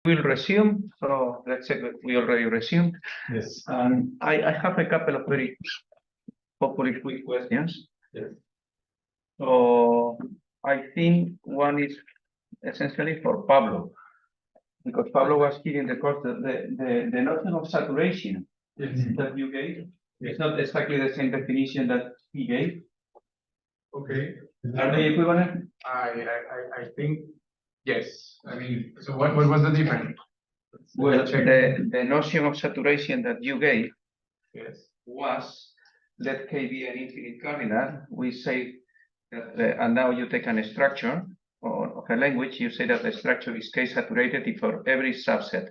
We'll resume. So let's say that we already resumed. Yes. I have a couple of very hopefully quick questions. Yes. So I think one is essentially for Pablo, because Pablo was giving the course the notion of saturation that you gave. It's not exactly the same definition that he gave. Okay. Are they equivalent? I think yes. I mean, so what was the difference? Well, the notion of saturation that you gave was, let K be an infinite cardinal. We say that, and now you take a structure of a language, you say that the structure is K saturated if for every subset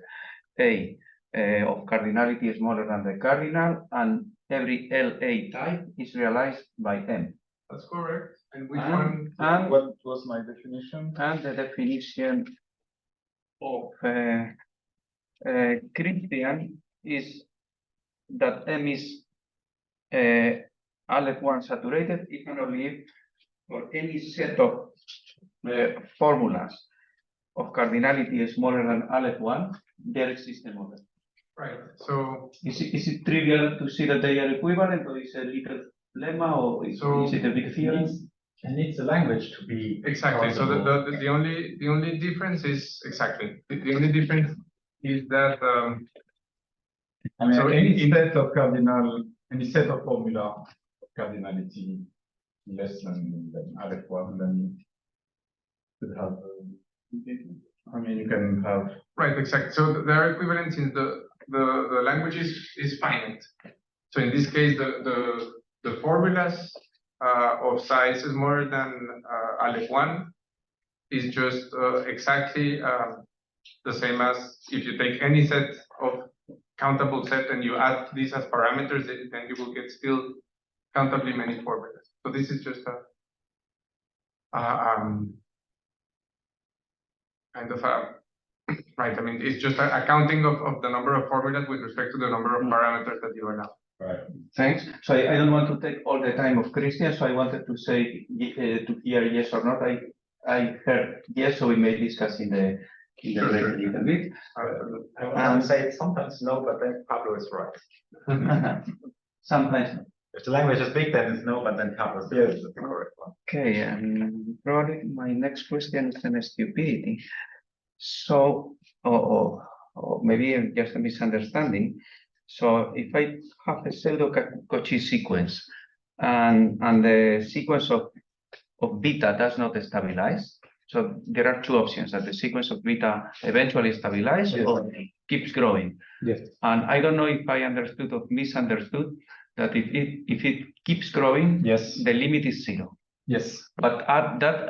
A of cardinality is smaller than the cardinal, and every LA type is realized by M. That's correct. And which one? And What was my definition? And the definition of Christian is that M is Aleph 1 saturated. It can only if for any set of formulas of cardinality smaller than Aleph 1, there exists a model. Right. So is it trivial to see that they are equivalent, or is it a little lemma, or is it a big theorem? And needs a language to be exactly. So the only difference is exactly the only difference is that I mean, so any set of formula of cardinality less than Aleph 1, then you could have. I mean, you can have right. Exactly. So their equivalent in the language is finite. So in this case, the formulas of size is more than Aleph 1 is just exactly the same as if you take any set of countable set and you add these as parameters, then you will get still countably many formulas. So this is just kind of a right. I mean, it's just a counting of the number of formulas with respect to the number of parameters that you allow. right. Thanks. So I don't want to take all the time of Christian, so I wanted to say to hear yes or not. I heard yes, so we may discuss in the break a little bit. I would say sometimes no, but then Pablo is right. Sometimes. If the language is big, then it's no, but then Pablo is the correct one. Okay, and probably my next question is an stupidity. So, or maybe just a misunderstanding. So if I have a pseudo-Cauchy sequence and the sequence of beta does not stabilize, so there are two options, that the sequence of beta eventually stabilizes or keeps growing. Yes. And I don't know if I understood or misunderstood that if it keeps growing, yes, the limit is 0. Yes. But at that,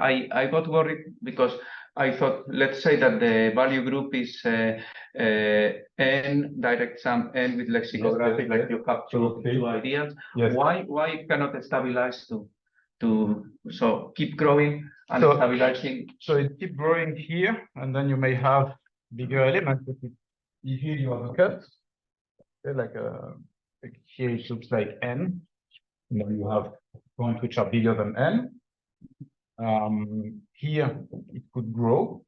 I got worried because I thought, let's say that the value group is n direct sum n with lexicographic, like you have two ideas. Yes. Why cannot it stabilize to so keep growing and stabilizing? So it keep growing here, and then you may have bigger elements. But here you have a cut, okay, like here it looks like n. And then you have points which are bigger than n. Here it could grow.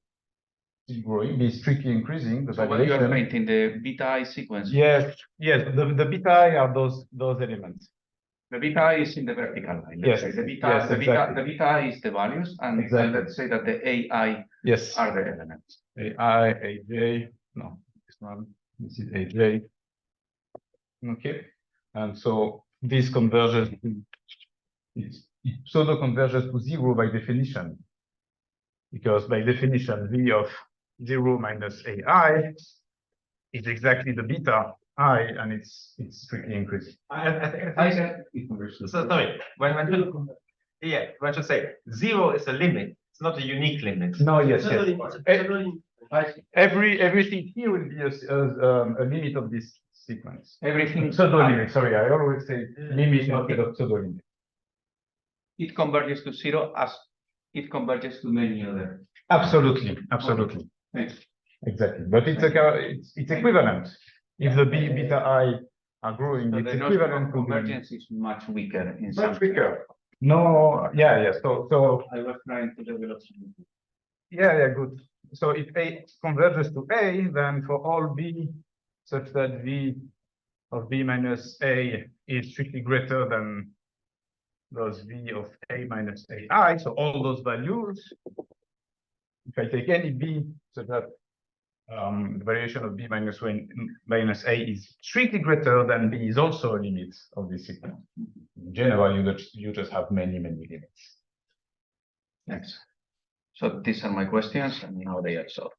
It's growing, be strictly increasing the So you are valuation. painting the beta I sequence. Yes, the beta I are those elements. The beta I is in the vertical line. Yes, say. The beta, yes, the exactly. beta I is the values, and let's say that the AI Yes are the elements. AI, AJ, no, this one, this is AJ. Okay, and so this converges to, it pseudo converges to 0 by definition, because by definition V of 0 minus AI is exactly the beta I, and it's strictly increasing. So sorry, when you say 0 is a limit, it's not a unique limit. No, yes. Everything here will be a limit of this sequence. Everything Pseudo limit. Sorry, I always say limit instead of pseudo limit. It converges to 0 as it converges to many other. Absolutely. Thanks. Exactly, but it's equivalent. If the beta I are growing, So it's the equivalent. convergence is much weaker in some. Much weaker. No, yeah. So I was trying to develop something. Yeah, good. So if A converges to A, then for all B, such that V of B minus A is strictly greater than those V of A minus AI. So all those values, if I take any B, so that the variation of B minus minus A is strictly greater than B is also a limit of this sequence. In general, you just have many limits. Thanks. So these are my questions, and now they are solved.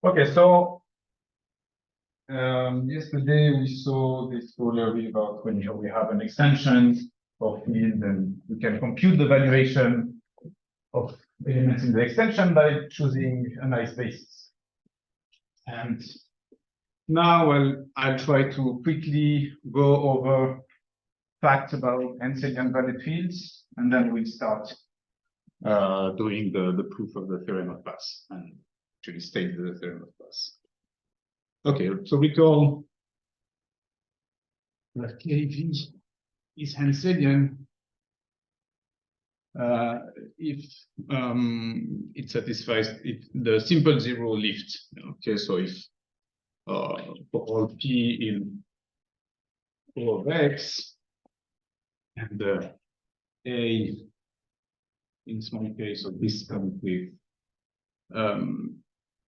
Okay, so yesterday we saw this theory about when we have an extension of field, and we can compute the valuation of elements in the extension by choosing a nice basis. And now I'll try to quickly go over facts about Henselian valid fields, and then we'll start doing the proof of the theorem of Bass and actually state the theorem of Bass. Okay, so recall that KV is Henselian if it satisfies the simple zero lift. Okay, so if for all P in O of X and A in small case of this comes with a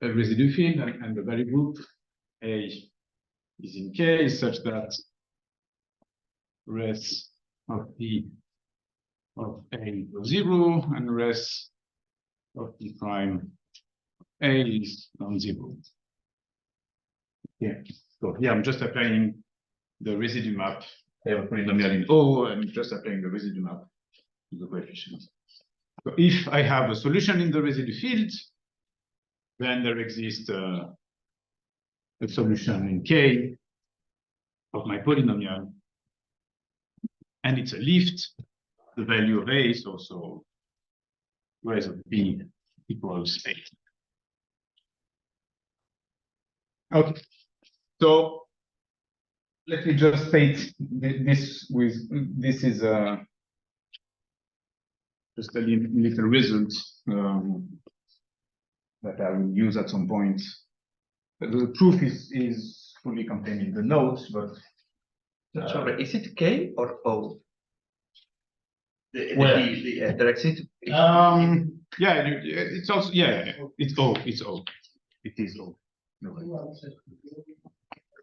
residue field and the value group A is in K such that res of P of A equals 0 and res of P prime A is non-zero. Yeah, so here I'm just applying the residue map. I have a polynomial in O, and just applying the residue map to the coefficients. So if I have a solution in the residue field, then there exists a solution in K of my polynomial, and it's a lift. The value of A is also res of B equals 8. Okay, so let me just state this is just a little result that I will use at some point. The proof is fully contained in the notes, but Sorry, is it K or O? Where? The exit. Yeah, it's also it's O. It is O. No,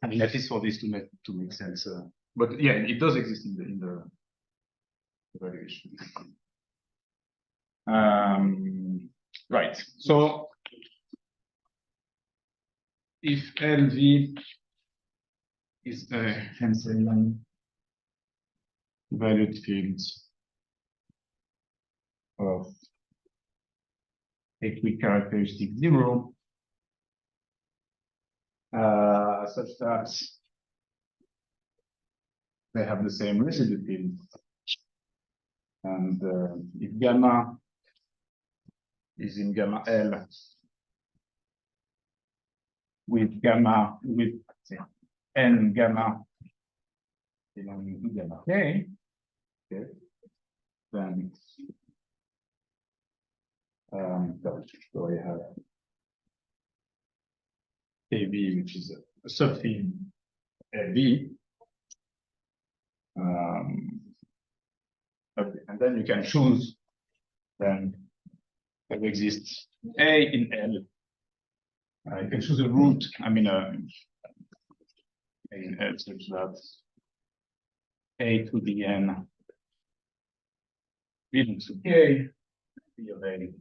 I mean, at least for this to make sense. But yeah, it does exist in the evaluation. Right. So if LV is a Henselian valued field of a quick characteristic 0, such that they have the same residue field, and if gamma is in gamma L with say, n gamma belonging to gamma K, okay, then so I have KB, which is a subfield LV. Okay, and then you can choose then there exists A in L. You can choose a root, I mean A in L such that A to the N belongs to K, P of A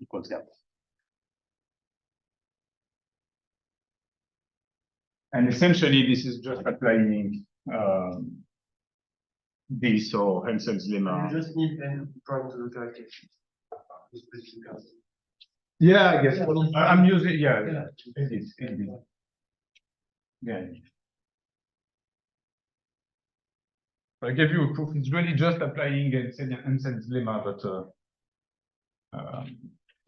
equals that. And essentially, this is just applying this or Hensel's lemma. You just need n prime to the calculation. Yeah, I guess. I'm using, indeed. Yeah. I gave you a proof. It's really just applying Hensel's lemma, but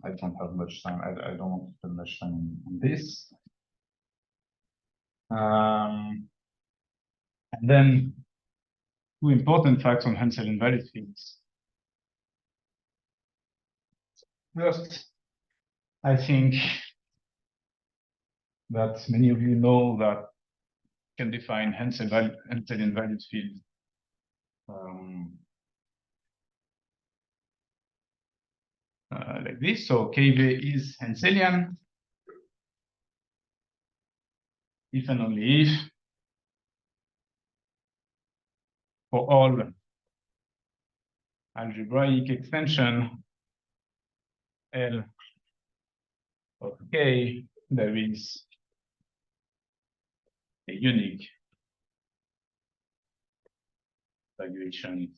I don't have much time. I don't want to spend much time on this. And then two important facts on Henselian valid fields. First, I think that many of you know that you can define Henselian valid field like this. So KV is Henselian if and only if for all algebraic extension L of K, there is a unique valuation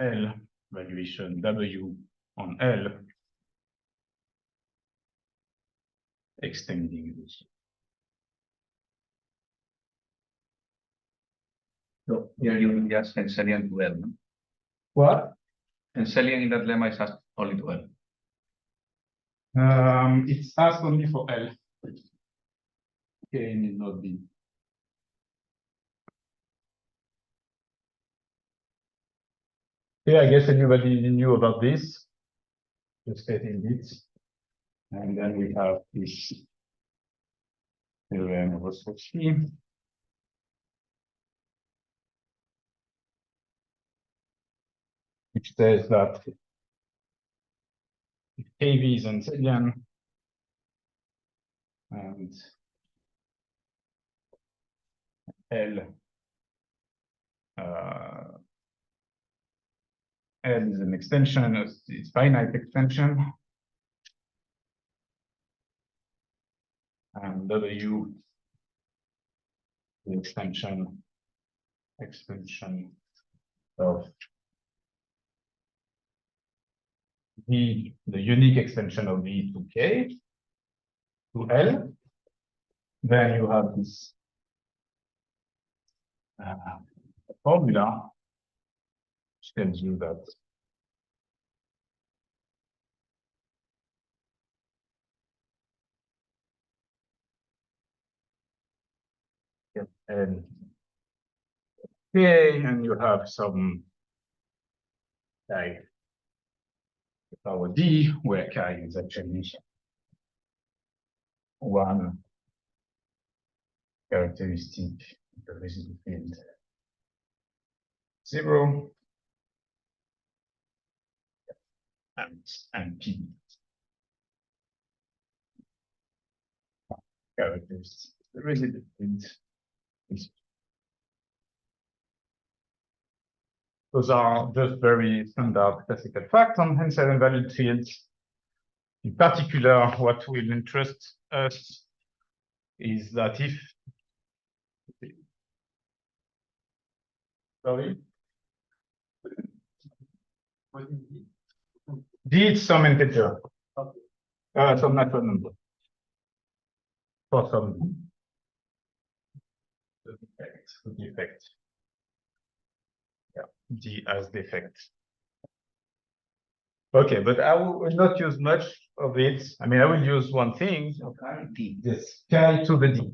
L, valuation W on L, extending this. So here you will just Henselian to L. No? What? Henselian in that lemma is asked only to L. It's asked only for L. K need not be. Yeah, I guess everybody knew about this. Just stating it. And then we have this theorem of Ochoa, which says that if KV is Henselian and L L is an extension, it's finite extension, and W the extension of V, the unique extension of V to K to L, then you have this formula which tells you that L K, and you have some like power D, where K is actually one characteristic of the residual field 0 and P characteristic of the residual field is. Those are just very standard classical facts on Henselian valid fields. In particular, what will interest us is that if D is some integer, some natural number for some defect. Yeah, D as defect. Okay, but I will not use much of it. I mean, I will use one thing. Okay, D. Yes, K to the D,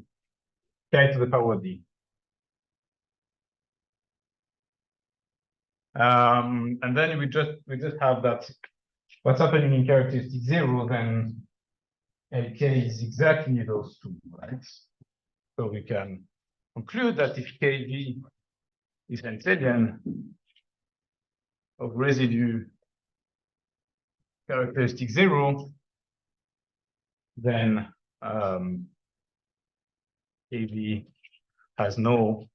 K to the power D. And then we just have that what's happening in characteristic 0, then LK is exactly those two, right? So we can conclude that if KV is Henselian of residue characteristic 0, then KV has no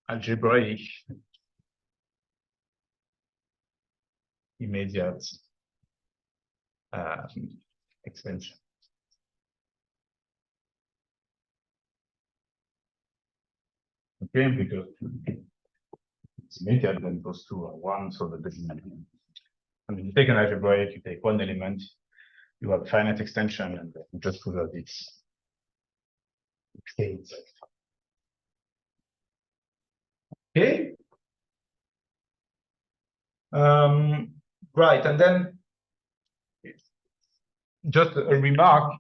algebraic immediate extension. Okay, because it's immediate, then those two are one, so that doesn't matter. I mean, you take an algebraic, you take one element, you have finite extension, and you just prove that it's exact. Okay. Right, and then just a remark.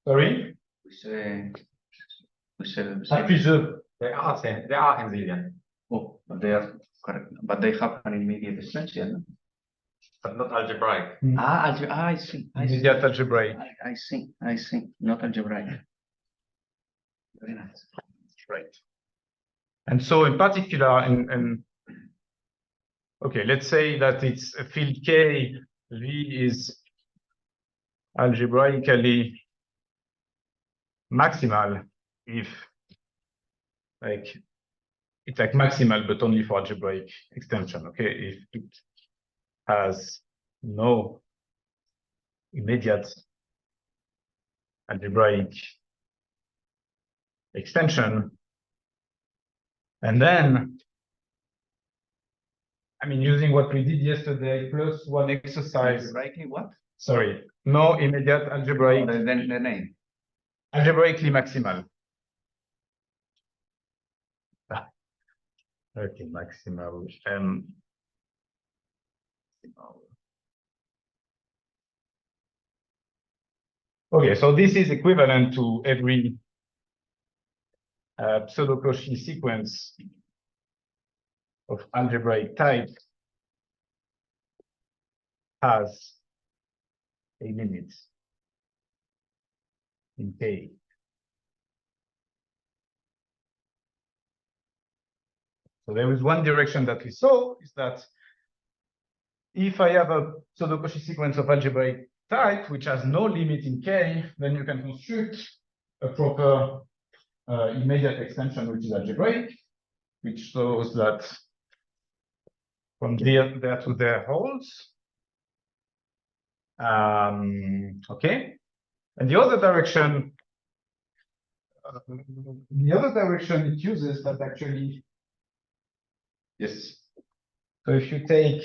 Sorry? We say Accusé. They are Henselian, oh, but they are correct, but they have an immediate extension. but not algebraic. I see. Immediate algebraic. I see. Not algebraic. Very nice. Right. And so in particular, okay, let's say that it's a field K, V is algebraically maximal if it's like maximal, but only for algebraic extension, okay? If it has no immediate algebraic extension, and then, I mean, using what we did yesterday, plus one exercise. Algebraically what? Sorry, no immediate algebraic. Then the name. Algebraically maximal. Okay, maximal. Okay, so this is equivalent to every pseudo-Cauchy sequence of algebraic type has a limit in K. So there is one direction that we saw, is that if I have a pseudo-Cauchy sequence of algebraic type, which has no limit in K, then you can construct a proper immediate extension, which is algebraic, which shows that from there to there holds. Okay, and the other direction it uses that actually, yes. So if you take,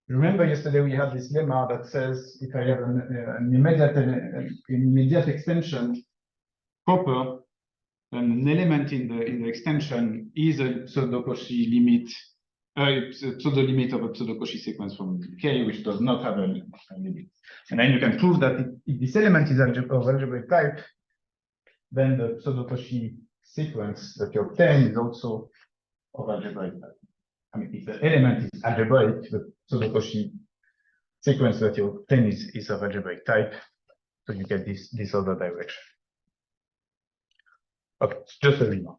remember yesterday we had this lemma that says if I have an immediate extension proper, then an element in the extension is a pseudo-Cauchy limit. It's a pseudo limit of a pseudo-Cauchy sequence from K, which does not have a limit. And then you can prove that if this element is of algebraic type, then the pseudo-Cauchy sequence that you obtain is also of algebraic type. I mean, if the element is algebraic, the pseudo-Cauchy sequence that you obtain is of algebraic type. So you get this other direction. Okay, it's just a remark.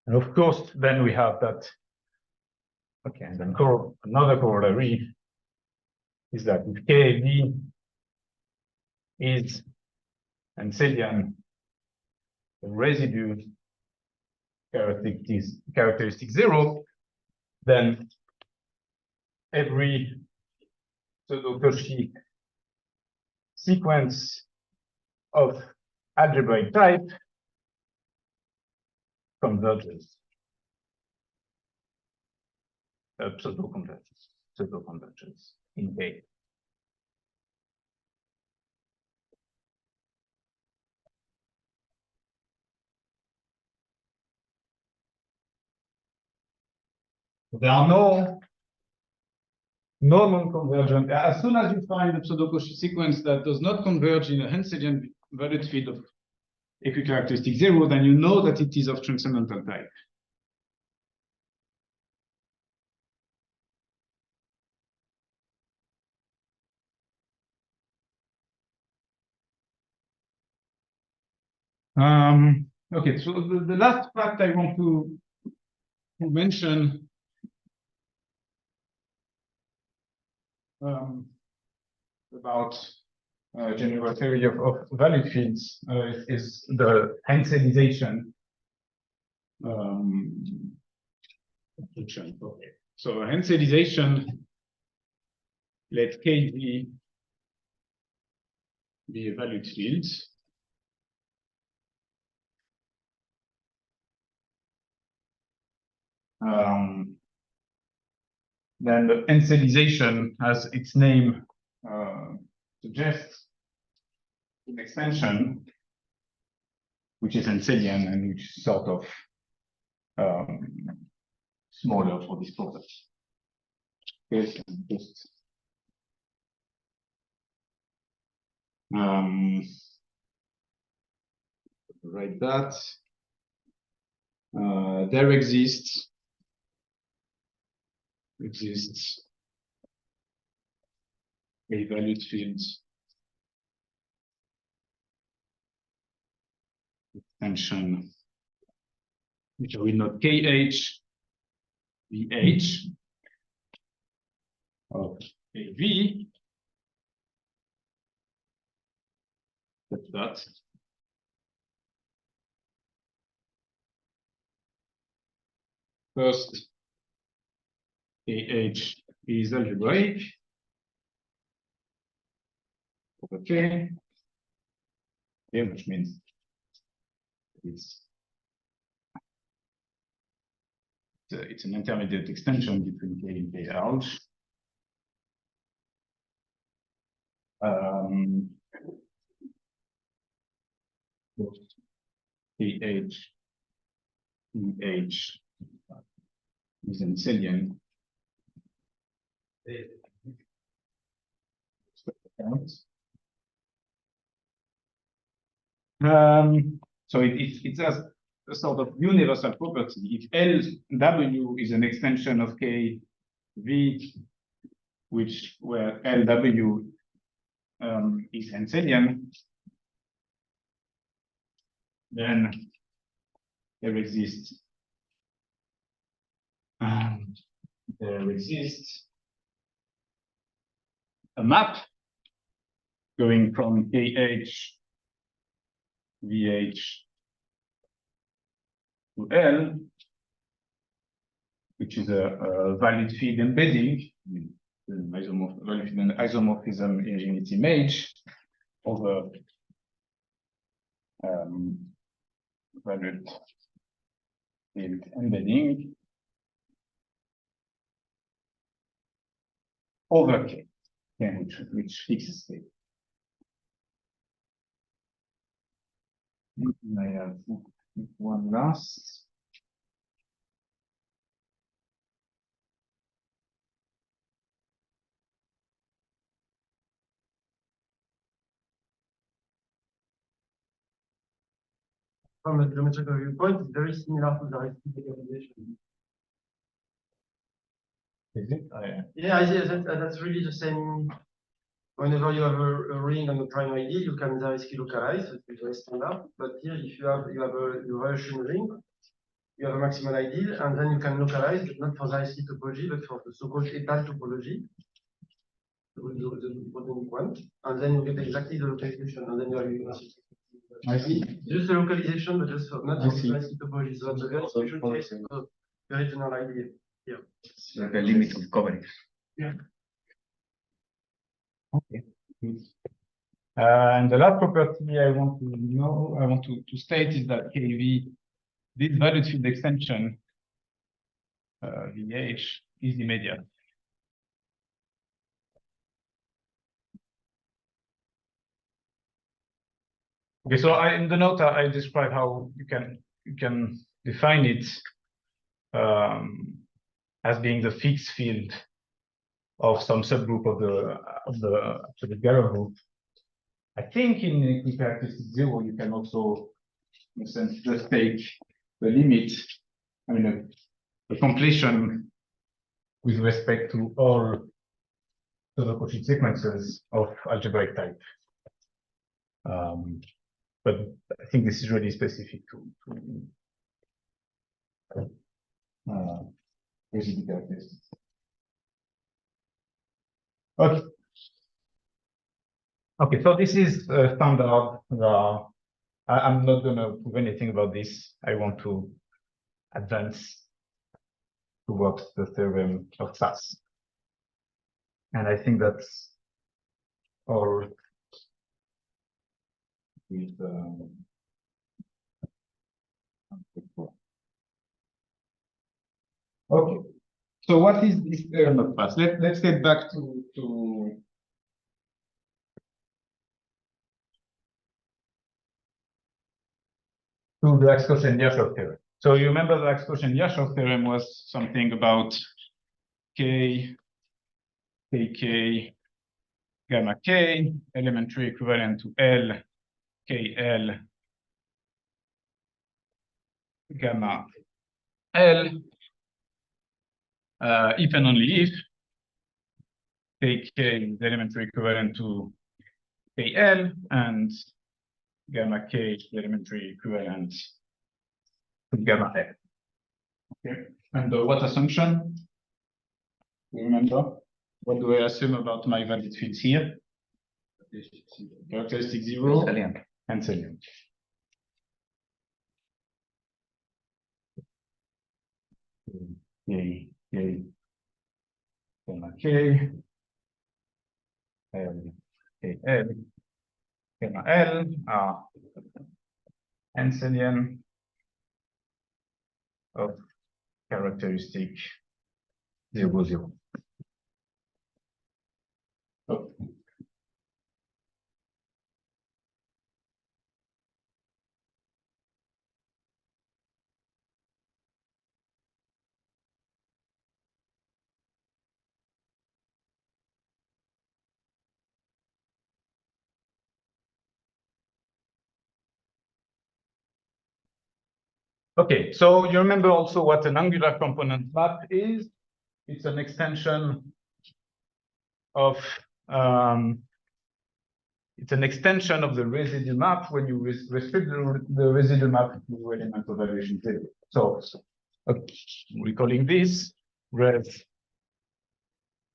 And of course, then we have that. Okay, and then another corollary is that if KV is Henselian, the residue characteristic 0, then every pseudo-Cauchy sequence of algebraic type converges. Pseudo-convergence in K. There are no non-convergent. As soon as you find a pseudo-Cauchy sequence that does not converge in a Henselian valued field of equicharacteristic 0, then you know that it is of transcendental type. Okay, so the last fact I want to mention about general theory of valued fields is the Henselization function. Okay. So Henselization, let KV be a valued field. Then the Henselization, as its name suggests, an extension which is Henselian and which sort of smaller for this property. Okay, so just write that. There exists a valued field extension, which I will note KH, VH of AV. That's that. First, KH is algebraic. Okay. Okay, which means it's an intermediate extension between K and KH. KH, EH is Henselian. So it has a sort of universal property. If LW is an extension of KV, where LW is Henselian, then there exists a map going from KH, VH to L, which is a valid field embedding, isomorphism in its image over valid field embedding over K, which fixes K. I have one last. From a geometrical viewpoint, it's very similar to the high-speed decomposition. Is it? Yeah, I see that's really the same. Whenever you have a ring on the prime ideal, you can Zariski localize, which is very standard. But here, if you have a relation ring, you have a maximal ideal, and then you can localize, but not for Zariski topology, but for the so-called étal topology, the bottom one, and then you get exactly the localization, and then you have university. I see. Just the localization, but just not I for see. Zariski topology. So that's a very special case of the original idea here. So the limit of coverage. Yeah. Okay. And the last property I want to state is that KV, this valued field extension, VH, is immediate. Okay, so in the note I describe how you can define it as being the fixed field of some subgroup of the absolute Galois group. I think in characteristic 0 you can also, in a sense, just take the limit, I mean a completion with respect to all Cauchy sequences of algebraic type. But I think this is really specific to rigidity characteristics. Okay. Okay, so this is standard. I'm not going to prove anything about this. I want to advance towards the theorem of SAS. And I think that's all with okay. So what is this theorem of SAS? Let's get back to the Ax-Kochen-Ershov theorem. So you remember the Ax-Kochen-Ershov theorem was something about K, KK, gamma K, elementary equivalent to L, KL, gamma L, if and only if KK is elementary equivalent to KL and gamma K is elementary equivalent to gamma L. Okay, and what assumption? Remember, what do I assume about my valid fields here? Characteristic zero. Henselian. Henselian. K, gamma K, L, K, L, gamma L are Henselian of characteristic 0, 0. Oh. Okay, so you remember also what an angular component map is. It's an extension of the residual map when you restrict the residual map to element of valuation 0. So we're calling this res.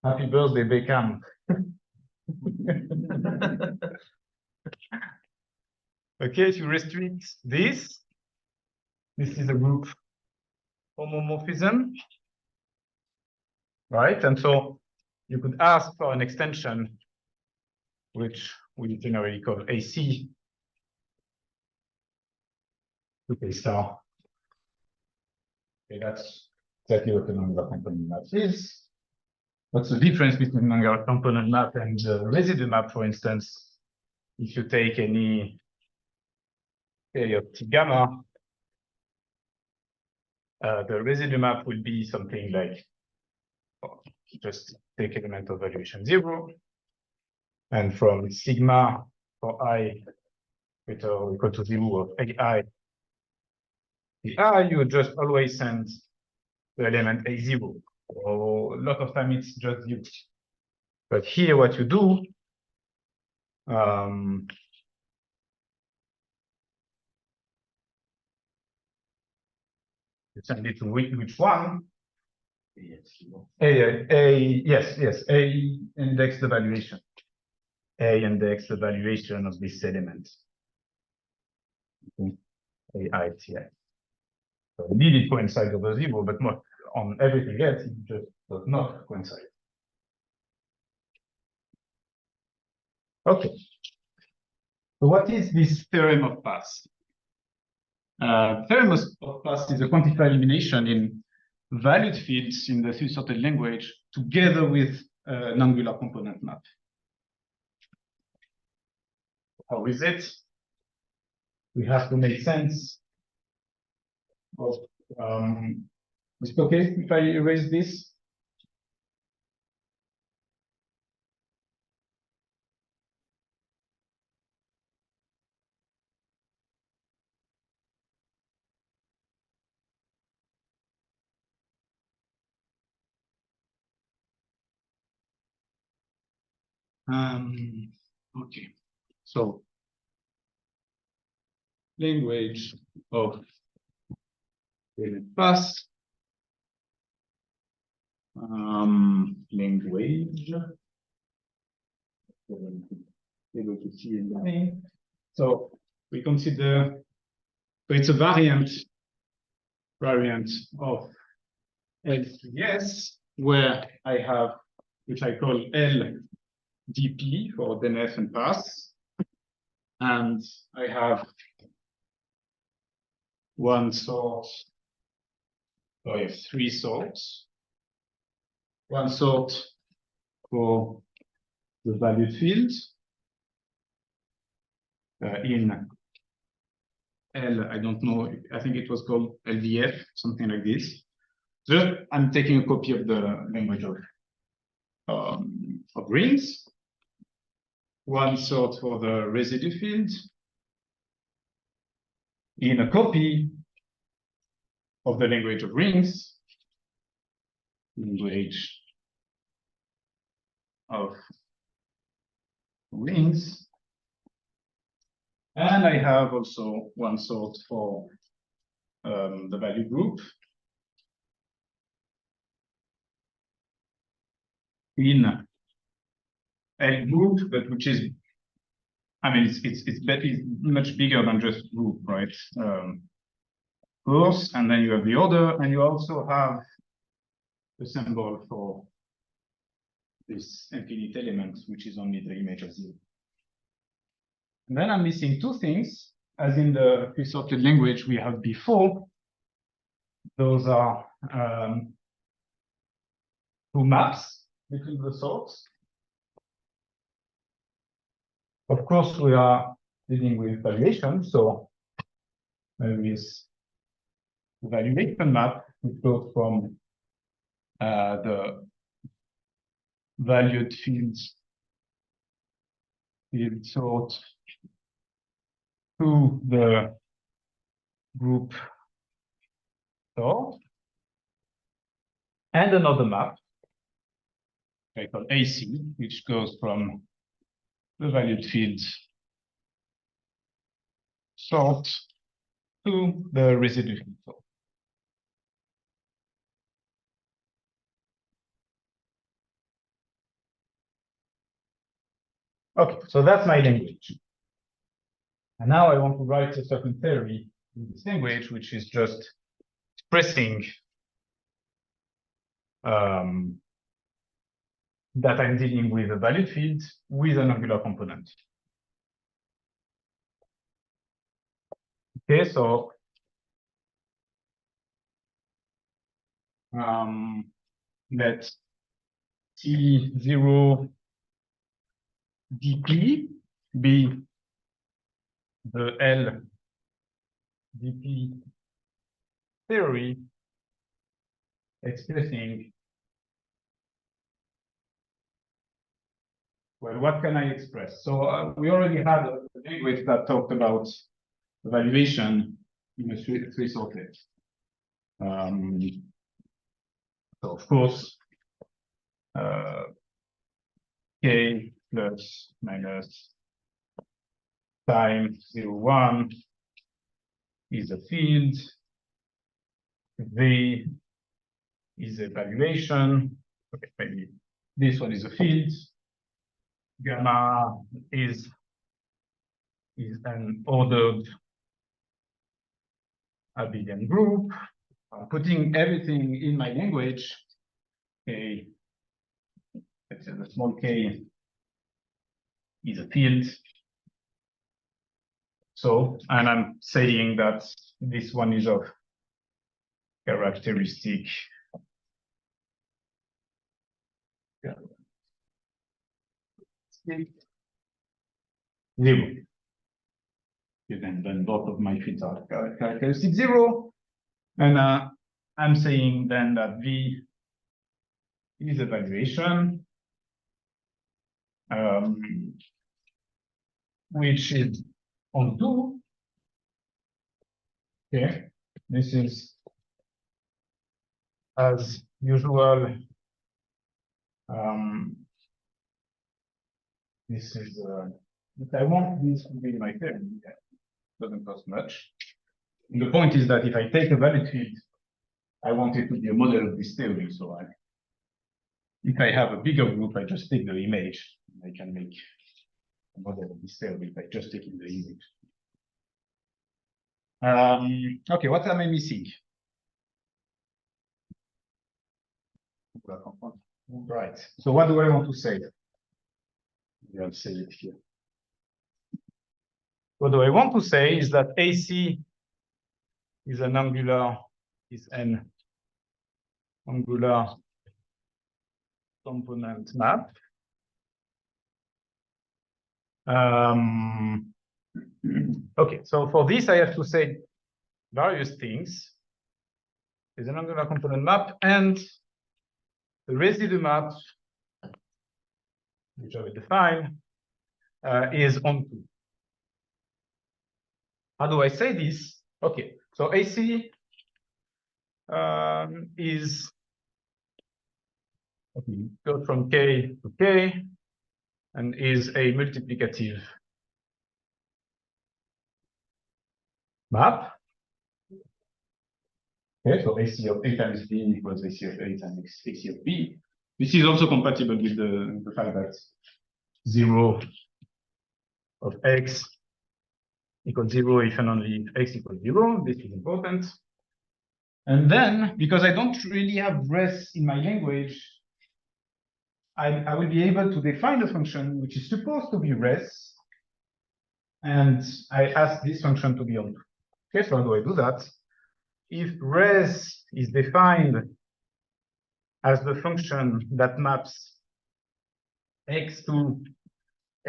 Happy birthday, BCAM. Okay, if you restrict this is a group homomorphism, right? And so you could ask for an extension, which we generally call AC, to K star. Okay, that's exactly what an angular component map is. What's the difference between an angular component map and the residual map, for instance? If you take any K of T gamma, the residual map will be something like, just take element of valuation 0. And from sigma for I greater or equal to 0 of AI, you just always send the element A0. Or a lot of time it's just 0. But here what you do, you send it to which one? Yes, A index the valuation. A index the valuation of this element. AITI. So indeed it coincides over 0, but not on everything else, it just does not coincide. Okay. So what is this theorem of paths? Theorem of paths is a quantified elimination in valued fields in the three-sorted language together with an angular component map. How is it? We have to make sense of is it okay if I erase this? Okay, so language of paths. Language. Able to see in the name. So we consider, so it's a variant of L3S, where I have, which I call LDP for DNF and paths. And I have one source, so I have three sorts. One sort for the valued fields in L, I don't know, I think it was called LDF, something like this. So I'm taking a copy of the language of rings. One sort for the residue field in a copy of the language of rings, language of rings. And I have also one sort for the value group in L group, but which is, I mean, it's much bigger than just group, right? Course, and then you have the order, and you also have the symbol for this infinite element, which is only the image of 0. And then I'm missing two things, as in the pre-sorted language we have before. Those are two maps between the sorts. Of course, we are dealing with valuation, so there is the valuation map, which goes from the valued field sort to the group sort, and another map called AC, which goes from the valued field sort to the residue field sort. Okay, so that's my language. And now I want to write a certain theory in this language, which is just expressing that I'm dealing with a valued field with an angular component. Okay, so let T0 dp be the L dp theory expressing, well, what can I express? So we already had a language that talked about evaluation in a three sorted. So of course, K plus minus time 0, 1 is a field. V is evaluation. Okay, maybe this one is a field. Gamma is an ordered abelian group. I'm putting everything in my language. K, let's say the small k is a field. So, and I'm saying that this one is of characteristic zero. Then both of my fields are characteristic 0. And I'm saying then that V is evaluation, which is on 2. Okay, this is as usual. This is if I want this to be my theory, yeah, doesn't cost much. And the point is that if I take a valid field, I want it to be a model of this theory. So if I have a bigger group, I just take the image. I can make a model of this theory by just taking the image. Okay, what am I missing? Right. So what do I want to say? I'll say it here. What do I want to say is that AC is an angular component map. Okay, so for this, I have to say various things. There's an angular component map and the residue map, which I will define, is onto. How do I say this? Okay, so AC is, okay, goes from K to K and is a multiplicative map. Okay, so AC of A times B equals AC of A times AC of B. This is also compatible with the fact that 0 of X equals 0 if and only if X equals 0. This is important. And then, because I don't really have res in my language, I will be able to define a function which is supposed to be res, and I ask this function to be onto. Okay, so how do I do that? If res is defined as the function that maps X to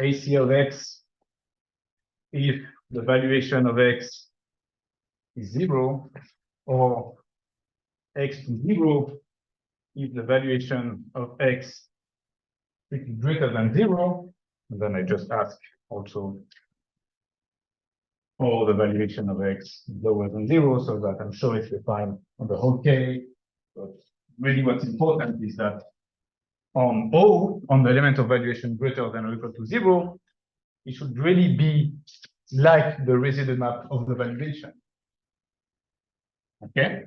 AC of X, if the valuation of X is 0, or X to 0, if the valuation of X is greater than 0, and then I just ask also for the valuation of X lower than 0, so that I'm sure it's defined on the whole K. But really what's important is that on O, on the element of valuation greater than or equal to 0, it should really be like the residue map of the valuation. Okay?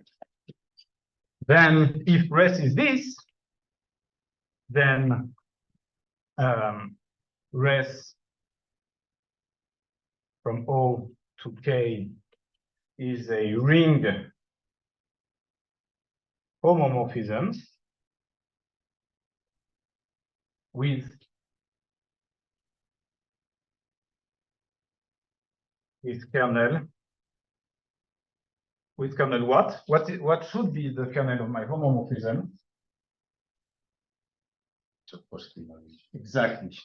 Then if res is this, then res from O to K is a ring homomorphism with kernel. With kernel what? What should be the kernel of my homomorphism? Exactly.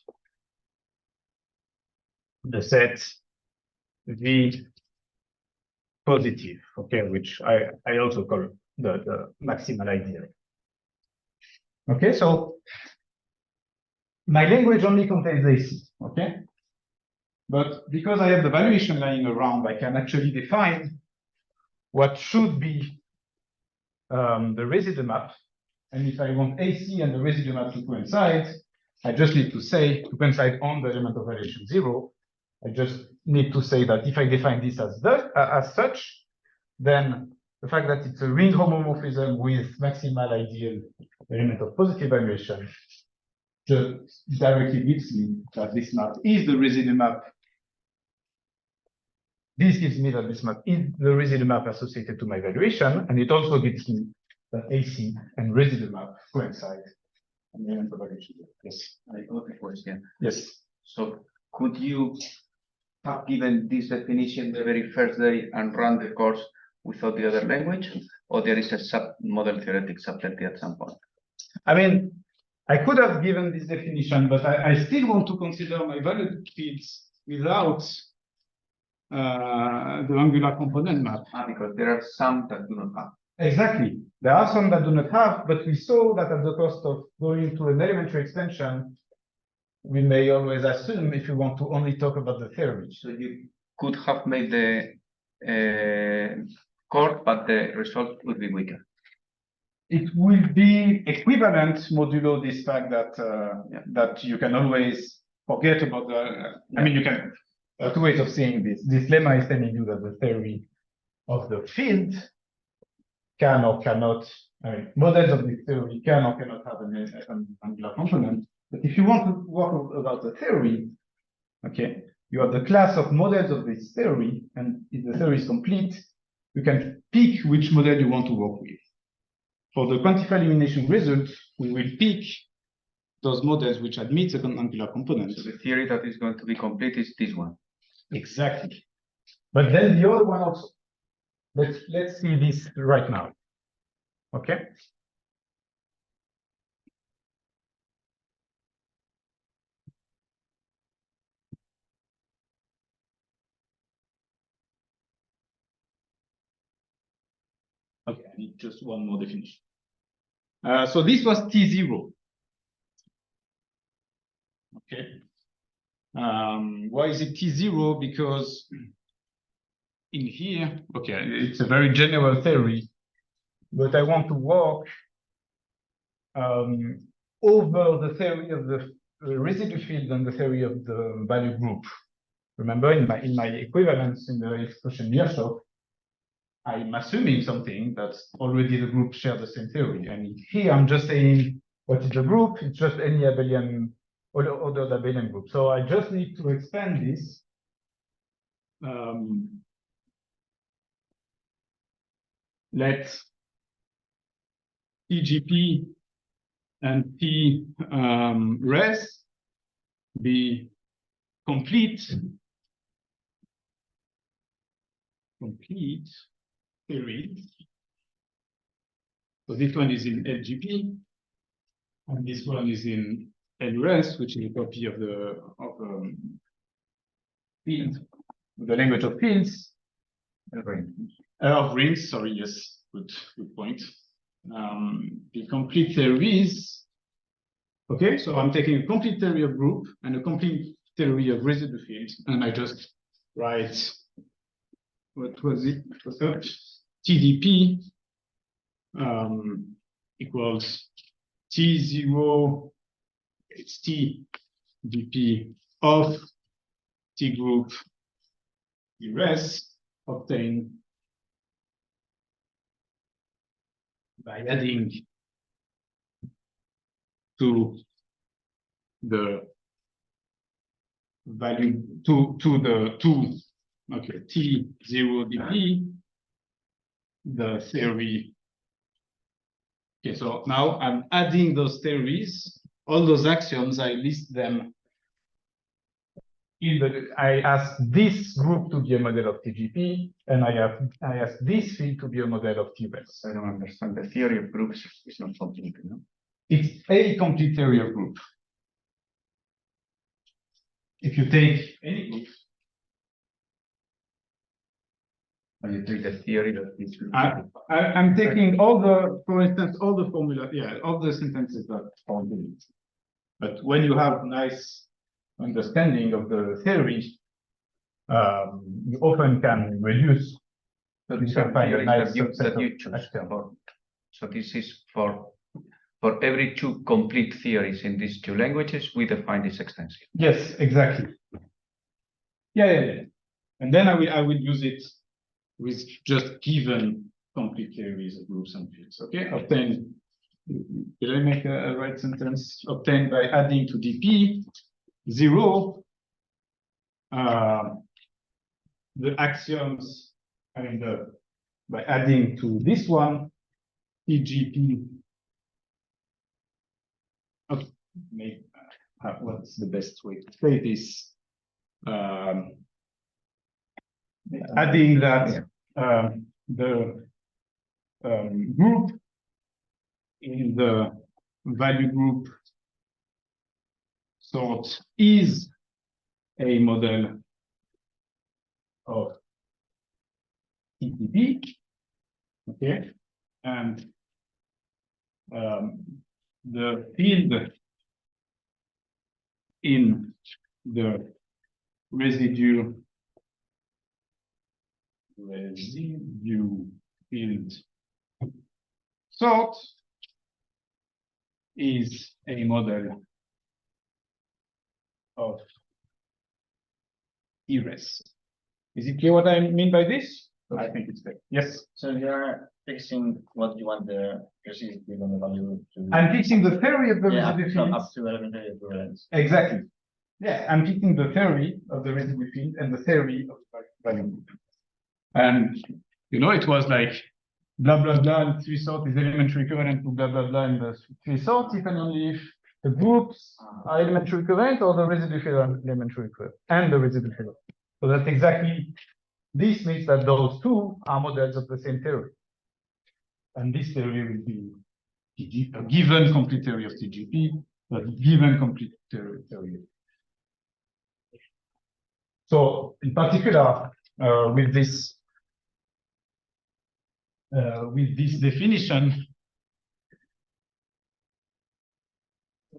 The set V positive, okay, which I also call the maximal ideal. Okay, so my language only contains AC, okay? But because I have the valuation lying around, I can actually define what should be the residue map. And if I want AC and the residue map to coincide, I just need to say to coincide on the element of valuation 0. I just need to say that if I define this as such, then the fact that it's a ring homomorphism with maximal ideal element of positive valuation just directly gives me that this map is the residue map. This gives me that this map is the residue map associated to my valuation, and it also gives me that AC and residue map coincide on the element of valuation. Yes. I got a question. Yes. So could you have given this definition the very first day and run the course without the other language, or there is a sub-model theoretic subtlety at some point? I mean, I could have given this definition, but I still want to consider my valued fields without the angular component map. Because there are some that do not have. Exactly. There are some that do not have, but we saw that at the cost of going to an elementary extension, we may always assume if you want to only talk about the theory. So you could have made the core, but the result would be weaker. It will be equivalent modulo this fact that that you can always forget about the. I mean, you can. There are two ways of seeing this. This lemma is telling you that the theory of the field can or cannot. I mean, models of this theory can or cannot have an angular component. But if you want to work about the theory, okay, you have the class of models of this theory, and if the theory is complete, you can pick which model you want to work with. For the quantified elimination result, we will pick those models which admit an angular component. So the theory that is going to be complete is this one. Exactly. But then the other one also. Let's see this right now. Okay. Okay, I need just one more definition. So this was T0. Okay. Why is it T0? Because in here, okay, it's a very general theory, but I want to work over the theory of the residue field and the theory of the value group. Remember, in my equivalence in the Ax-Kochen-Ershov, I'm assuming something that's already the group share the same theory. And here I'm just saying what is the group? It's just any abelian, ordered abelian group. So I just need to expand this. Let TGP and T res be complete theory. So this one is in LGP, and this one is in LRES, which is a copy of the field, the language of fields. Of rings, sorry, yes, good point. The complete theories. Okay, so I'm taking a complete theory of group and a complete theory of residue fields, and I just write, what was it? TDP equals T0, it's TDP of T group T res obtained by adding to the value to the T0 dp the theory. Okay, so now I'm adding those theories, all those axioms, I list them in the, I ask this group to be a model of TGP, and I ask this field to be a model of T-res. I don't understand. The theory of groups is not complete, no? It's a complete theory of group. If you take any group, And you take the theory that is. I'm taking all the, for instance, all the formula, yeah, all the sentences that are in it. But when you have nice understanding of the theory, you often can reduce. So these are theories that you choose for. So this is for every two complete theories in these two languages, we define this extension. Yes, exactly. Yeah. And then I will use it with just given complete theories of groups and fields. Okay, obtained. Did I make a right sentence? Obtained by adding to dp 0 the axioms. I mean by adding to this one TGP. Okay, maybe what's the best way to say this? Adding that the group in the value group sort is a model of TTP, okay, and the field in the residue field sort is a model of T-res. Is it clear what I mean by this? I think it's clear. Yes. So you're fixing what you want the residue field on the value to. I'm fixing the theory of the residue field. Up to elementary equivalence. Exactly. Yeah, I'm fixing the theory of the residue field and the theory of the value group. And you know, it was like blah blah blah, and three sort is elementary equivalent to blah blah blah in the three sort, if and only if the groups are elementary equivalent or the residue field are elementary equivalent and the residue field. So that's exactly, this means that those two are models of the same theory. And this theory will be a given complete theory of TGP, but given complete theory. So in particular, with this with this definition.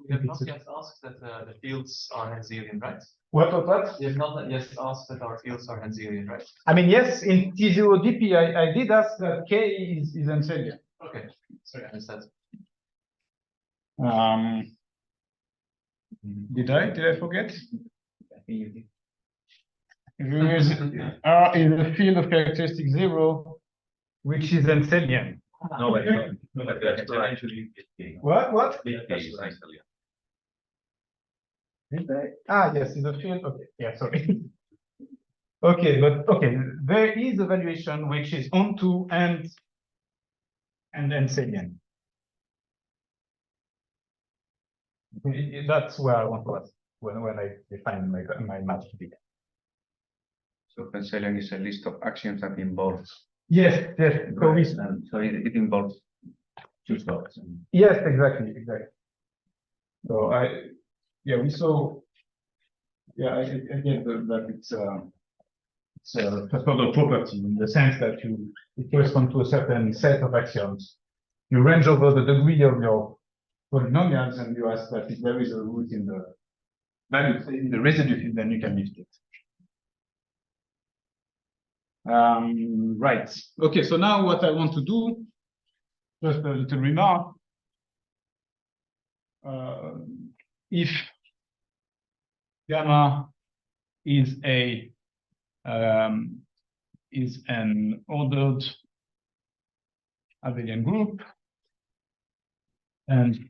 You have not yet asked that the fields are Henselian, right? What? You have not yet asked that our fields are Henselian, right? I mean, yes, in T0DP, I did ask that K is Henselian. Okay, sorry, I understand. Did I forget? There is R is a field of characteristic 0, which is Henselian. No, wait, no. What? Big K is Henselian. Did I? Ah, yes, it's a field. Okay, yeah, sorry. Okay, but okay, there is a valuation which is onto and Henselian. That's where I want to ask when I define my match to be. So Henselian is a list of axioms that involves. Yes. So it involves two slots. Yes, exactly. So we saw. Yeah, I get that it's a further property in the sense that it corresponds to a certain set of axioms. You range over the degree of your polynomials, and you ask that if there is a root in the value in the residue field, then you can lift it. Right. Okay, so now what I want to do, just a little remark. If gamma is an ordered abelian group, and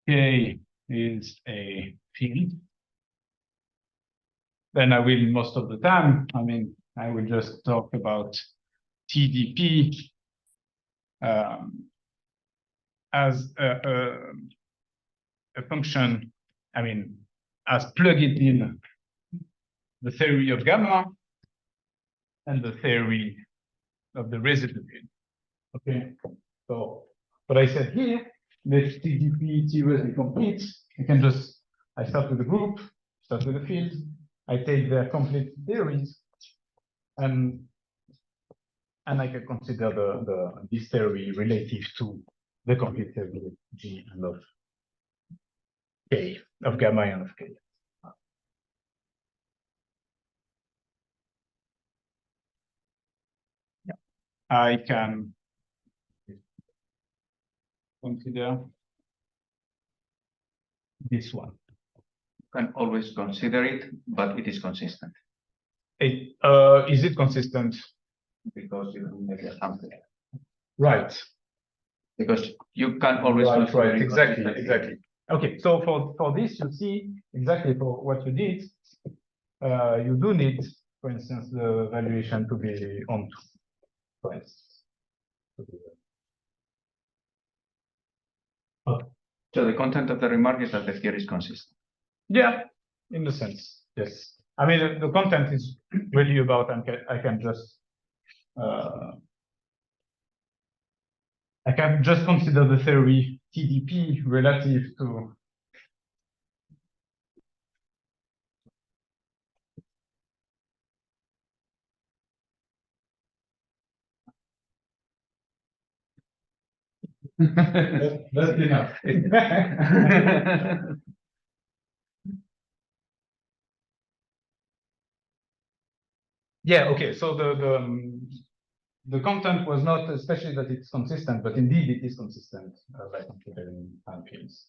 K is a field, then I will most of the time, I will just talk about TDP as a function, as plugged in the theory of gamma and the theory of the residue field. Okay, so what I said here, let TDP T-res be complete. I start with the group, start with the field, I take their complete theories, and I can consider this theory relative to the complete theory of G and of K, of gamma and of K. I can consider this one. You can always consider it, but it is consistent. Is it consistent? Because you make a sample. Right. Because you can always right. Exactly. Okay, so for this, you see exactly for what you did, you do need, for instance, the valuation to be onto, for instance. Okay. So the content of the remark is that the theory is consistent. Yeah, in a sense, yes. The content is really about I can just consider the theory TDP relative to that's enough. Yeah, okay, so the content was not especially that it's consistent, but indeed it is consistent by considering time fields.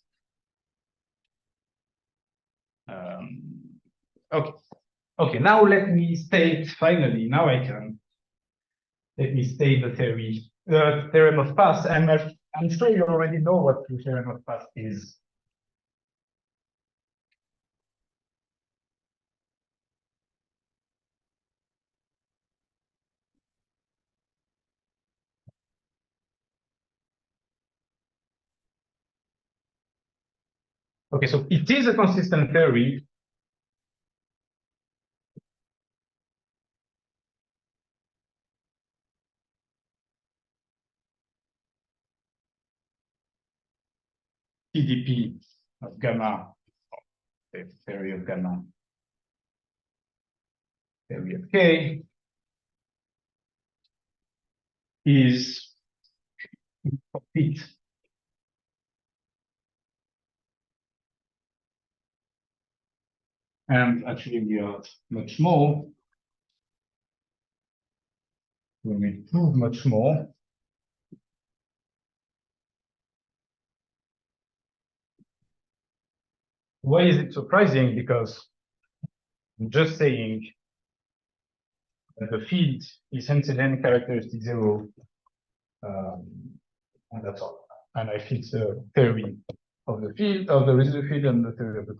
Okay, now let me state finally, let me state the theorem of pass, and I'm sure you already know what the theorem of pass is. Okay, so it is a consistent theory. TDP of gamma, the theory of gamma, theory of K. is fit. And actually we are much more. We will prove much more. Why is it surprising? Because I'm just saying that the field is Henselian characteristic 0, and that's all. And I fit the theory of the field, of the residual field, and the theory of the.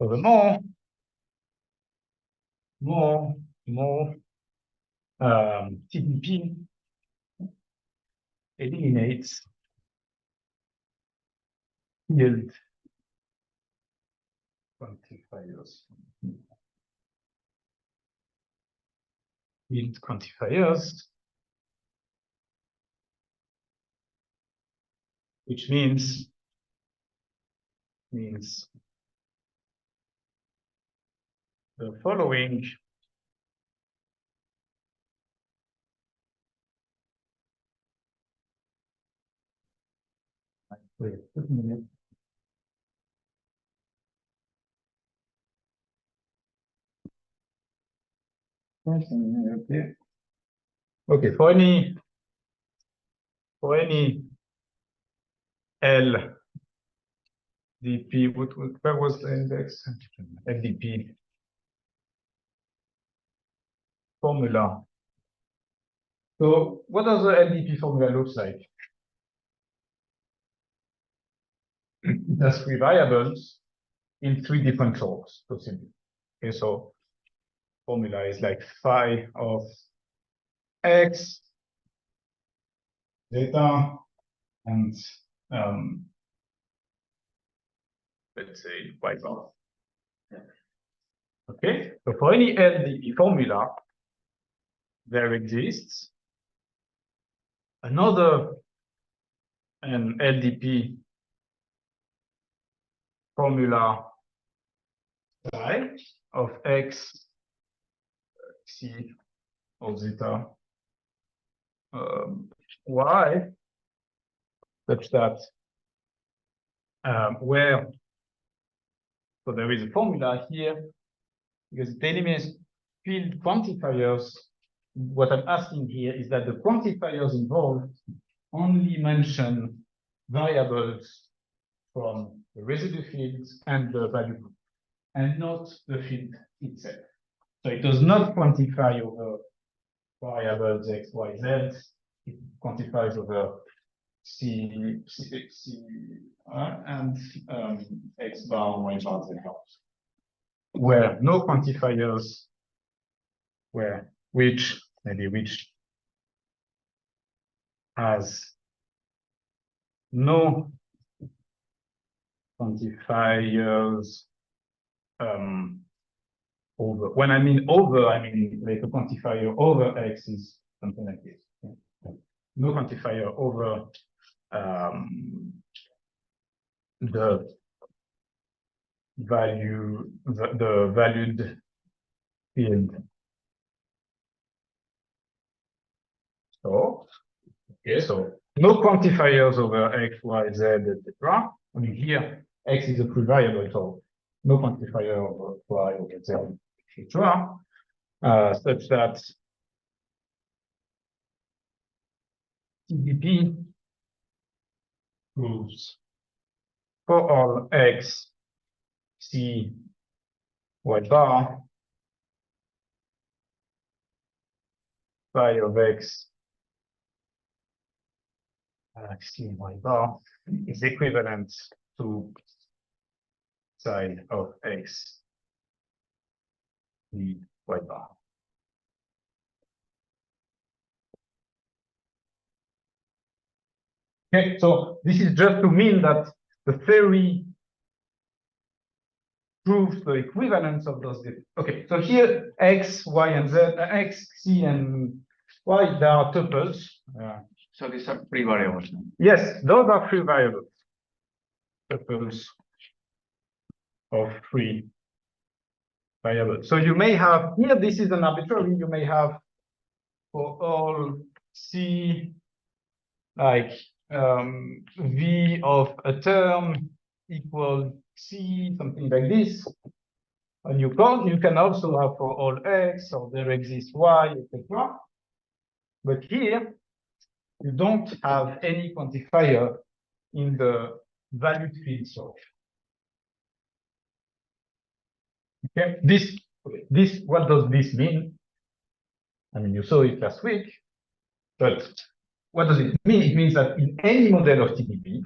So the more TDP eliminates field quantifiers. Field quantifiers, which means the following. Wait a minute. Okay. Okay, for any LDP, where was the index? LDP formula. So what does the LDP formula look like? It has 3 variables in 3 different chords, possibly. Okay, so formula is like phi of x, zeta, and let's say y bar. Okay, so for any LDP formula, there exists another LDP formula phi of x, c, or zeta, y, such that where, so there is a formula here, because it eliminates field quantifiers. What I'm asking here is that the quantifiers involved only mention variables from the residue fields and the value group, and not the field itself. So it does not quantify over variables x, y, z. It quantifies over c and x bar, y bar, z bar. Where no quantifiers, which has no quantifiers over. When I mean over, I mean like a quantifier over x is something like this. Okay? No quantifier over the value, the valued field. So, okay, so no quantifiers over x, y, z, etc. I mean here x is a free variable, so no quantifier over y, over z, etc. Such that TDP proves for all x, c, y bar, phi of x, c, y bar is equivalent to psi of x, c, y bar. Okay, so this is just to mean that the theory proves the equivalence of those. Okay, so here x, y, and z, x, c, and y, they are tuples. So these are free variables. Yes, those are free variables. Tuples of free variables. So you may have here. This is an arbitrary. You may have for all C, like V of a term equal C, something like this. And you can also have for all X, or there exists Y, etc. But here, you don't have any quantifier in the valued field source. Okay, what does this mean? I mean, you saw it last week, but what does it mean? It means that in any model of TDP,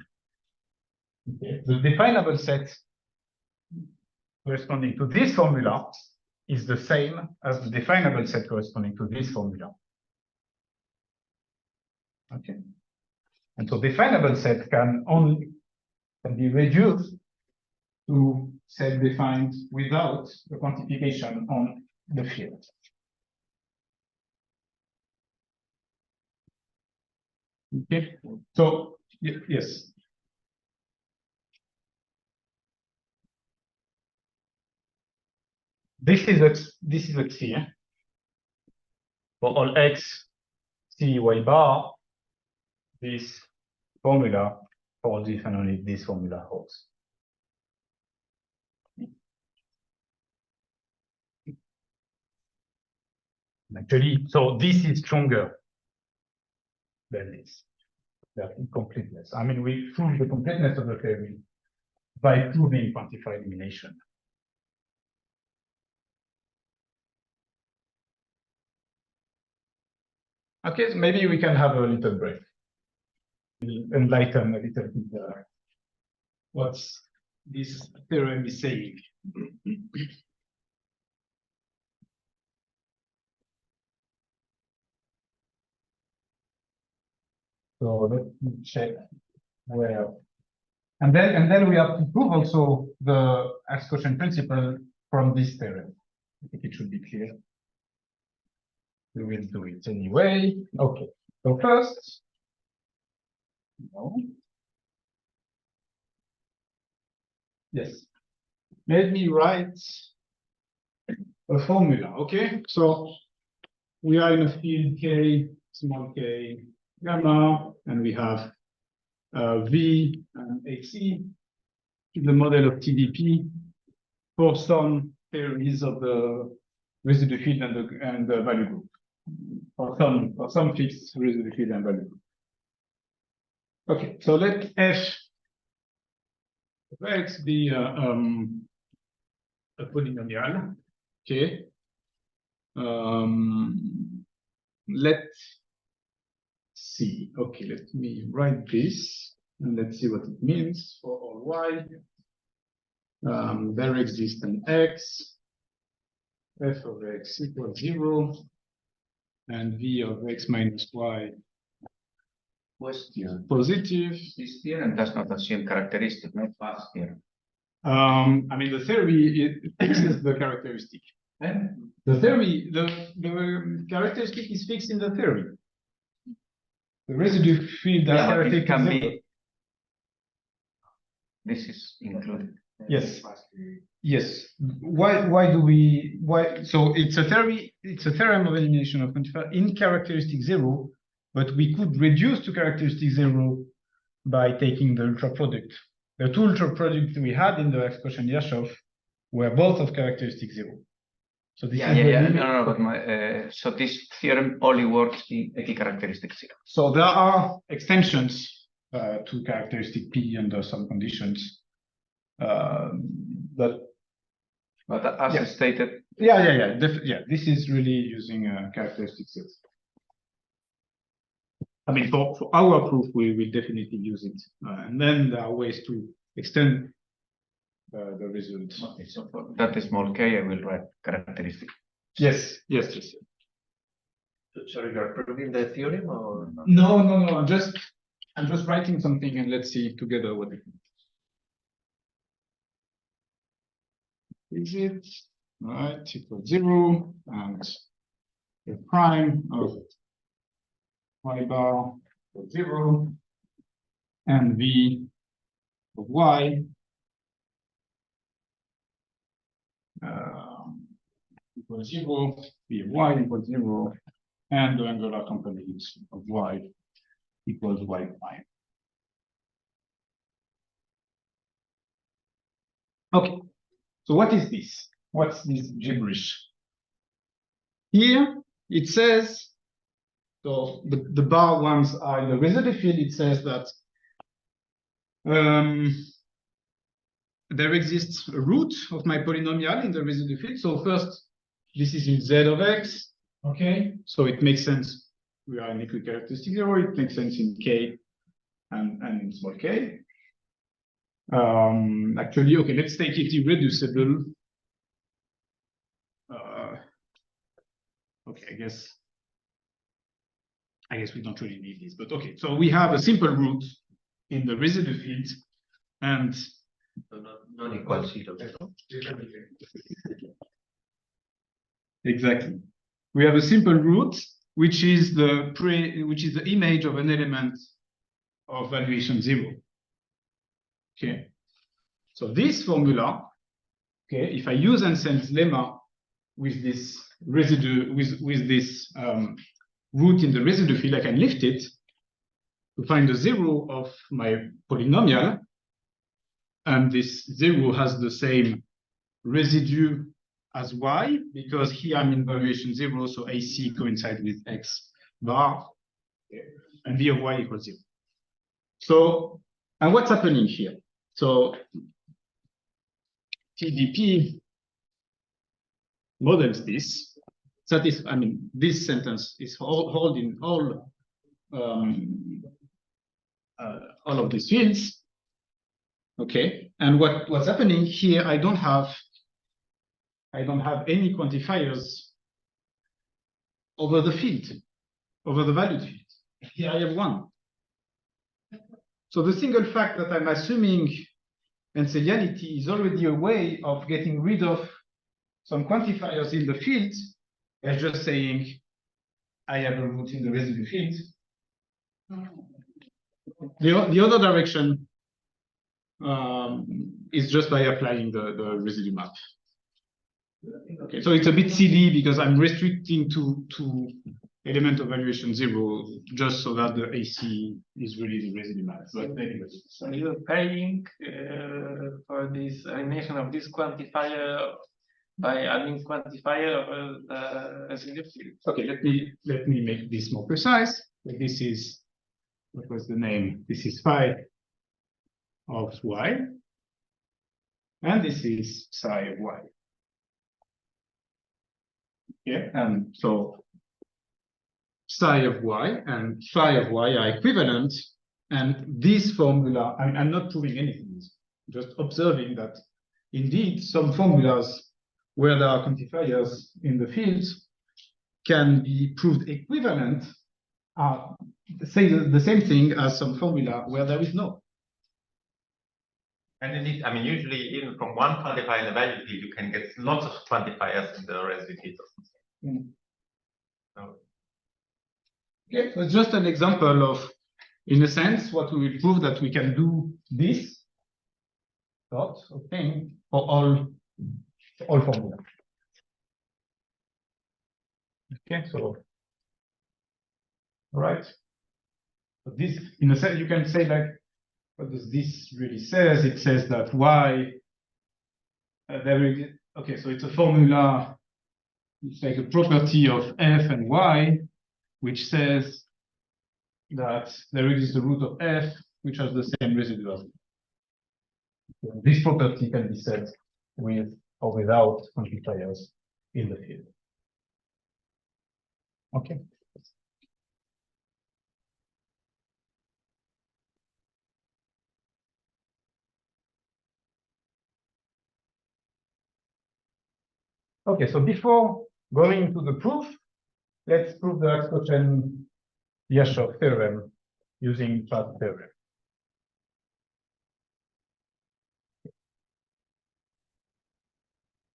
okay, the definable set corresponding to this formula is the same as the definable set corresponding to this formula. Okay. And so definable set can be reduced to self-defined without the quantification on the field. Okay. So yes. This is a clear for all X, C, Y bar. This formula for this and only this formula holds. Actually, so this is stronger than this. The incompleteness. I mean, we prove the completeness of the theory by proving quantified elimination. Okay, so maybe we can have a little break. We'll enlighten a little bit what this theorem is saying. So let me check where. And then we have to prove also the Ax-Kochen principle from this theorem. I think it should be clear. We will do it anyway. Okay. So first, no. Yes. Let me write a formula. Okay. So we are in a field K, small k, gamma, and we have V and Xe, the model of TDP for some theories of the residue field and the value group, for some fixed residue field and value group. Okay, so let F of X be a polynomial. Okay. Let's see. Okay, let me write this and let's see what it means for all Y. There exists an X, F of X equals 0, and V of X minus Y Question. positive. This theorem does not assume characteristic, not past theorem. I mean, the theory, it fixes the characteristic. The theory, the characteristic is fixed in the theory. The residue field Yeah, but characteristic it can be. This is included. Yes. Yes. Why do we so it's a theorem of elimination of quantifier in characteristic 0, but we could reduce to characteristic 0 by taking the ultra product. The two ultra products we had in the Ax-Kochen-Ershov were both of characteristic 0. So this is the limit. No, but so this theorem only works in characteristic 0. So there are extensions to characteristic P under some conditions. But as yeah. stated. Yeah. This is really using characteristic 0. I mean, for our proof, we will definitely use it. And then there are ways to extend the results. Okay, so for that small k, I will write characteristic. Yes. Sorry, you're proving the theorem or not? No. I'm just writing something and let's see together what it means. Is it right equals 0 and the prime of Y bar equals 0 and V of Y equals 0, V of Y equals 0, and the angular component of y equals y prime. Okay, so what is this? What's this gibberish? Here it says, so the bar ones are in the residue field. It says that there exists a root of my polynomial in the residue field. So first, this is in z of x. Okay, so it makes sense. We are in equicharacteristic zero. It makes sense in k and in small k. Actually, okay, let's take it irreducible. Okay, I guess we don't really need this, but okay. So we have a simple root in the residue field, and non-equal zero. Exactly. We have a simple root, which is the image of an element of valuation 0. Okay. So this formula, okay, if I use Hansen's lemma with this residue, with this root in the residue field, I can lift it to find the 0 of my polynomial. And this 0 has the same residue as y, because here I'm in valuation 0, so AC coincides with x bar, and v of y equals 0. So, and what's happening here? So TDP models this. That is, I mean, this sentence is holding all of these fields. Okay, and what's happening here? I don't have any quantifiers over the field, over the valued field. Here I have one. So the single fact that I'm assuming Henselianity is already a way of getting rid of some quantifiers in the field, as just saying I have a root in the residue field. The other direction is just by applying the residue map. Okay, so it's a bit silly because I'm restricting to element of valuation 0 just so that the AC is really the residue map. But anyway. So you're paying for this elimination of this quantifier by adding quantifier over the residue field. Okay, let me make this more precise. This is, what was the name? This is phi of y, and this is psi of y. Yeah, and so psi of y and phi of y are equivalent, and this formula, I'm not proving anything, just observing that indeed some formulas where there are quantifiers in the fields can be proved equivalent, say the same thing as some formula where there is no. And indeed, I mean, usually even from one quantifier in the value field, you can get lots of quantifiers in the residue field or something. So. Yeah, so it's just an example of, in a sense, what we will prove that we can do this sort of thing for all formulas. Okay, so all right. So this, in a sense, you can say like, what does this really says? It says that y okay, so it's a formula. It's like a property of f and y, which says that there is the root of f, which has the same residue as so this property can be set with or without quantifiers in the field. Okay. Okay, so before going to the proof, let's prove the Ax-Kochen-Ershov theorem using Pratt theorem.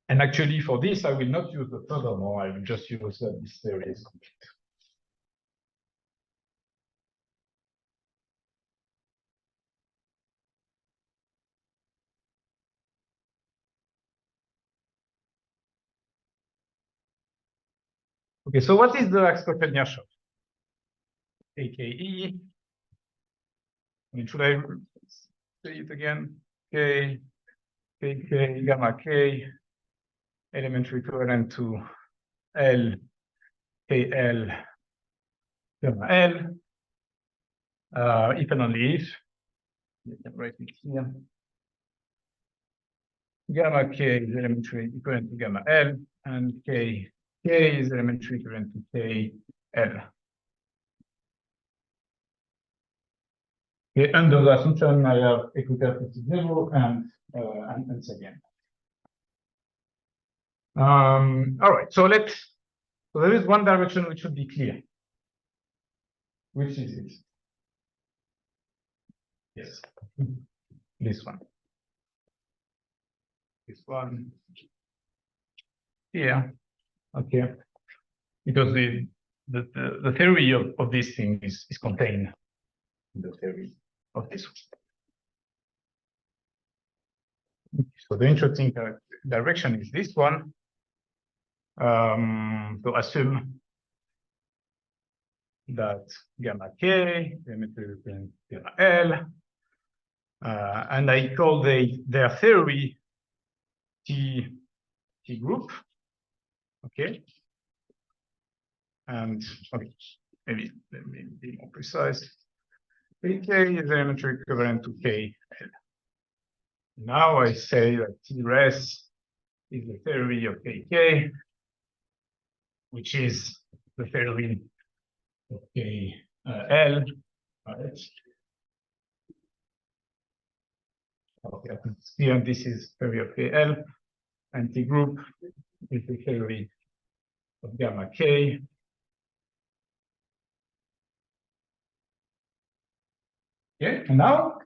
And actually, for this, I will not use the furthermore, I will just use this theory is complete. Okay, so what is the Ax-Kochen-Ershov? AKE. I mean, should I say it again? K, KK, gamma K, elementary equivalent to L, KL, gamma L. If and only if, you can write it here. Gamma K is elementary equivalent to gamma L, and K is elementary equivalent to KL. Okay, under the assumption I have equal to 0 and again. All right, so there is one direction which should be clear. Which is it? Yes, this one. This one here, okay, because the theory of this thing is contained in the theory of this one. So the interesting direction is this one. So assume that gamma K, gamma L, and I call their theory T group, okay? And okay, maybe let me be more precise. K is elementary equivalent to KL. Now I say that T res is the theory of KK, which is the theory of KL. Right? Okay, here this is theory of KL, and T group is the theory of gamma K. Okay, and now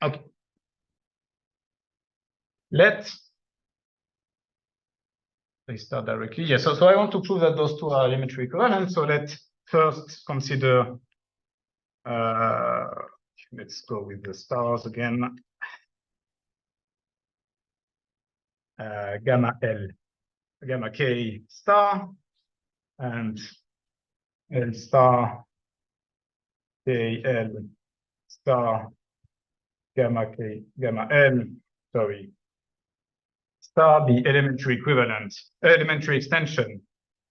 okay. Let's start directly. Yeah, so I want to prove that those two are elementary equivalent. So let's first consider let's go with the stars again. Gamma L, gamma K star, and L star, K L star, gamma K, gamma L, sorry, star the elementary equivalent, elementary extension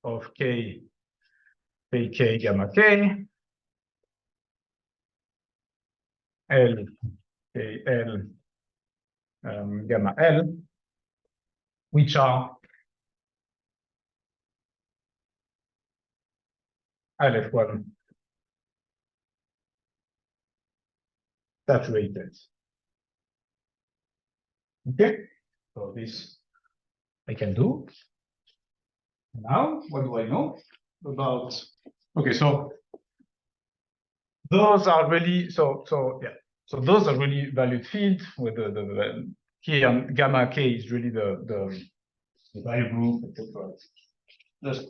of K, K, gamma K, L, K, L, gamma L, which are L1 saturated. Okay, so this I can do. Now, what do I know about? Okay, so those are really so yeah. So those are really valued fields with the K and gamma K is really the value group, etc. Just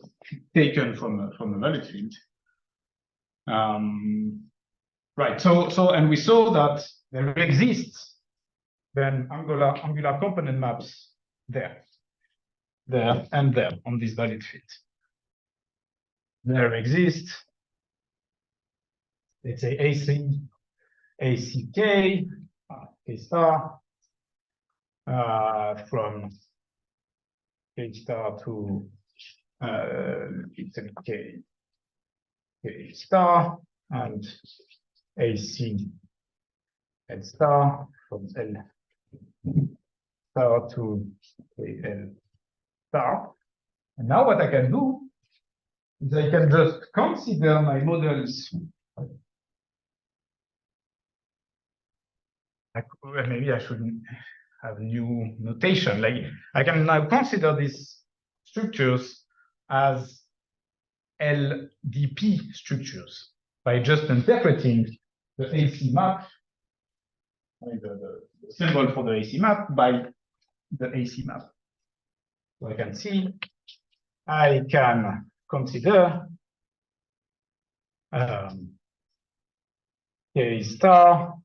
taken from the valued field. Right. So and we saw that there exists then angular component maps there and there on this valued field. There exists, let's say AC, ACK, K star, from K star to K star, and AC L star from L star to KL star. And now what I can do is I can just consider my models. Maybe I shouldn't have new notation. Like I can now consider these structures as LDP structures by just interpreting the AC map, the symbol for the AC map by the AC map. So I can see I can consider K star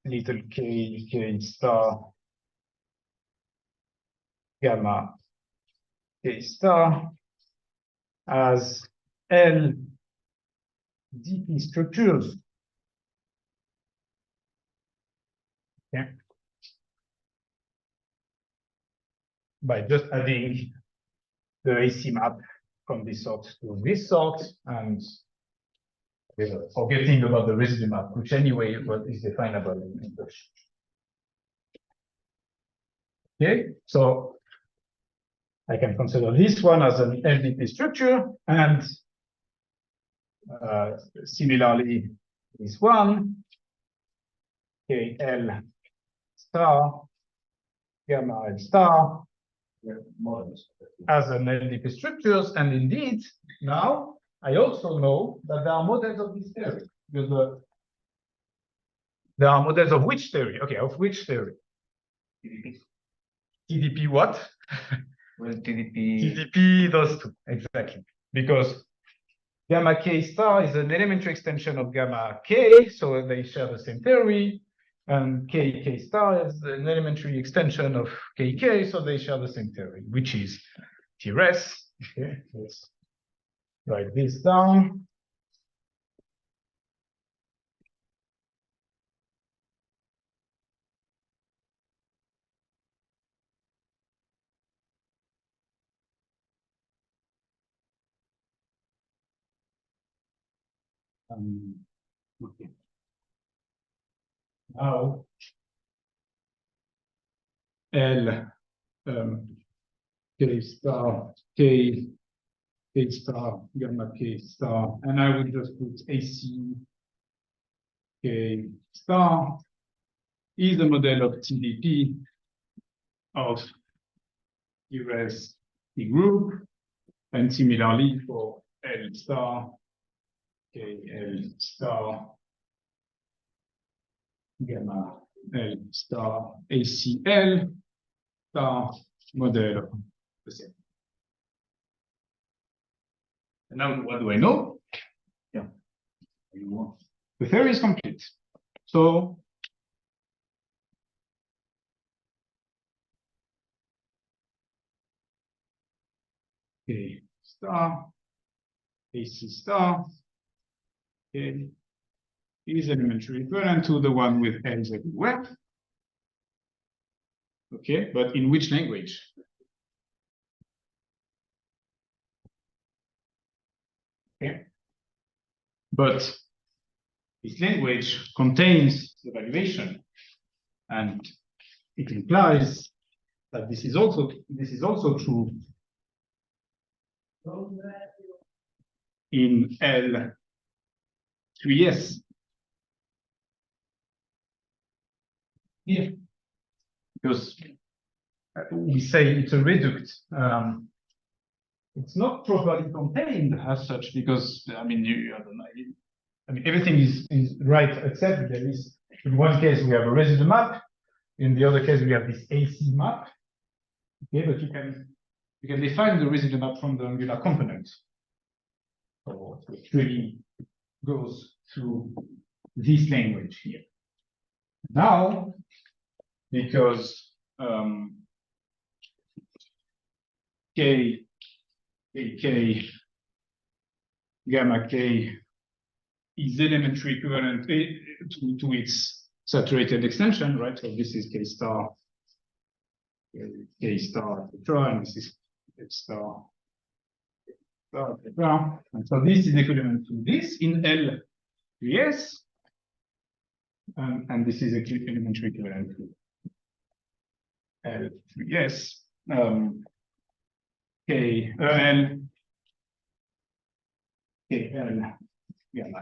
little k star gamma k star as L DP structures. Okay. By just adding the AC map from this sort to this sort and forgetting about the residue map, which anyway is definable in English. Okay, so I can consider this one as an LDP structure, and similarly this one, KL star gamma L star as an LDP structures, and indeed now I also know that there are models of this theory. Because there are models of which theory? Okay, of which theory? TDP. TDP what? Well, TDP. TDP those two, exactly. Because gamma k star is an elementary extension of gamma k, so they share the same theory. And k star is an elementary extension of kk, so they share the same theory, which is TRS. Okay, let's write this down. Okay. Now L k star k star gamma k star, and I will just put AC k star is the model of TDP of TRS T group, and similarly for L star KL star gamma L star ACL star model of the same. And now what do I know? Yeah. The theory is complete. So K star AC star K is elementary equivalent to the one with L's everywhere. Okay, but in which language? Okay. But this language contains the valuation, and it implies that this is also true in L3S. Here, because we say it's a reduct. It's not properly contained as such, because I mean, I don't know. I mean, everything is right, except there is, in one case we have a residue map, in the other case we have this AC map. Okay, but you can define the residue map from the angular component. So it really goes through this language here. Now, because k gamma k is elementary equivalent to its saturated extension, right? So this is k star, etc., and this is k star, etc. And so this is equivalent to this in L3S, and this is elementary equivalent to L3S. KL gamma.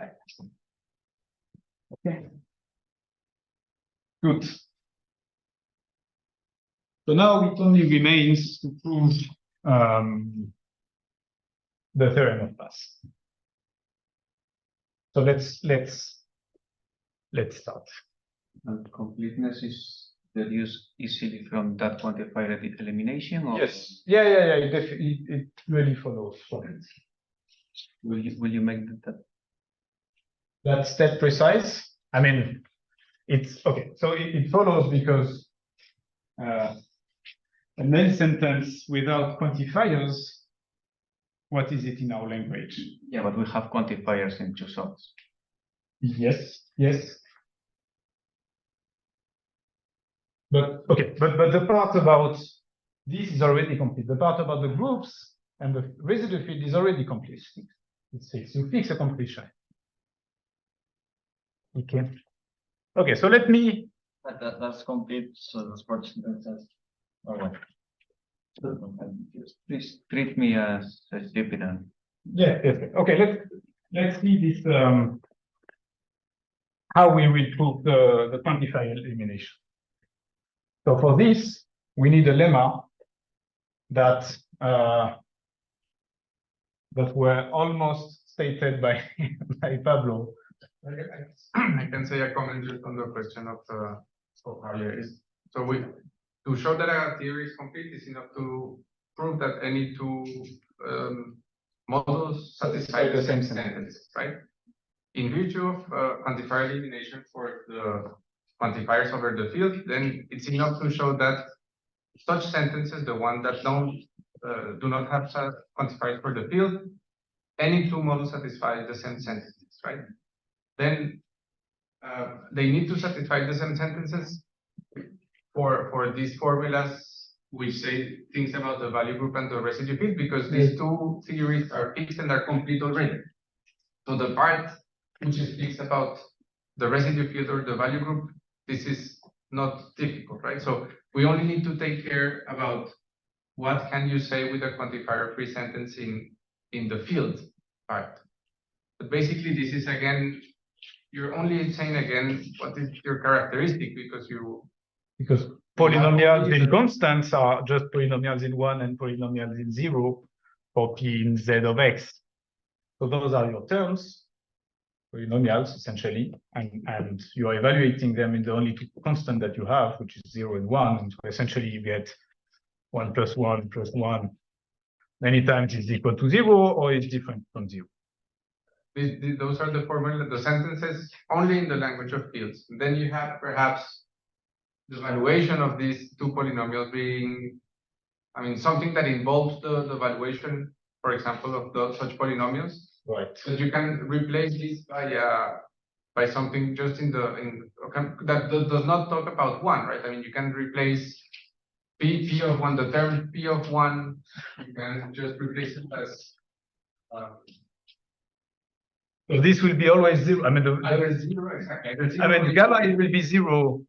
Okay. Good. So now it only remains to prove the theorem of mass. So let's start. And completeness is deduced easily from that quantifier elimination? Or Yes. Yeah. It really follows from it. will you make that? That's that precise. I mean, it's okay. So it follows because a main sentence without quantifiers, what is it in our language? Yeah, but we have quantifiers in two sorts. Yes, yes. But okay, but the part about this is already complete. The part about the groups and the residue field is already complete. It's fixed. You fix a completion. Okay. Okay, so let me. That's complete. So the sports sentences. All right. Please treat me as a stupid. Yeah, yes. Okay, let's see this how we will prove the quantifier elimination. So for this, we need a lemma that that were almost stated by by Pablo. I can say a comment just on the question of Javier is so to show that a theory is complete is enough to prove that any two models satisfy the same sentence, right? In virtue of quantifier elimination for the quantifiers over the field, then it's enough to show that such sentences, the one that do not have quantifiers for the field, any two models satisfy the same sentences, right? Then they need to satisfy the same sentences for these formulas which say things about the value group and the residue field, because these two theories are fixed and are complete already. So the part which is fixed about the residue field or the value group, this is not difficult, right? So we only need to take care about what can you say with a quantifier-free sentence in the field part. But basically, this is again, you're only saying again what is your characteristic, because polynomials in constants are just polynomials in 1 and polynomials in 0 for p in z of x. So those are your terms, polynomials essentially, and you are evaluating them in the only two constants that you have, which is 0 and 1. And so essentially you get 1 plus 1 plus 1 many times is equal to 0 or is different from 0. Those are the formula, the sentences only in the language of fields. And then you have perhaps the valuation of these two polynomials being, I mean, something that involves the valuation, for example, of such polynomials. Right. But you can replace this by something just that does not talk about 1, right? I mean, you can replace p of 1, the term p of 1, you can just replace it as so this will be always 0. I mean, either 0, exactly. I mean, the gamma it will be 0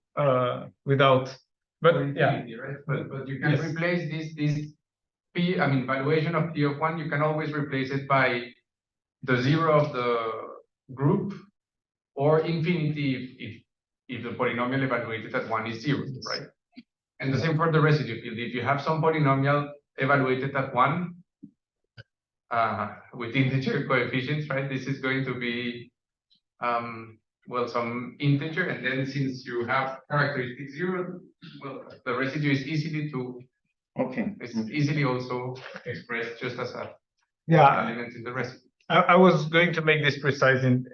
without, but infinity, yeah. right? But you can replace this p, I mean, valuation of p of 1, you can always replace it by the 0 of the group or infinity if the polynomial evaluated at 1 is 0, right? And the same for the residue field. If you have some polynomial evaluated at 1 with integer coefficients, right? This is going to be well, some integer, and then since you have characteristic 0, well, the residue is easily it's easily also expressed just as a element in the residue. I was going to make this precise in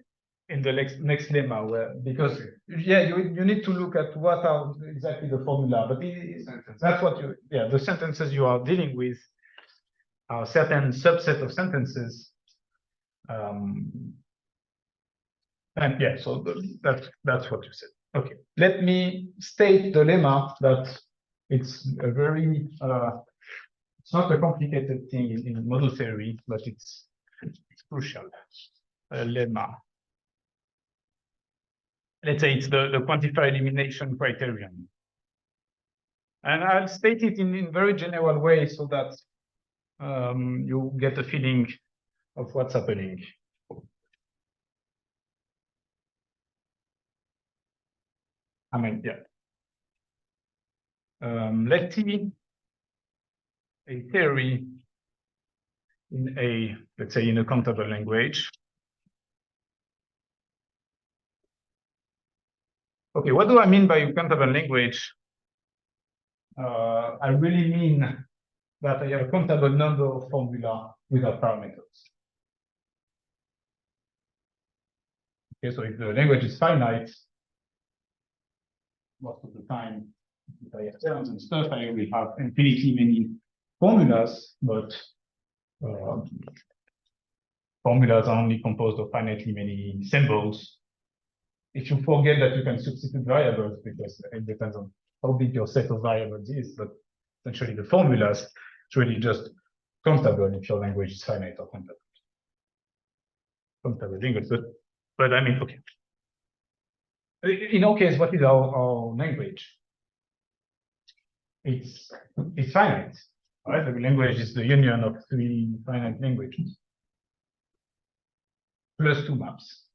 the next lemma, because you need to look at what are exactly the formula, but that's what the sentences you are dealing with are certain subset of sentences, and so that's what you said. Okay, let me state the lemma that it's a very it's not a complicated thing in model theory, but it's crucial. A lemma. Let's say it's the quantifier elimination criterion. And I'll state it in very general way so that you get a feeling of what's happening. I mean, let's see a theory in let's say in a countable language. Okay, what do I mean by countable language? I really mean that I have a countable number of formula without parameters. Okay, so if the language is finite, most of the time, if I have terms and stuff, I will have infinitely many formulas, but formulas are only composed of finitely many symbols. If you forget that you can substitute variables, because it depends on how big your set of variables is, but essentially the formulas, it's really just countable if your language is finite or countable. Countable language, but I mean, okay. In our case, what is our language? It's finite, right? The language is the union of 3 finite languages plus 2 maps.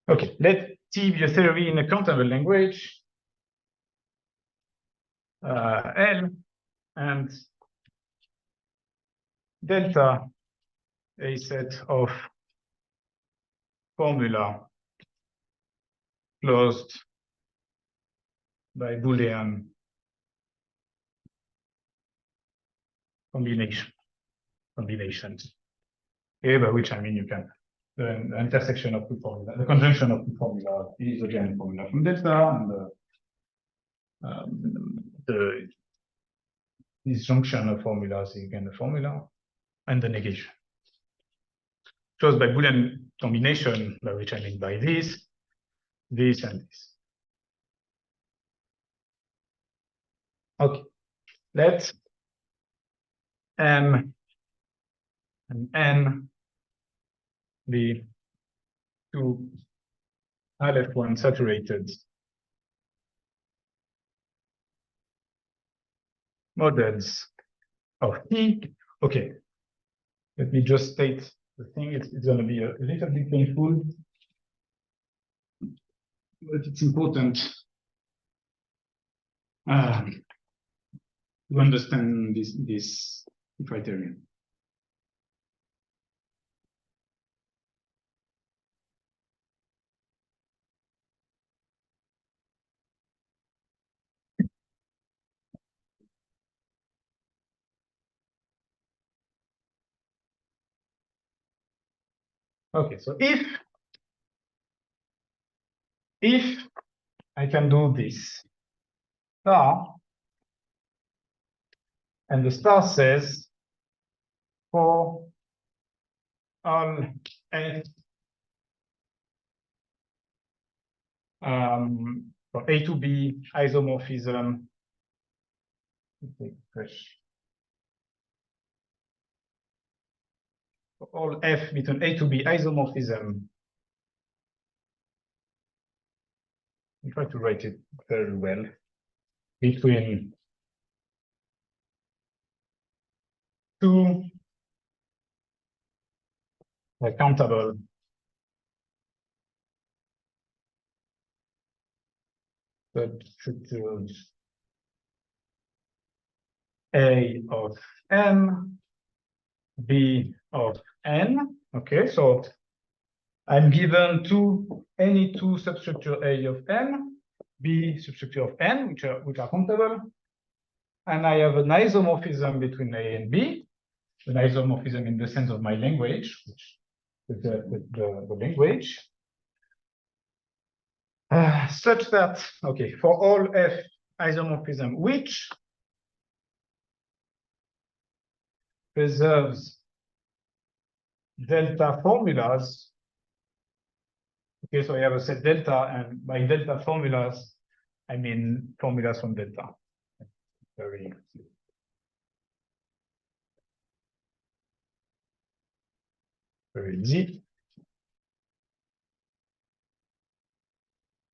Okay, let T be a theory in a countable language, L, and delta a set of formula closed by Boolean combinations. Okay, by which I mean you can the intersection of 2 formulas, the conjunction of 2 formulas is again a formula from delta, and the disjunction of formulas is again the formula, and the negation. Closed by Boolean combination, by which I mean by this, this, and this. Okay, let M and N be 2 Aleph1 saturated models of T. Okay, let me just state the thing. It's going to be a little bit painful, but it's important to understand this criterion. Okay, so if I can do this star, and the star says for all f for A to B isomorphism, for all f between A to B isomorphism, I try to write it very well, between 2 countable substitutes A of M, B of N. Okay, so I'm given any 2 substructure A of M, B substructure of N, which are countable, and I have an isomorphism between A and B, an isomorphism in the sense of my language, which is the language, such that, okay, for all F isomorphism which preserves delta formulas. Okay, so I have a set delta, and by delta formulas, I mean formulas from delta. Very easy.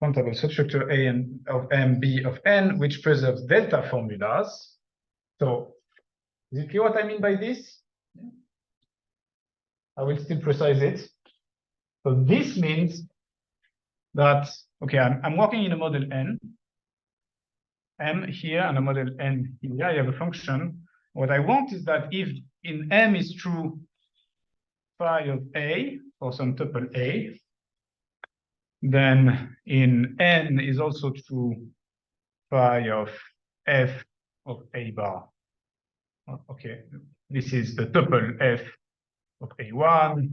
Countable substructure A and of M, B of N, which preserves delta formulas. So is it clear what I mean by this? I will still precise it. So this means that, okay, I'm working in a model N, M here, and a model N here. I have a function. What I want is that if in M is true phi of A, or some tuple A, then in N is also true phi of F of A bar. Okay, this is the tuple F of A1,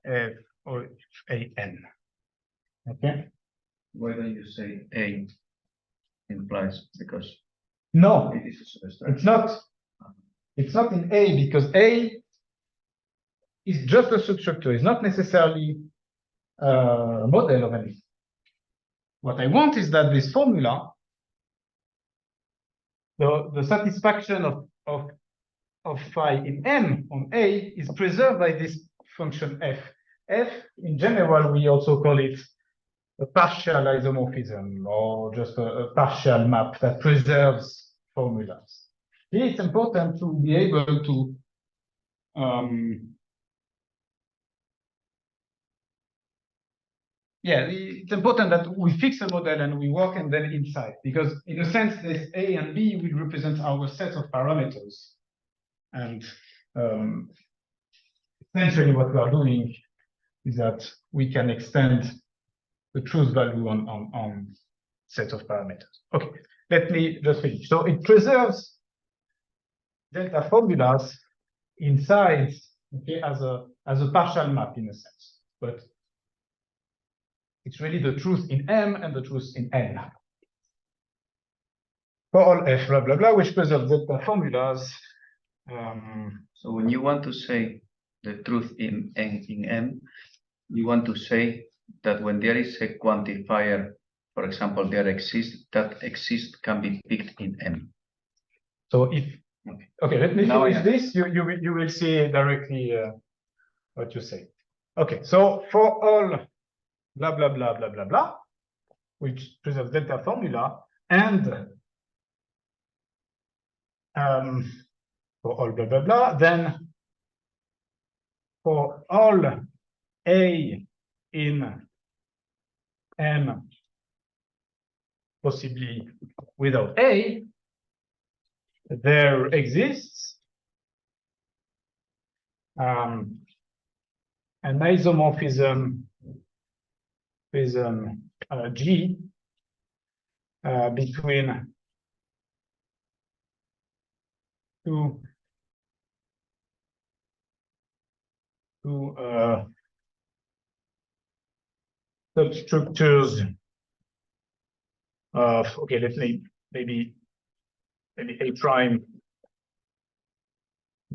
F of AN. Okay. Why don't you say A implies, because No, it is a substructure. it's not. It's not in A because A is just a substructure. It's not necessarily a model of anything. What I want is that this formula, the satisfaction of phi in M on A is preserved by this function f. F, in general, we also call it a partial isomorphism or just a partial map that preserves formulas. Here it's important to be able to it's important that we fix a model and we work and then inside, because in a sense, this A and B will represent our set of parameters. And essentially what we are doing is that we can extend the truth value on set of parameters. Okay, let me just finish. So it preserves delta formulas inside, okay, as a partial map in a sense, but it's really the truth in M and the truth in N. For all F blah blah blah, which preserves delta formulas. So when you want to say the truth in M, you want to say that when there is a quantifier, for example, that exists can be picked in M. So if okay, let me Now finish this. You will see directly what you say. Okay, so for all blah blah blah blah blah blah, which preserves delta formula, and for all blah blah blah, then for all A in M, possibly without A, there exists an isomorphism G between two substructures of, okay, let's maybe A prime,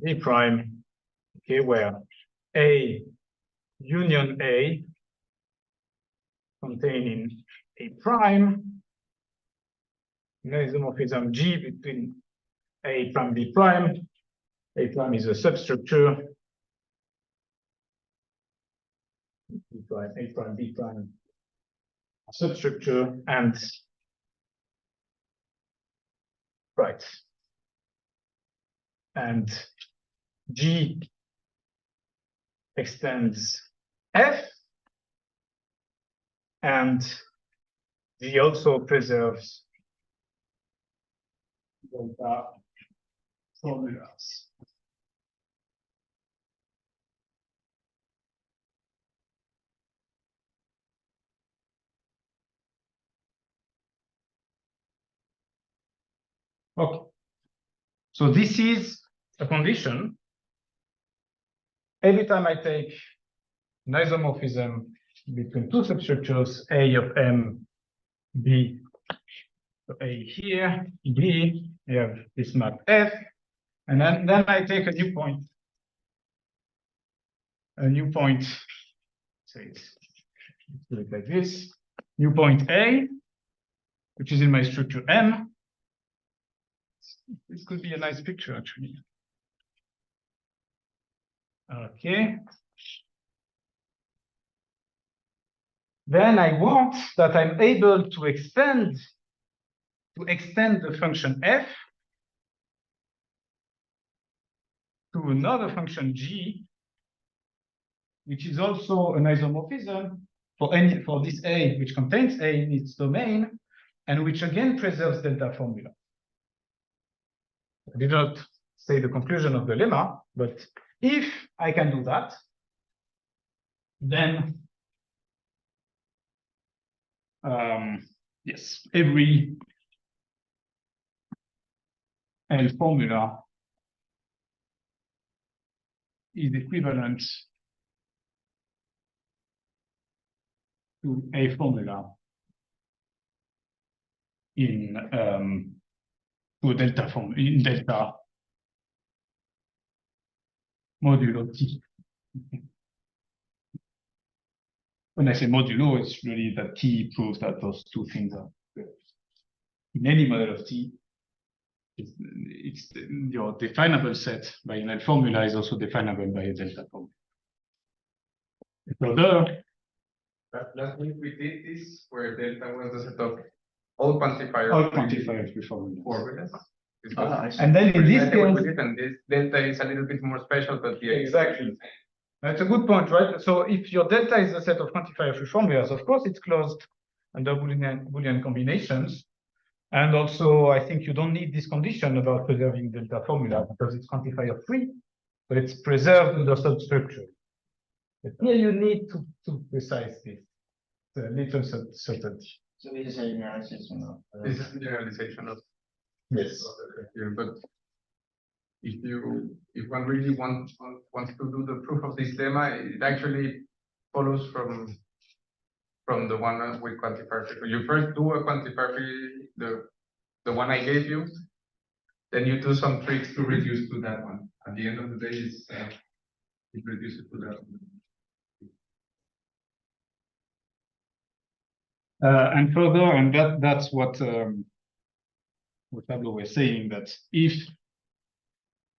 okay, where A union A containing A prime, an isomorphism G between A prime B prime. A prime is a substructure. A prime B prime substructure, and right, and G extends F, and G also preserves delta formulas. Okay, so this is a condition. Every time I take an isomorphism between two substructures, A of M, B, so A here, B, you have this map F, and then I take a new point, say let's do it like this, new point A, which is in my structure M. This could be a nice picture, actually. Okay. Then I want that I'm able to extend the function f to another function g, which is also an isomorphism for this A, which contains A in its domain, and which again preserves delta formula. I did not say the conclusion of the lemma, but if I can do that, then yes, every L formula is equivalent to A formula in to a delta form in delta modulo T. When I say modulo, it's really that T proves that those two things are good. In any model of T, your definable set by a null formula is also definable by a delta formula. Further, Last week we did this where delta was the set of all quantifiers. all quantifiers free formulas. Formulas. And then in this case, and this delta is a little bit more special, but the exactly. That's a good point, right? So if your delta is a set of quantifier free formulas, of course it's closed under Boolean combinations. And also, I think you don't need this condition about preserving delta formula because it's quantifier free, but it's preserved under substructure. But here you need to precise this. It's a little certainty. So this is a generalization of. This is a generalization of Yes. but if one really wants to do the proof of this lemma, it actually follows from the one with quantifier free. You first do a quantifier free, the one I gave you, then you do some tricks to reduce to that one. At the end of the day, it reduces to that one. And further, and that's what Pablo was saying, that if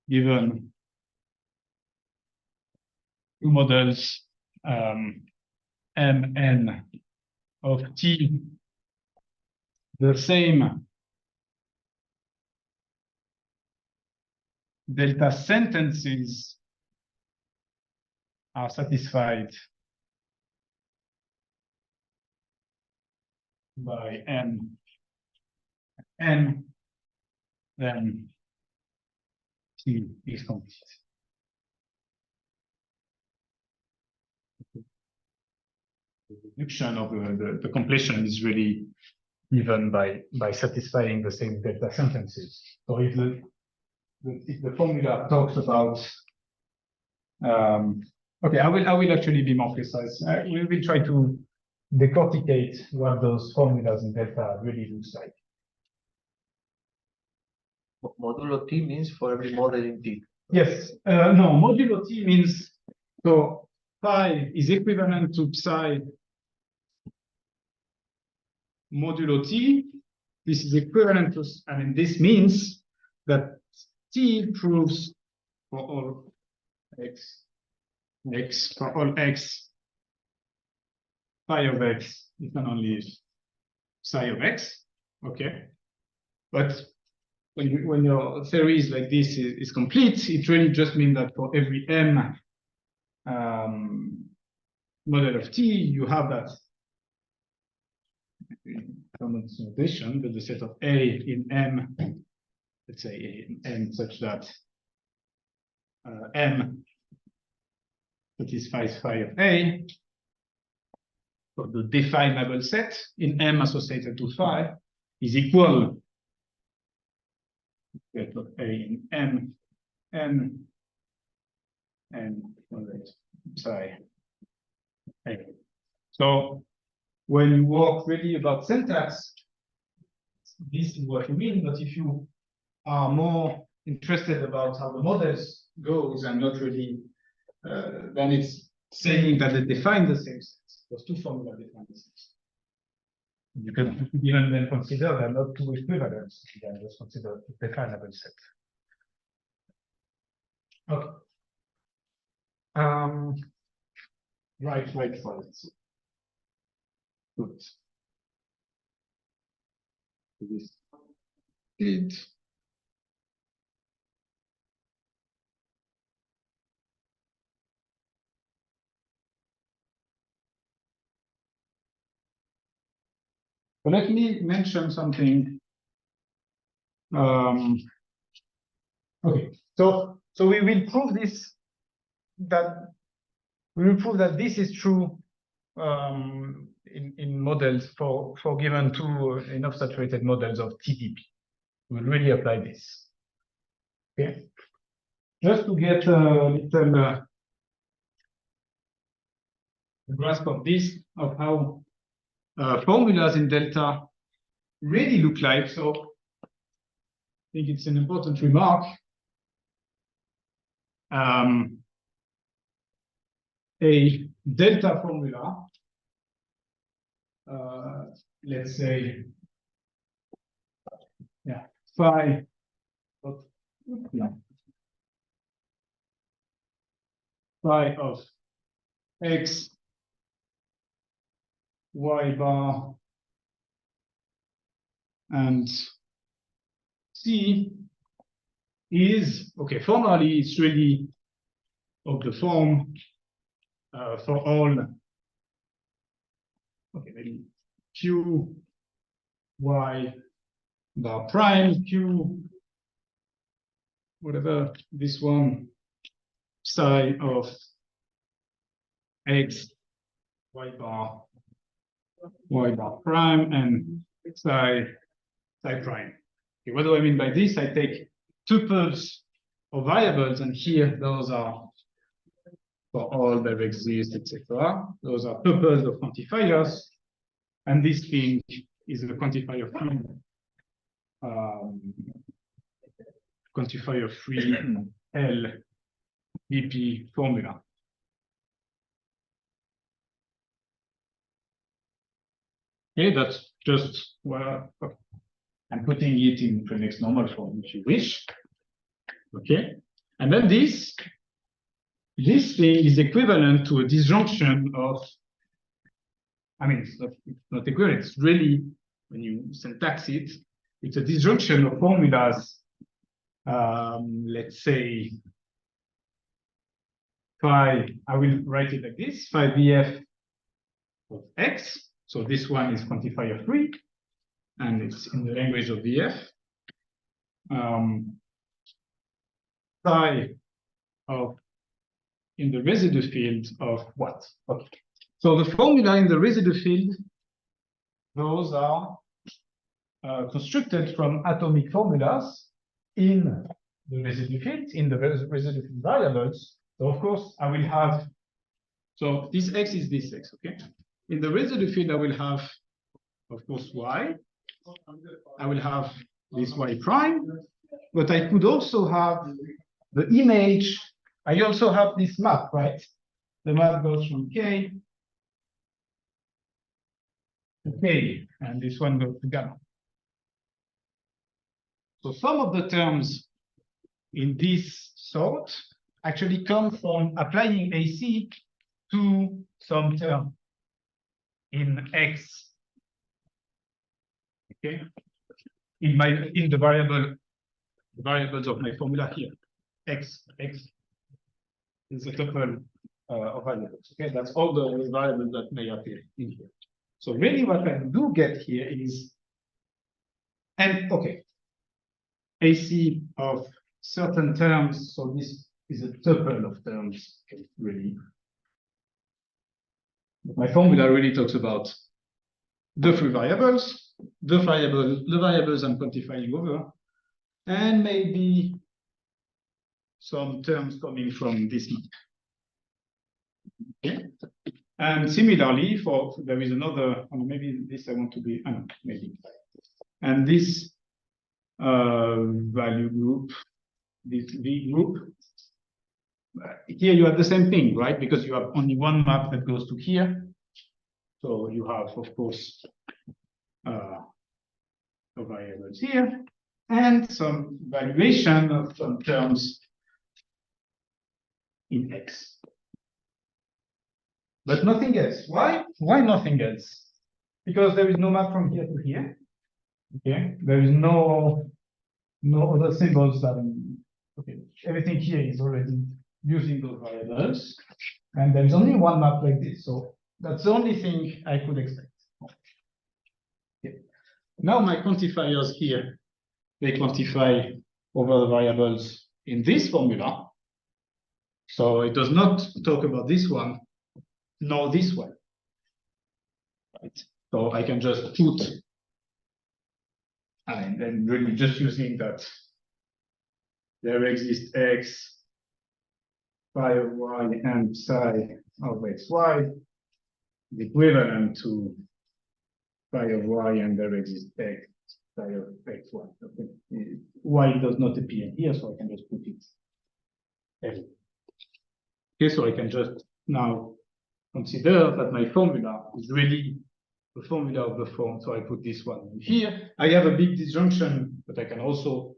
given two models Mn of T, the same delta sentences are satisfied by n, then T is complete. The reduction of the completion is really given by satisfying the same delta sentences. So if the formula talks about okay, I will actually be more precise. We will try to decorticate what those formulas in delta really looks like. Modulo T means for every model in T. Yes, no, modulo T means, so phi is equivalent to psi modulo T. This is equivalent to, I mean, this means that T proves for all x, for all x, phi of x, you can only psi of x, okay? But when your theory is like this is complete, it really just means that for every m model of T, you have that notation, but the set of A in M, let's say in M such that M satisfies phi of A. So the definable set in M associated to phi is equal to A in M N and psi A. So when you work really about syntax, this is what you mean. But if you are more interested about how the models goes and not really, then it's saying that they define the same set. Those two formulas define the same set. You can even then consider they're not two equivalents. You can just consider a definable set. Okay. Right. Good. This did. But let me mention something. Okay, so we will prove this, that we will prove that this is true in models for given two enough saturated models of TDP. We'll really apply this. Okay, just to get a little grasp of this, of how formulas in delta really look like. So I think it's an important remark. A delta formula, let's say, yeah, phi of, phi of x, y bar, and c is, okay, formally it's really of the form for all, okay, maybe q, y bar prime, q, whatever, this one, psi of x, y bar prime, and psi prime. Okay, what do I mean by this? I take tuples of variables, and here those are for all that exist, etc. Those are tuples of quantifiers, and this thing is a quantifier free L BP formula. Okay, that's just well, I'm putting it in the next normal form if you wish. Okay, and then this thing is equivalent to a disjunction of, I mean, it's not equivalent, it's really, when you syntax it, it's a disjunction of formulas, let's say, phi, I will write it like this, phi VF of x, so this one is quantifier free, and it's in the language of VF. Phi of in the residue field of what? Okay. So the formula in the residue field, those are constructed from atomic formulas in the residue field, in the residue field variables. So of course I will have, so this x is this x, okay? In the residue field I will have, of course, y. I will have this y prime, but I could also have the image. I also have this map, right? The map goes from K to K, and this one goes to gamma. So some of the terms in this sort actually come from applying AC to some term in X. Okay, in the variables of my formula here, X is a tuple of variables. Okay, that's all the variables that may appear in here. So really, what I do get here is, and okay, AC of certain terms. So this is a tuple of terms, really. My formula really talks about the three variables, the variables I'm quantifying over, and maybe some terms coming from this map. Okay. And similarly, there is another, maybe this I want to be, maybe. And this value group, this V group, here you have the same thing, right? Because you have only one map that goes to here. So you have, of course, the variables here, and some valuation of some terms in X. But nothing else. Why? Why nothing else? Because there is no map from here to here. Okay, there is no other symbols that okay, everything here is already using those variables, and there is only one map like this. So that's the only thing I could expect. Okay. Now my quantifiers here, they quantify over the variables in this formula. So it does not talk about this one, nor this one. Right? So I can just put, and then really just using that there exists x, phi of y, and psi of xy, the equivalent to phi of y, and there exists x phi of x1. Okay. Y does not appear here, so I can just put it everywhere. Okay, so I can just now consider that my formula is really the formula of the form. So I put this one here. I have a big disjunction, but I can also,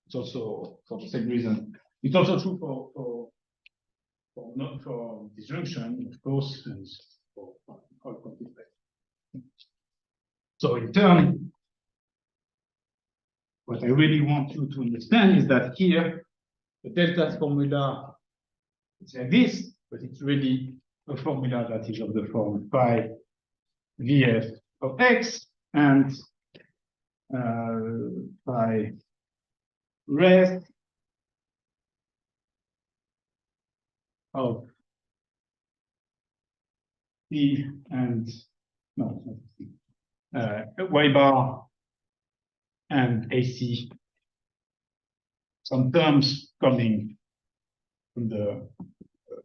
it's also for the same reason. It's also true not for disjunction, of course, and for all quantifiers. So in turn, what I really want you to understand is that here, the delta formula is like this, but it's really a formula that is of the form phi VF of x and phi rest of C and no, not C, y bar and AC. Some terms coming from the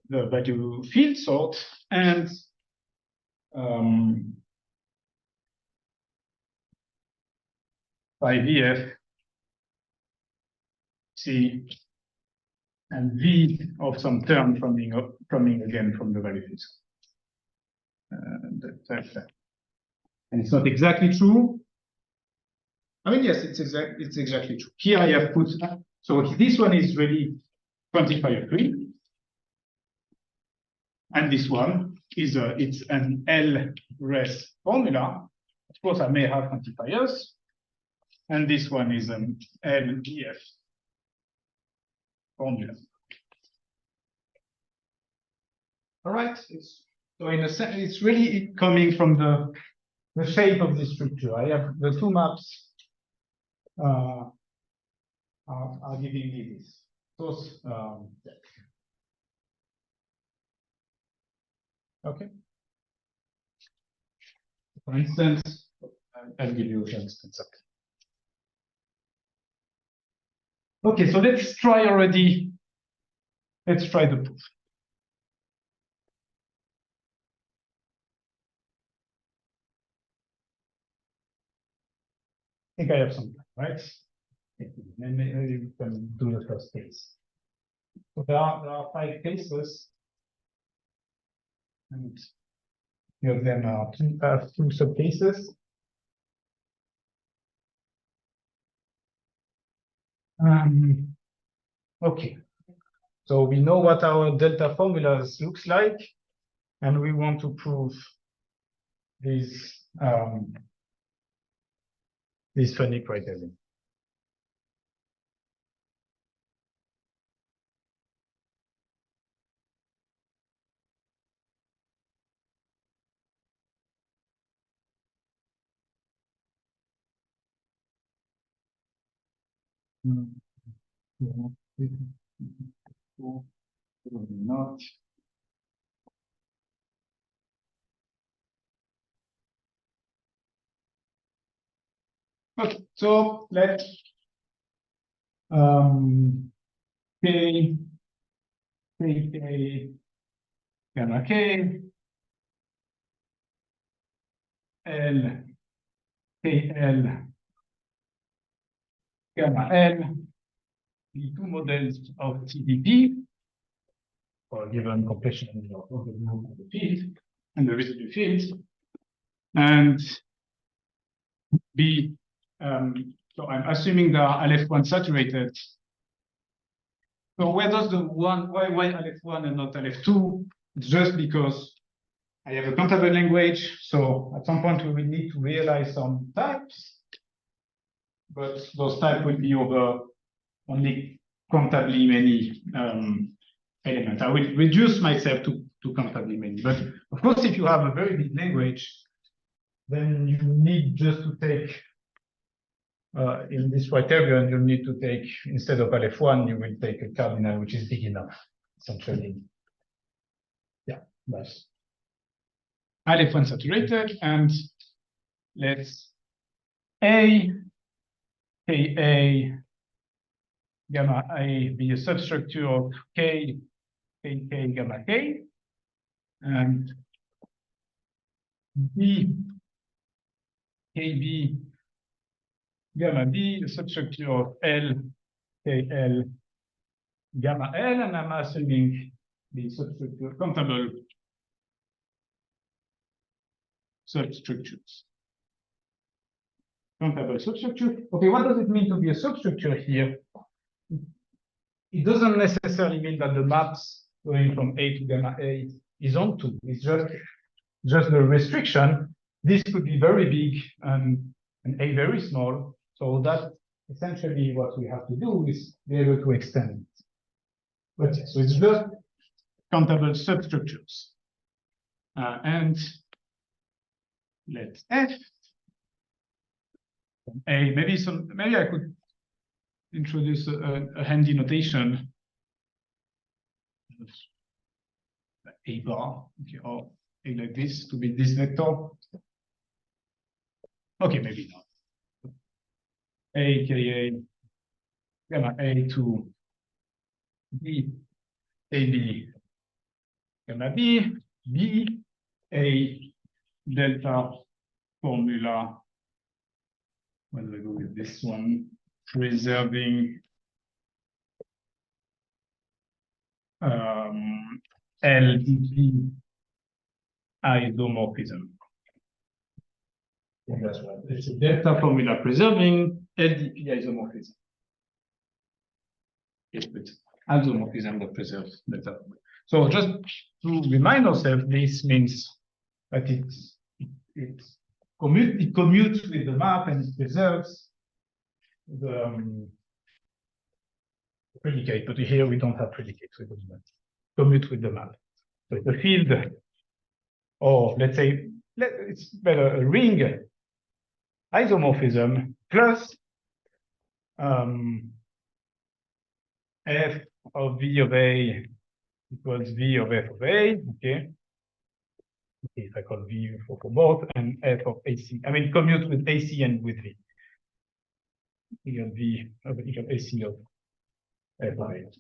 value field sort and by VF C and V of some term coming again from the value field. And it's not exactly true. I mean, yes, it's exactly true. Here I have put, so this one is really quantifier 3. And this one is it's an L-res formula. Of course, I may have quantifiers. And this one is an LEF formula. All right. So in a sense, it's really coming from the shape of the structure. I have the two maps are giving me this. Those, okay. For instance, I'll give you an instance. Okay, so let's try the proof. I think I have some, right? Maybe we can do the first case. So there are 5 cases, and here of them are two subcases. Okay, so we know what our delta formulas looks like, and we want to prove these funny criteria. Not. Okay, so let's K gamma K L K L gamma L, the two models of TDP for a given completion of the field and the residue field, and B. So I'm assuming they are Aleph1 saturated. So where does the one, why Aleph1 and not Aleph2? It's just because I have a countable language. So at some point we will need to realize some types, but those types will be over only countably many elements. I will reduce myself to countably many. But of course, if you have a very big language, then you need just to take in this criterion, you need to take, instead of Aleph1, you will take a cardinal which is big enough, essentially. Yeah, that's Aleph1 saturated, and let's A, Ka, gamma A be a substructure of K, gamma K, and B KB gamma B, the substructure of L, KL, gamma L, and I'm assuming the substructure, countable substructures. Countable substructure. Okay, what does it mean to be a substructure here? It doesn't necessarily mean that the maps going from A to gamma A is onto. It's just the restriction. This could be very big and A very small. So that's essentially what we have to do is be able to extend it. But so it's just countable substructures. And let F A, maybe I could introduce a handy notation. A bar, okay, or A like this to be this vector. Okay, maybe not. A, Ka, gamma A to B, AB, gamma B, B, A, delta formula. Where do I go with this one? Preserving LDP isomorphism. Yeah, that's right. It's a delta formula preserving LDP isomorphism. Yes, but isomorphism that preserves delta. So just to remind ourselves, this means that it commutes with the map and it preserves the predicate, but here we don't have predicates, we don't commute with the map. So it's a field, or let's say, it's better a ring isomorphism plus f of v of a equals v of f of a, okay? If I call v for both, and f of ac, I mean commute with ac and with v. Equal v of equal ac of f of a.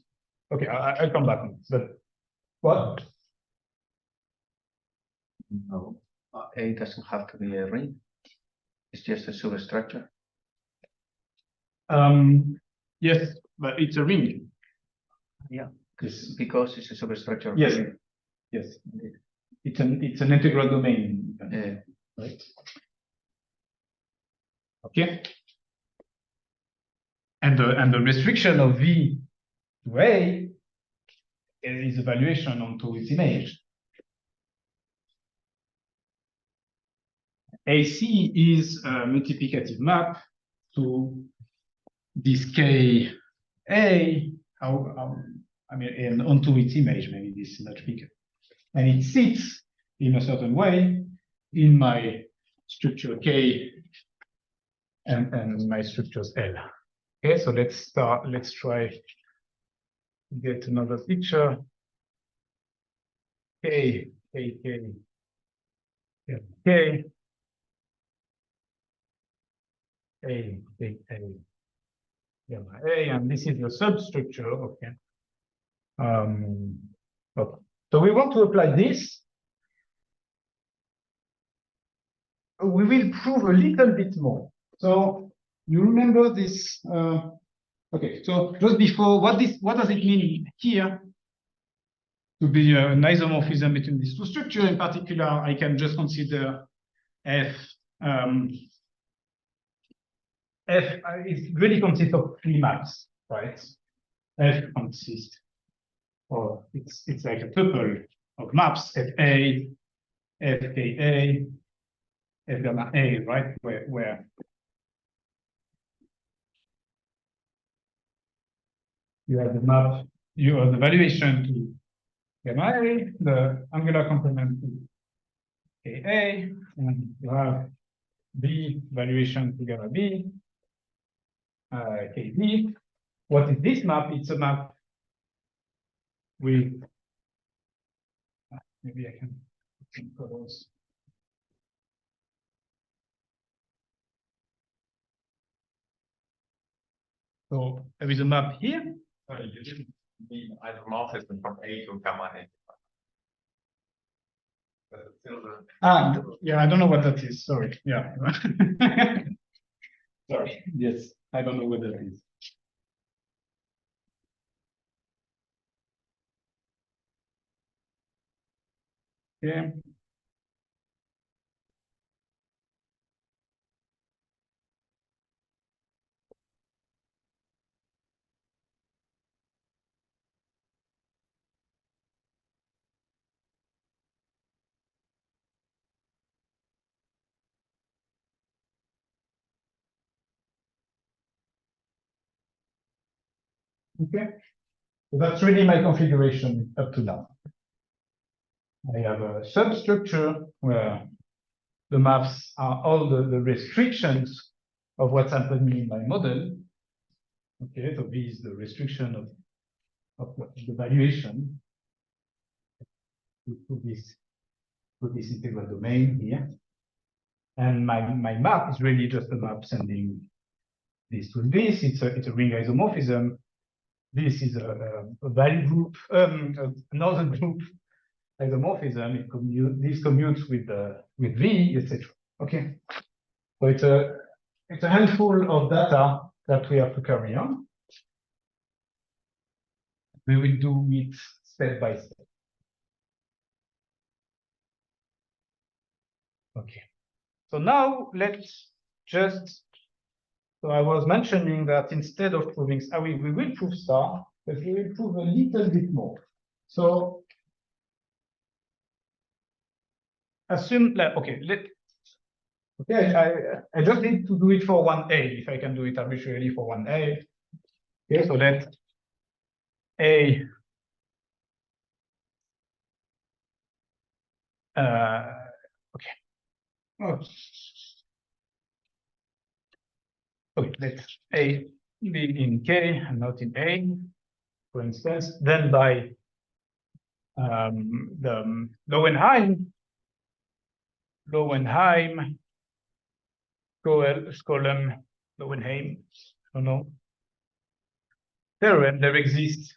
Okay, I'll come back on this, but what? No, A doesn't have to be a ring. It's just a superstructure. Yes, but it's a ring. Yeah, because it's a superstructure. Yes, yes, indeed. It's an integral domain, right? Okay. And the restriction of V to A is evaluation onto its image. AC is a multiplicative map to this K A, I mean, and onto its image, maybe this is much bigger. And it sits in a certain way in my structure K and my structures L. Okay, so let's try to get another picture. K, K, K, K, K, A, K, A, gamma A, and this is the substructure, okay. Okay. So we want to apply this. We will prove a little bit more. So you remember this? Okay. So just before, what does it mean here to be an isomorphism between these two structures? In particular, I can just consider F. F it really consists of three maps, right? F consists, or it's like a tuple of maps, FA, FKA, F gamma A, right? Where you have the map, you have the valuation to gamma A, the angular complement to KA, and you have B valuation to gamma B, KB. What is this map? It's a map with, maybe I can colors. So there is a map here. Sorry, you didn't mean isomorphism from A to gamma A. Yeah, I don't know what that is. Sorry. Yeah. Sorry. Yes, I don't know what that is. Yeah. Okay. So that's really my configuration up to now. I have a substructure where the maps are all the restrictions of what's happening in my model. Okay, so B is the restriction of the valuation. We put this integral domain here. And my map is really just a map sending this to this. It's a ring isomorphism. This is a value group, another group isomorphism. This commutes with V, etc. Okay. So it's a handful of data that we have to carry on. We will do it step by step. Okay. So now let's just. So I was mentioning that instead of proving, we will prove star, but we will prove a little bit more. So assume that, okay, I just need to do it for 1A, if I can do it arbitrarily for 1A. Okay, so let A okay. Oh. Okay, let A be in K and not in A, for instance. Then by the Lowenheim, Skolem, Lowenheim, I don't know. Theorem, there exists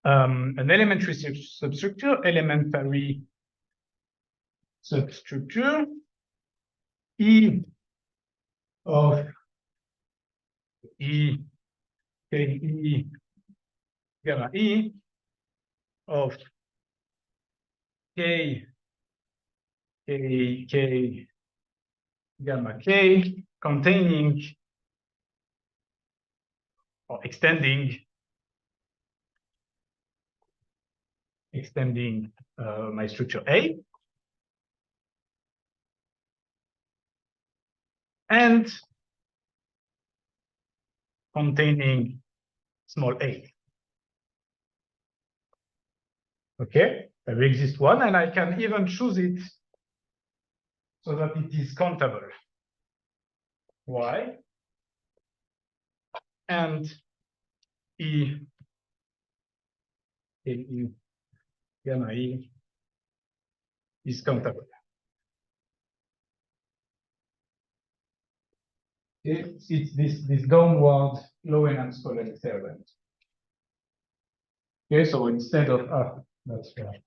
an elementary substructure, E of E, K, E, gamma E of K, gamma K, containing or extending my structure A, and containing small a. Okay, there exists one, and I can even choose it so that it is countable. Y and E, gamma E is countable. It's this downward Lowenheim-Skolem theorem. Okay, so instead of that's right.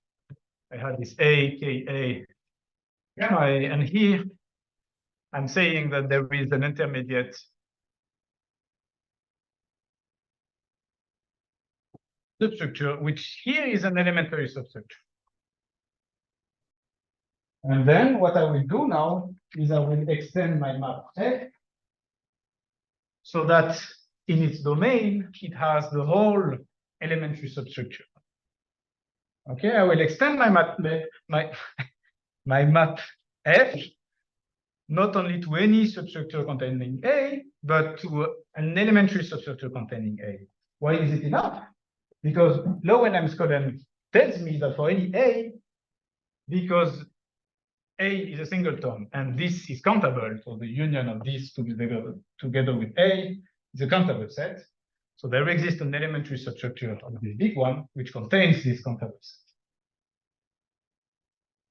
I had this A, K, A, gamma A, and here I'm saying that there is an intermediate substructure, which here is an elementary substructure. And then what I will do now is I will extend my map F so that in its domain, it has the whole elementary substructure. Okay, I will extend my map, my map F, not only to any substructure containing A, but to an elementary substructure containing A. Why is it enough? Because Lowenheim-Skolem tells me that for any A, because A is a singleton, and this is countable, so the union of these together with A is a countable set. So there exists an elementary substructure of this big one, which contains this countable set.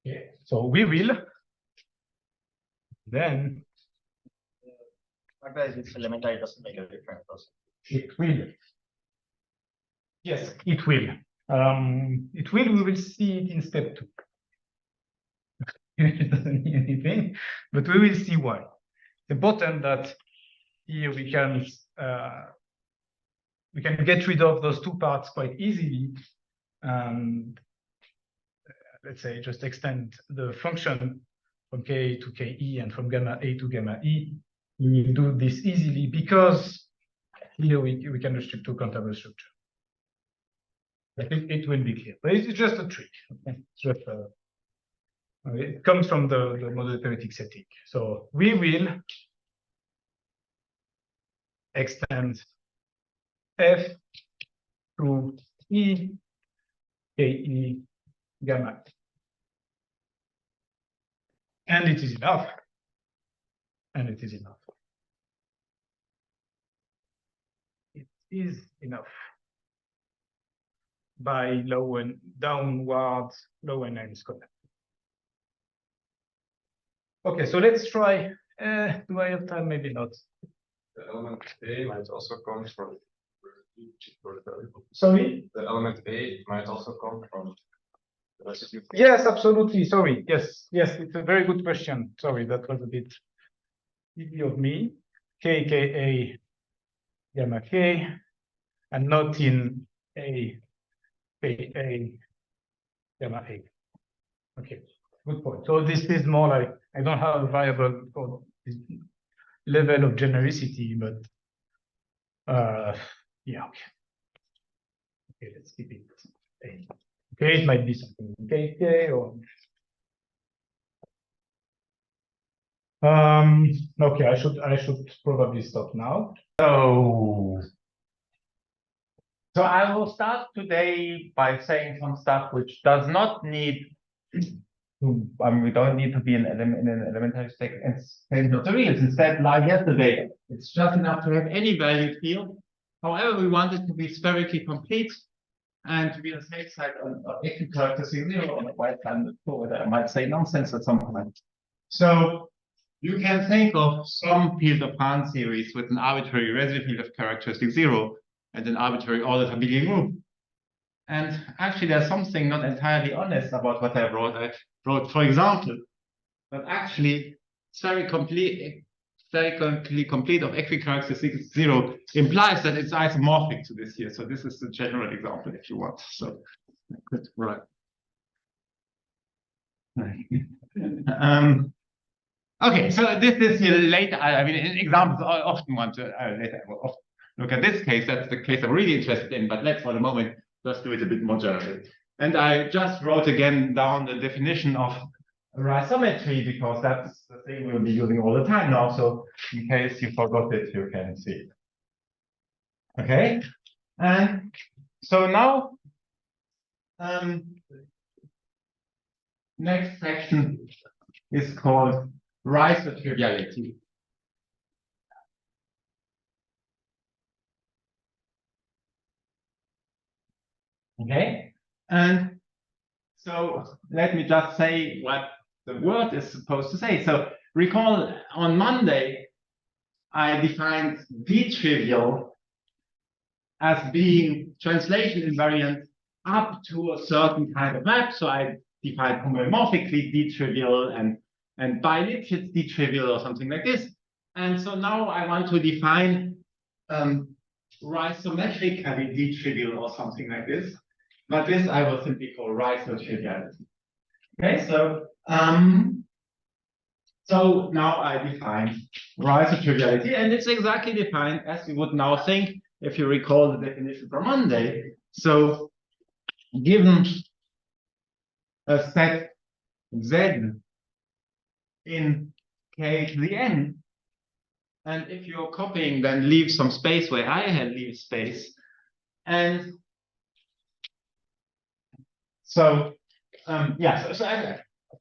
Okay, so we will then. But this elementary doesn't make a difference. It will. Yes, it will. We will see it in step 2. It doesn't mean anything, but we will see why. It's important that here we can get rid of those two parts quite easily. Let's say just extend the function from K to KE and from gamma A to gamma E. We will do this easily because here we can restrict to countable structure. I think it will be clear, but it's just a trick. Okay? It's just it comes from the model theoretic setting. So we will extend F to E, KE, gamma. And it is enough. And it is enough. It is enough. By low and downwards, low and n squared. Okay, so let's try. Do I have time? Maybe not. The element A might also come from. Sorry? The element A might also come from the residue. Yes, absolutely. Sorry. Yes, it's a very good question. Sorry, that was a bit easy of me. K, Ka, gamma K, and not in A, Ka, gamma A. Okay, good point. So this is more like, I don't have a variable for this level of genericity, but yeah, okay. Okay, let's keep it A. Okay, it might be something KK or okay, I should probably stop now. So I will start today by saying some stuff which does not need to, we don't need to be in an elementary state and state of the reals. Instead, like yesterday, it's just enough to have any valued field. However, we want it to be spherically complete and to be on the safe side on x character 0 on the right hand forward. I might say nonsense at some point. So you can think of some field of Hahn series with an arbitrary residual field of characteristic 0 and an arbitrary ordered abelian group. And actually, there's something not entirely honest about what I wrote. I wrote, for example, that actually spherically complete of equicharacteristic 0 implies that it's isomorphic to this here. So this is the general example, if you want. So right. Okay, so this is here later. I mean, examples I often want to later. I will often look at this case. That's the case I'm really interested in. But let's, for the moment, just do it a bit more generally. And I just wrote again down the definition of rhizometry because that's the thing we'll be using all the time now. So in case you forgot it, you can see it. Okay, and so now next section is called rhizotriviality. Okay, and so let me just say what the word is supposed to say. So recall on Monday, I defined d-trivial as being translation invariant up to a certain kind of map. So I defined homomorphically d-trivial and by Lipschitz d-trivial or something like this. And so now I want to define rhizometrically d-trivial or something like this. But this I will simply call rhizotriviality. Okay, so so now I define rhizotriviality, and it's exactly defined as we would now think if you recall the definition from Monday. So given a set Z in K to the N, and if you're copying, then leave some space where I had leave space, and so yeah, so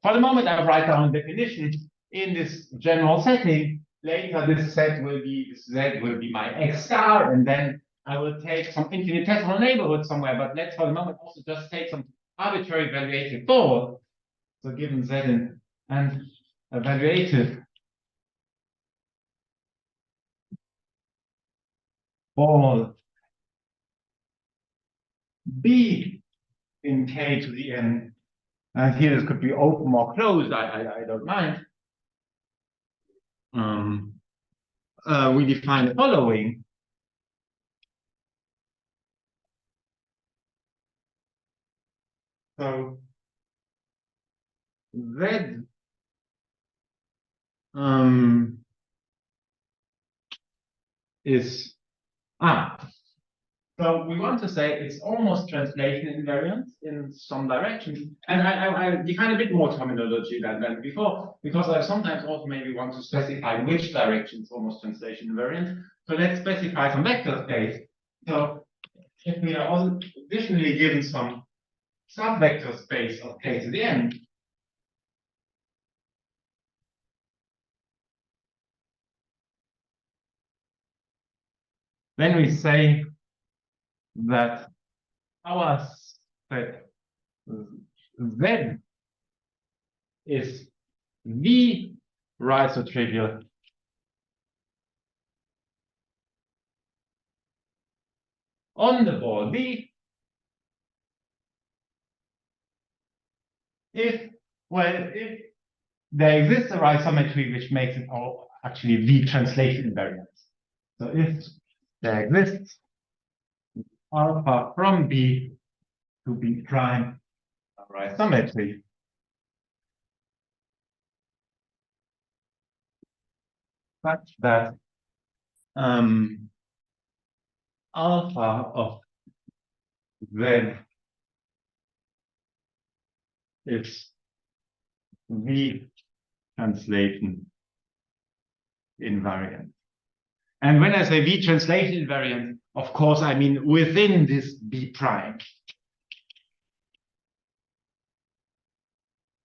for the moment I write down a definition in this general setting. Later this set will be, Z will be my X star, and then I will take some infinitesimal neighborhood somewhere, but let's for the moment also just take some arbitrary evaluative ball. So given Z and evaluative ball B in K to the N And here this could be open or closed, I don't mind. We define the following. So Z is so we want to say it's almost translation invariant in some direction. And I define a bit more terminology than before, because I sometimes also maybe want to specify which direction is almost translation invariant. So let's specify some vector space. So if we are also additionally given some subvector space of k to the n, then we say that our set Z is the trivial on the ball V if there exists a isometry which makes it all actually V translation invariant. So if there exists alpha from B to B prime isometry, such that alpha of Z is V translation invariant. And when I say V translation invariant, of course, I mean within this B prime.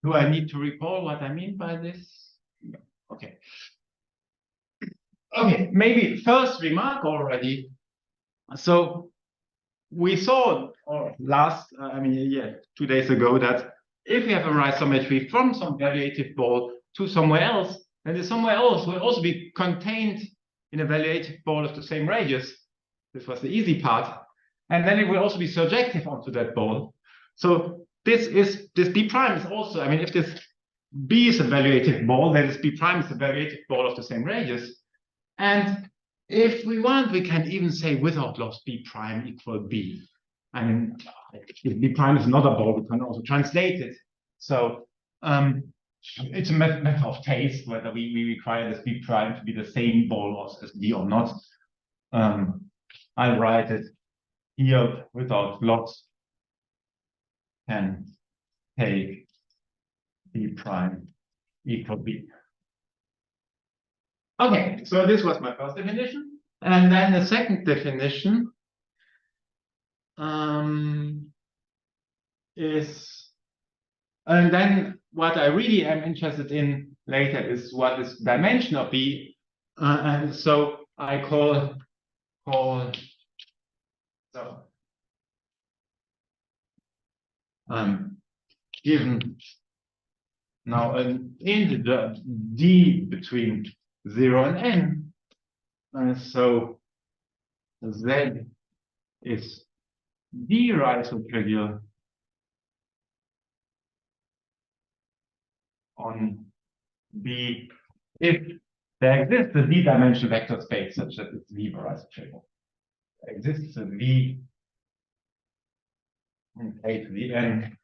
Do I need to recall what I mean by this? No. Okay. Okay, maybe first remark already. So we saw last, 2 days ago, that if we have a isometry from some variative ball to somewhere else, then the somewhere else will also be contained in a variative ball of the same radius. This was the easy part. And then it will also be surjective onto that ball. So this B prime is also, if this B is a variative ball, then this B prime is a variative ball of the same radius. And if we want, we can even say without loss B prime equal B. If B prime is another ball, we can also translate it. So it's a matter of taste whether we require this B prime to be the same ball as B or not. I'll write it here without loss and take B prime equal B. Okay, so this was my first definition. And then the second definition is, and then what I really am interested in later is what is dimension of B. And so I call given now an integer D between 0 and n, so Z is D trivial on B if there exists a D-dimensional vector space such that it's V trivial. There exists a V in k to the n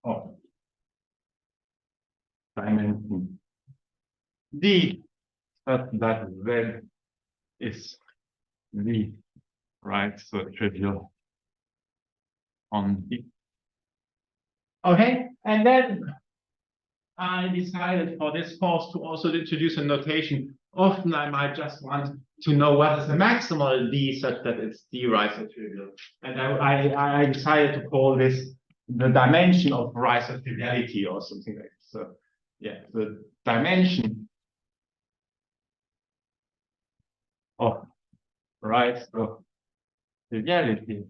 of dimension D, such that Z is V trivial on B. Okay, and then I decided for this course to also introduce a notation. Often I might just want to know what is the maximal D such that it's D trivial. And I decided to call this the dimension of triviality or something like this. So yeah, the dimension of triviality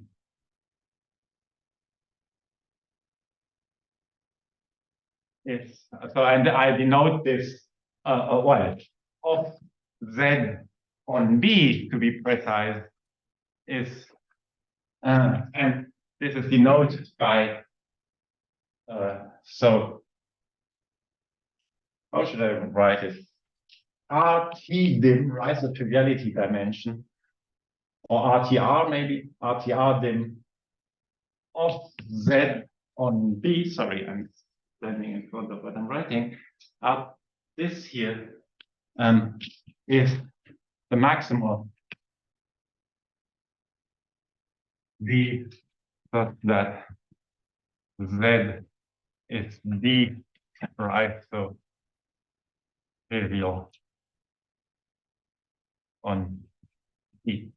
is, so and I denote this of Z on B to be precise is and this is denoted by So how should I write it? RT dim, triviality dimension, or RTR maybe, RTR dim of Z on B. Sorry, I'm standing in front of what I'm writing. This here is the maximum V such that Z is D, right? So trivial on E.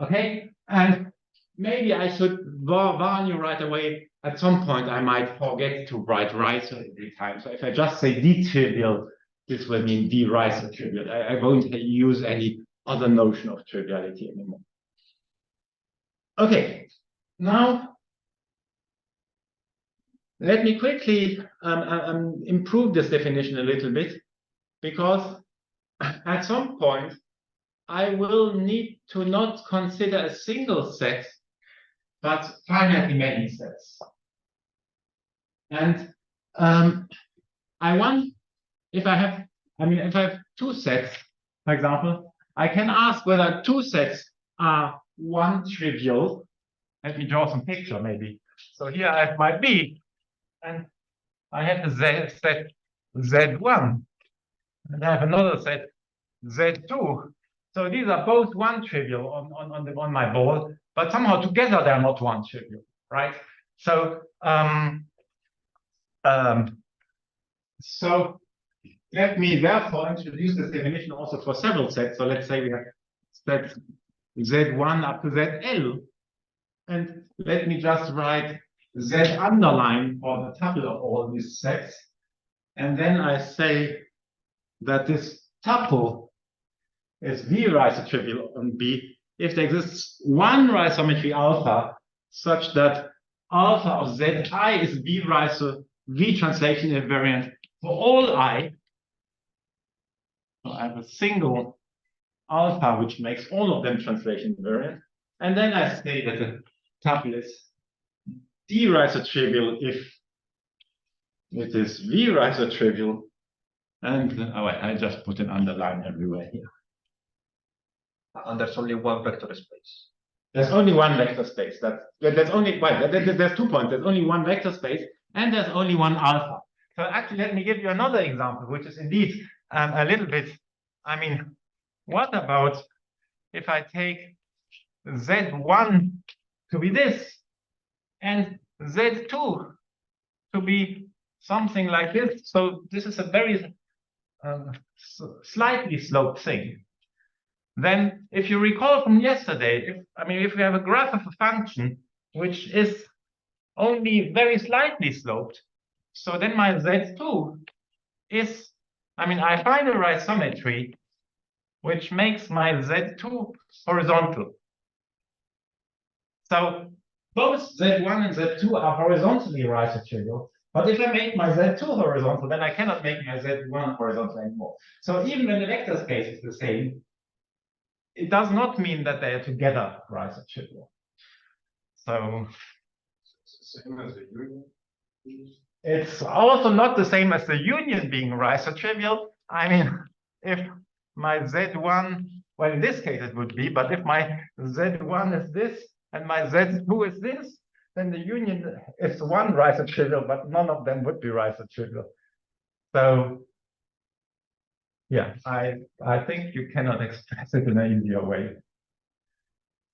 Okay, and maybe I should warn you right away. At some point, I might forget to write Reiser every time. So if I just say D trivial, this will mean D Reiser trivial. I won't use any other notion of triviality anymore. Okay, now let me quickly improve this definition a little bit, because at some point I will need to not consider a single set, but finitely many sets. And I want, if I have two sets, for example, I can ask whether two sets are one trivial. Let me draw some picture maybe. So here I have my B, and I have a set Z1, and I have another set Z2. So these are both one trivial on my board, but somehow together they're not one trivial, right? So so let me therefore introduce this definition also for several sets. So let's say we have sets Z1 up to ZL, and let me just write Z underline for the tuple of all these sets, and then I say that this tuple is V Reiser trivial on B if there exists one rhizommetry alpha such that alpha of Zi is V Reiser V translation invariant for all I. So I have a single alpha which makes all of them translation invariant, and then I say that the tuple is D Reiser trivial if it is V Reiser trivial, and I just put an underline everywhere here. And there's only one vector space. There's only one vector space. There's only there's 2 points. There's only one vector space, and there's only one alpha. So actually, let me give you another example, which is indeed a little bit. I mean, what about if I take Z1 to be this, and Z2 to be something like this? So this is a very slightly sloped thing. Then, if you recall from yesterday, if we have a graph of a function which is only very slightly sloped, so then my Z2 is, I find a rhizommetry which makes my Z2 horizontal. So both Z1 and Z2 are horizontally trivial, but if I make my Z2 horizontal, then I cannot make my Z1 horizontal anymore. So even when the vector space is the same, it does not mean that they are together trivial. So same as the union. it's also not the same as the union being trivial. If my Z1, well, in this case it would be, but if my Z1 is this and my Z2 is this, then the union is one trivial, but none of them would be trivial. So yeah, I think you cannot express it in an easier way.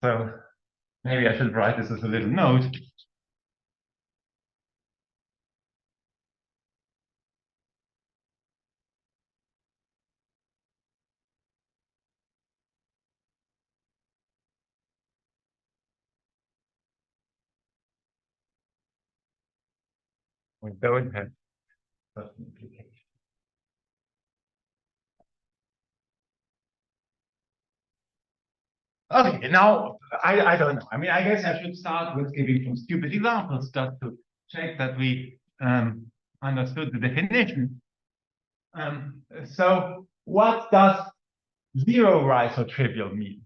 So maybe I should write this as a little note. We don't have certain implications. Okay, now I don't know. I guess I should start with giving some stupid examples just to check that we understood the definition. So what does zero trivial mean?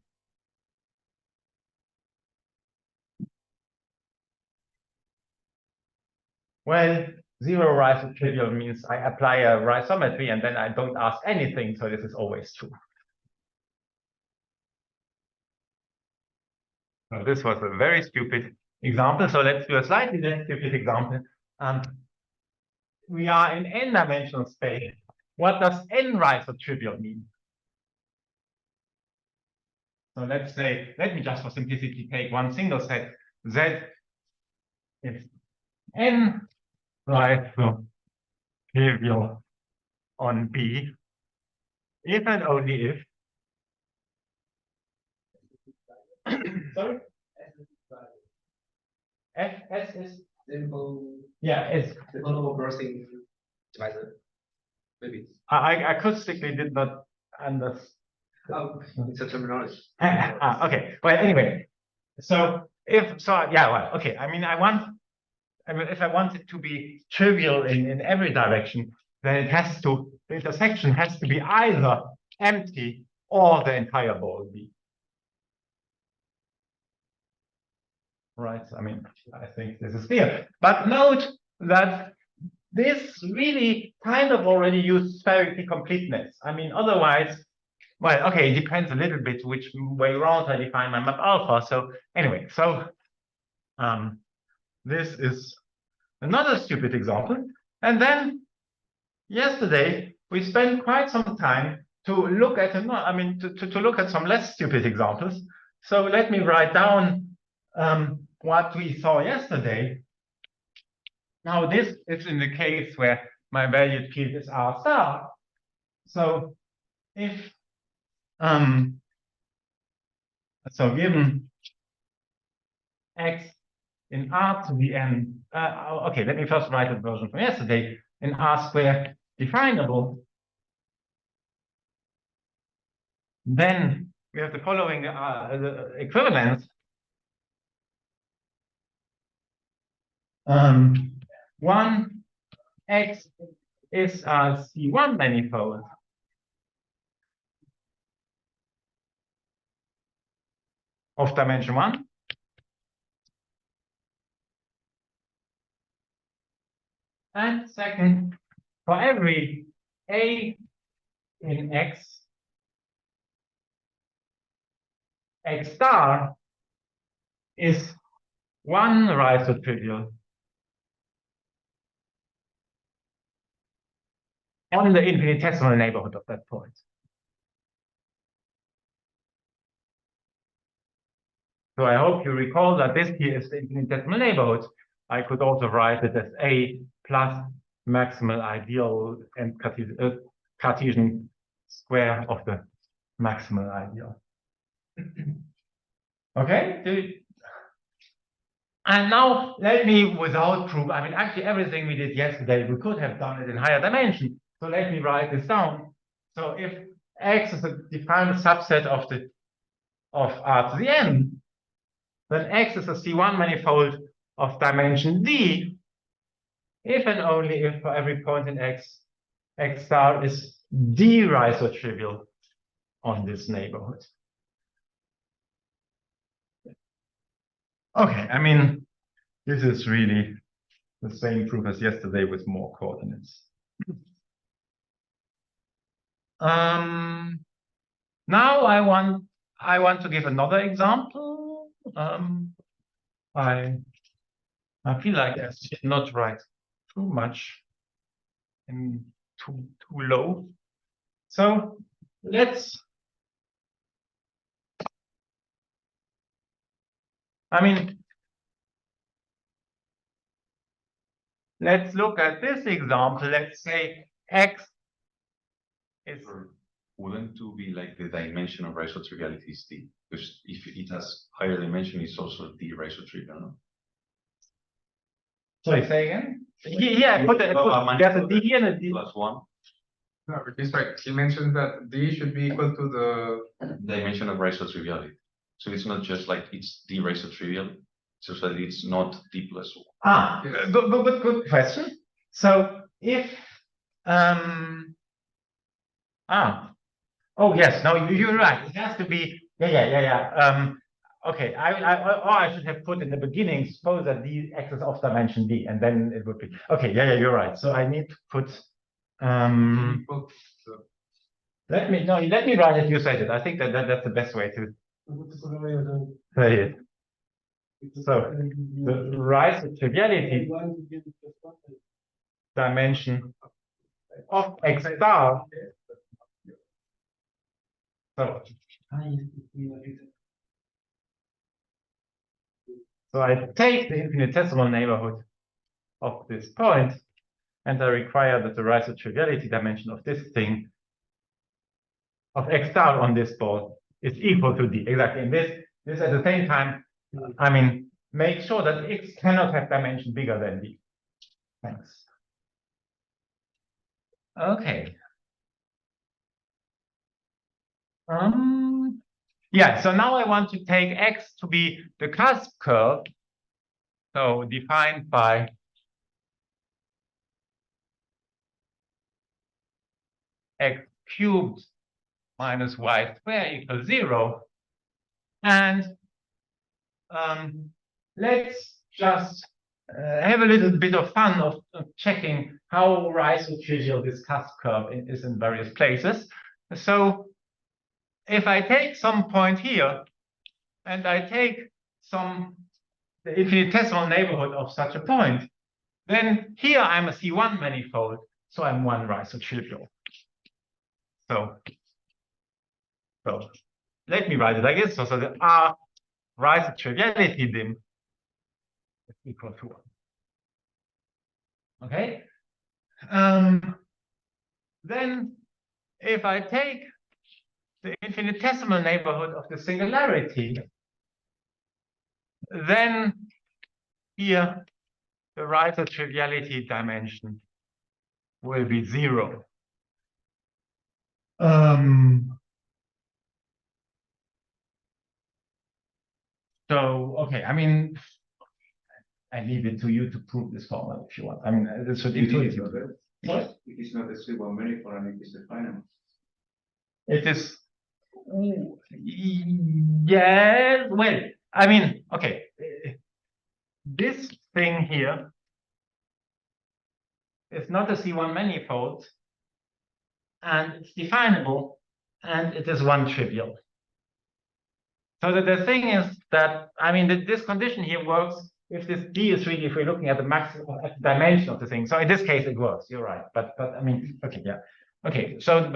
well, zero trivial means I apply a rhizometry and then I don't ask anything, so this is always true. So this was a very stupid example, so let's do a slightly less stupid example. We are in n-dimensional space. What does n trivial mean? So let's say, let me just for simplicity take one single set. Z is n trivial on B, if and only if. Sorry? S is Simple. yeah, it's Simple bursting divisor. Maybe. I acoustically did not understand. Oh, it's a terminology. Okay. Well, anyway, so if okay. I mean, if I want it to be trivial in every direction, then the intersection has to be either empty or the entire ball B. Right. I mean, I think this is clear. But note that this really kind of already used spherical completeness. I mean, otherwise, well, okay, it depends a little bit which way around I define my map alpha. So anyway, so this is another stupid example. And then yesterday we spent quite some time to look at to look at some less stupid examples. So let me write down what we saw yesterday. Now this is in the case where my valued field is R star. So if so given x in R to the n, okay, let me first write the version from yesterday in R square definable, then we have the following the equivalence. One x is a C1 manifold of dimension 1. And second, for every A in X, X star is one trivial on the infinitesimal neighborhood of that point. So I hope you recall that this here is the infinitesimal neighborhood. I could also write it as A plus maximal ideal and Cartesian square of the maximal ideal. Okay? And now let me, without proof, I mean, actually everything we did yesterday, we could have done it in higher dimension. So let me write this down. So if X is a defined subset of R to the n, then X is a C1 manifold of dimension D, if and only if for every point in X, X star is D trivial on this neighborhood. Okay, I mean, this is really the same proof as yesterday with more coordinates. Now I want to give another example. I feel like I should not write too much and too low. So let's look at this example. Let's say X is wouldn't to be like the dimension of triviality is D, because if it has higher dimension, it's also D trivial, no? Sorry, say again? Yeah, I put there's a D here and a D. +1. No, he's right. He mentioned that D should be equal to the dimension of triviality. So it's not just like it's D trivial, it's also that it's not D plus 1. Yes. Good question. So if oh yes, no, you're right. It has to be okay, or I should have put in the beginning, suppose that the x is of dimension d, and then it would be, okay, yeah, you're right. So I need to put, let me write it, you said it. I think that's the best way to say it. So the rise of triviality dimension of x star. So I take the infinitesimal neighborhood of this point, and I require that the rise of triviality dimension of this thing of x star on this ball is equal to d. Exactly. And this at the same time, I mean, make sure that x cannot have dimension bigger than d. Thanks. Okay. Yeah, so now I want to take x to be the cusp curve, so defined by x cubed minus y squared equals 0. And let's just have a little bit of fun of checking how isotrivial this cusp curve is in various places. So if I take some point here, and I take the infinitesimal neighborhood of such a point, then here I'm a C1 manifold, so I'm one isotrivial. So let me write it like this. So the R isotriviality dim is equal to 1. Okay. Then if I take the infinitesimal neighborhood of the singularity, then here the isotriviality dimension will be 0. So, okay, I mean, I leave it to you to prove this formula if you want. I mean, this should intuitive. What? It is not a C1 manifold, and it is a final. It is, yeah, well, I mean, okay, this thing here is not a C1 manifold, and it's definable, and it is one trivial. So the thing is that, I mean, this condition here works if this D is really, if we're looking at the maximum at the dimension of the thing. So in this case, it works. You're right. But I mean, okay, yeah. Okay, so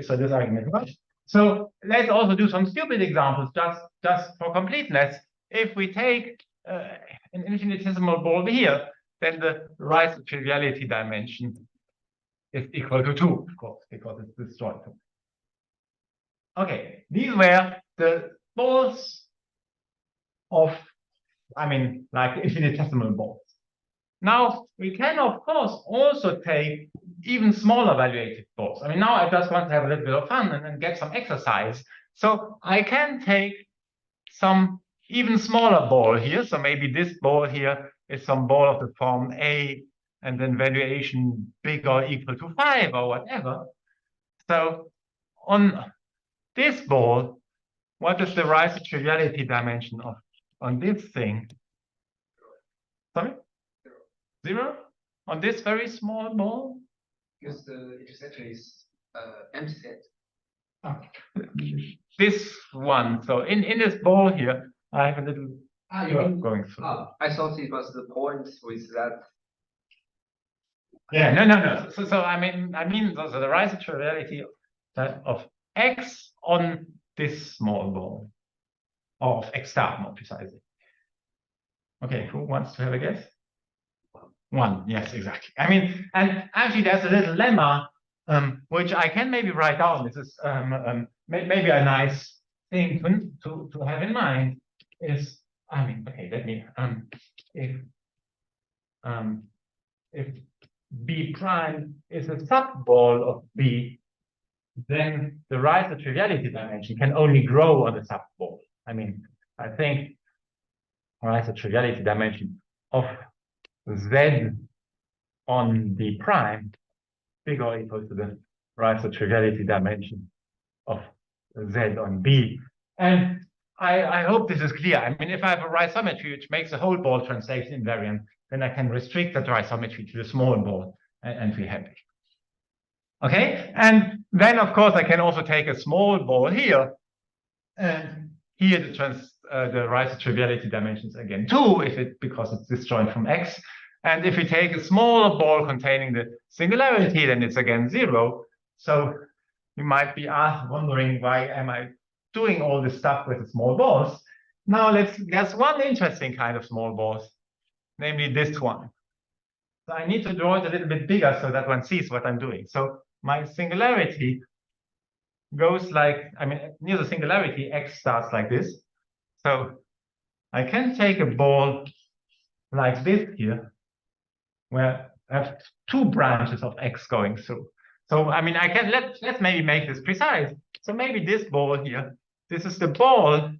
so this argument works. So let's also do some stupid examples just for completeness. If we take an infinitesimal ball here, then the rise of triviality dimension is equal to 2, of course, because it's destroyed. Okay, these were the balls of, I mean, like infinitesimal balls. Now, we can, of course, also take even smaller evaluated balls. I mean, now I just want to have a little bit of fun and get some exercise. So I can take some even smaller ball here. So maybe this ball here is some ball of the form A, and then valuation bigger or equal to 5 or whatever. So on this ball, what is the rise of triviality dimension of on this thing? Sorry? 0? On this very small ball? Because the intersection is empty set. Oh. This one. So in this ball here, I have a little going through. I thought it was the point with that. Yeah, no. So I mean, so the rise of triviality of x on this small ball, or of x star more precisely. Okay, who wants to have a guess? 1, yes, exactly. I mean, and actually there's a little lemma, which I can maybe write down. This is maybe a nice thing to have in mind is, I mean, okay, let me, if B prime is a subball of B, then the rise of triviality dimension can only grow on the subball. I mean, I think rise of triviality dimension of Z on D prime bigger or equal to the rise of triviality dimension of Z on B. And I hope this is clear. I mean, if I have a rhizometry which makes a whole ball translation invariant, then I can restrict that rhizometry to the small ball and be happy. Okay, and then of course I can also take a small ball here, and here the rhizotriviality dimensions again 2 because it's disjoint from X. And if we take a smaller ball containing the singularity, then it's again 0. So you might be wondering, why am I doing all this stuff with the small balls? Now let's guess one interesting kind of small balls, namely this one. So I need to draw it a little bit bigger so that one sees what I'm doing. So my singularity goes like, I mean, near the singularity, X starts like this. So I can take a ball like this here, where I have 2 branches of X going through. So I mean, I can let's maybe make this precise. So maybe this ball here, this is the ball.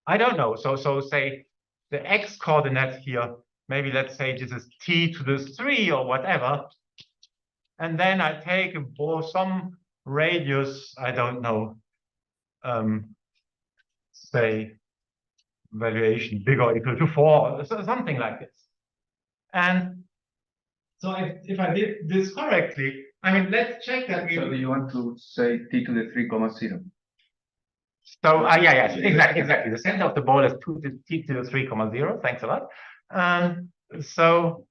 I don't know. So say the X coordinate here, maybe let's say this is t to the 3 or whatever. And then I take a ball, some radius, I don't know, say valuation bigger or equal to 4, or something like this. And so if I did this correctly, I mean, let's check that we. So do you want to say t to the 3, 0? So yeah, exactly. The center of the ball is t to the 3, 0. Thanks a lot. So,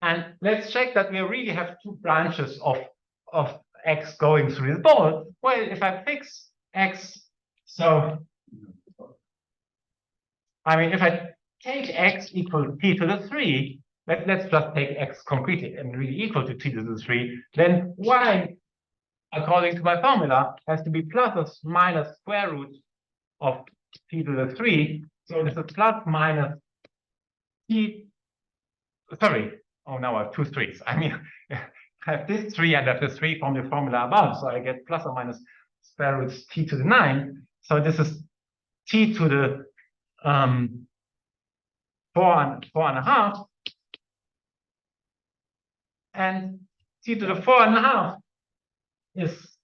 and let's check that we really have 2 branches of X going through the ball. Well, if I fix X, so I mean, if I take X equal to t to the 3, let's just take X concretely and really equal to t to the 3, then Y, according to my formula, has to be plus or minus square root of t to the 3. So this is plus minus t. Sorry. Oh, now I have 2 3s. I mean, I have this 3 and I have this 3 from the formula above. So I get plus or minus square root t to the 9. So this is t to the 4.5. And t to the 4.5 is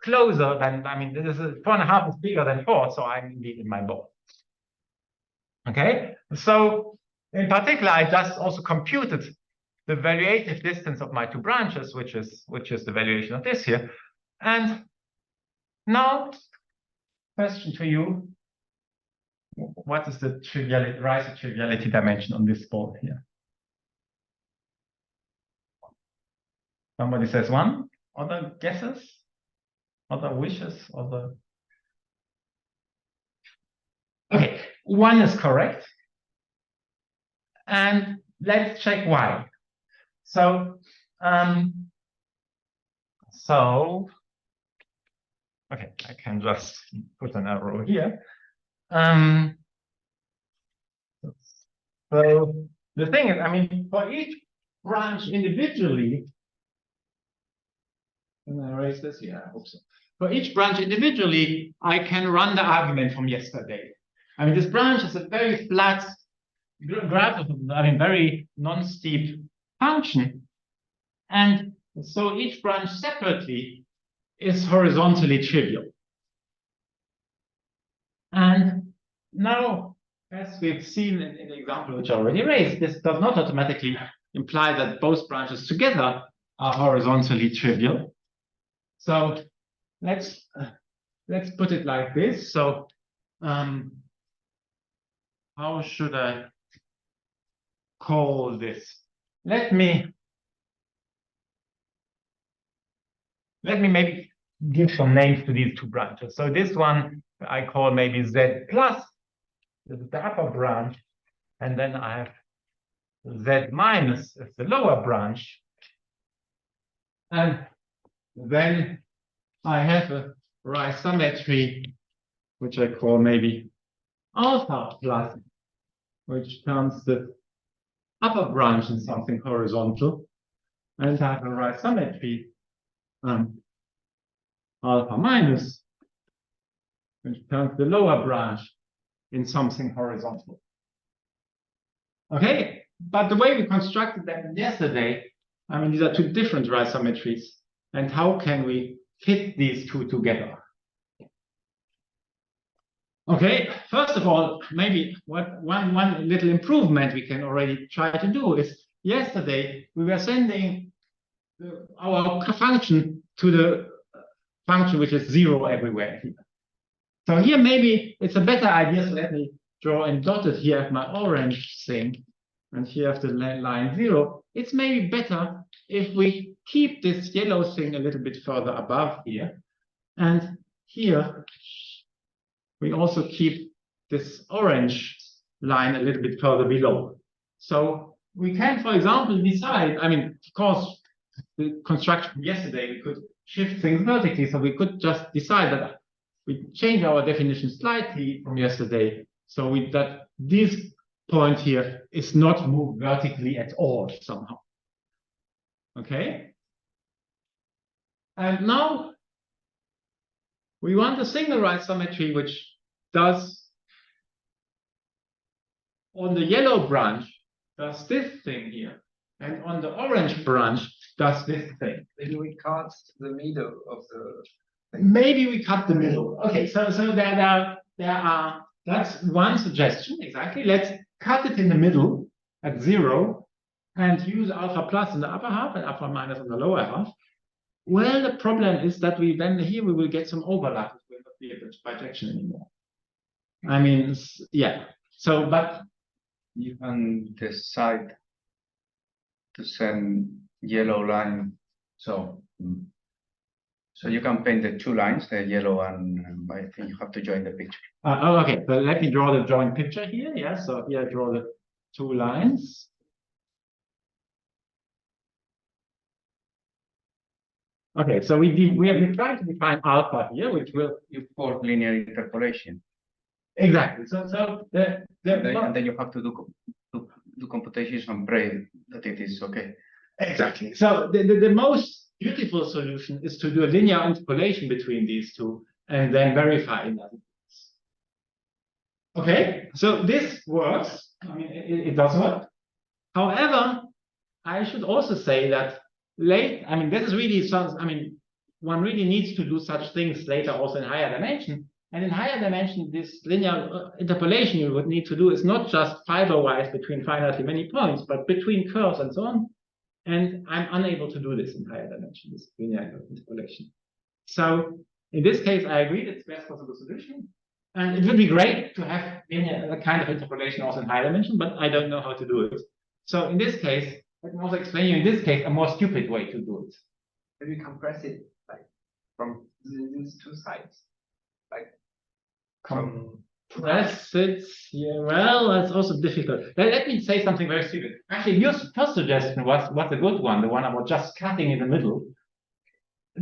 closer than, I mean, this is 4.5 is bigger than 4, so I'm indeed in my ball. Okay, so in particular, I just also computed the valuative distance of my 2 branches, which is the valuation of this here. And now, question to you: what is the triviality dimension on this ball here? Somebody says 1. Other guesses? Other wishes? Other? Okay, 1 is correct. And let's check why. So, okay, I can just put an arrow here. So the thing is, I mean, for each branch individually, can I erase this? Yeah, I hope so. For each branch individually, I can run the argument from yesterday. I mean, this branch is a very flat graph, I mean, very non-steep function. And so each branch separately is horizontally trivial. And now, as we've seen in the example which I already raised, this does not automatically imply that both branches together are horizontally trivial. So let's put it like this. So how should I call this? Let me maybe give some names to these 2 branches. So this one I call maybe Z plus. This is the upper branch, and then I have Z minus as the lower branch. And then I have a rhizometry, which I call maybe alpha plus, which turns the upper branch in something horizontal. And I have a rhizometry alpha minus, which turns the lower branch in something horizontal. Okay, but the way we constructed them yesterday, I mean, these are 2 different rhizometries. And how can we fit these 2 together? Okay, first of all, maybe one little improvement we can already try to do is yesterday we were sending our function to the function which is 0 everywhere here. So here maybe it's a better idea. So let me draw and dotted here at my orange thing, and here I have the line 0. It's maybe better if we keep this yellow thing a little bit further above here, and here we also keep this orange line a little bit further below. So we can, for example, decide, I mean, of course, the construction from yesterday, we could shift things vertically, so we could just decide that we change our definition slightly from yesterday, so that this point here is not moved vertically at all somehow. Okay? And now we want a singularized symmetry which does, on the yellow branch, does this thing here, and on the orange branch does this thing. Maybe we cut the middle of the. Maybe we cut the middle. Okay, so there are that's one suggestion exactly. Let's cut it in the middle at 0 and use alpha plus in the upper half and alpha minus in the lower half. Well, the problem is that we will get some overlap. It will not be a bijection anymore. I mean, yeah. So, but you can decide to send yellow line. So you can paint the two lines, the yellow and I think you have to join the picture. Okay, so let me draw the joint picture here. Yeah, so here I draw the two lines. Okay, so we have tried to define alpha here, which will you for linear interpolation. Exactly. So and then you have to do computations on braille that it is okay. Exactly. So the most beautiful solution is to do a linear interpolation between these two and then verify that it works. Okay, so this works. I mean, it does work. However, I should also say that this is really one really needs to do such things later also in higher dimension. And in higher dimension, this linear interpolation you would need to do is not just fiber-wise between finitely many points, but between curves and so on. And I'm unable to do this in higher dimension, this linear interpolation. So in this case, I agree it's the best possible solution. And it would be great to have a kind of interpolation also in higher dimension, but I don't know how to do it. So in this case, I can also explain you in this case a more stupid way to do it. Maybe compress it like from these two sides. Like compress it. Yeah, well, that's also difficult. Let me say something very stupid. Actually, your first suggestion was a good one, the one about just cutting in the middle.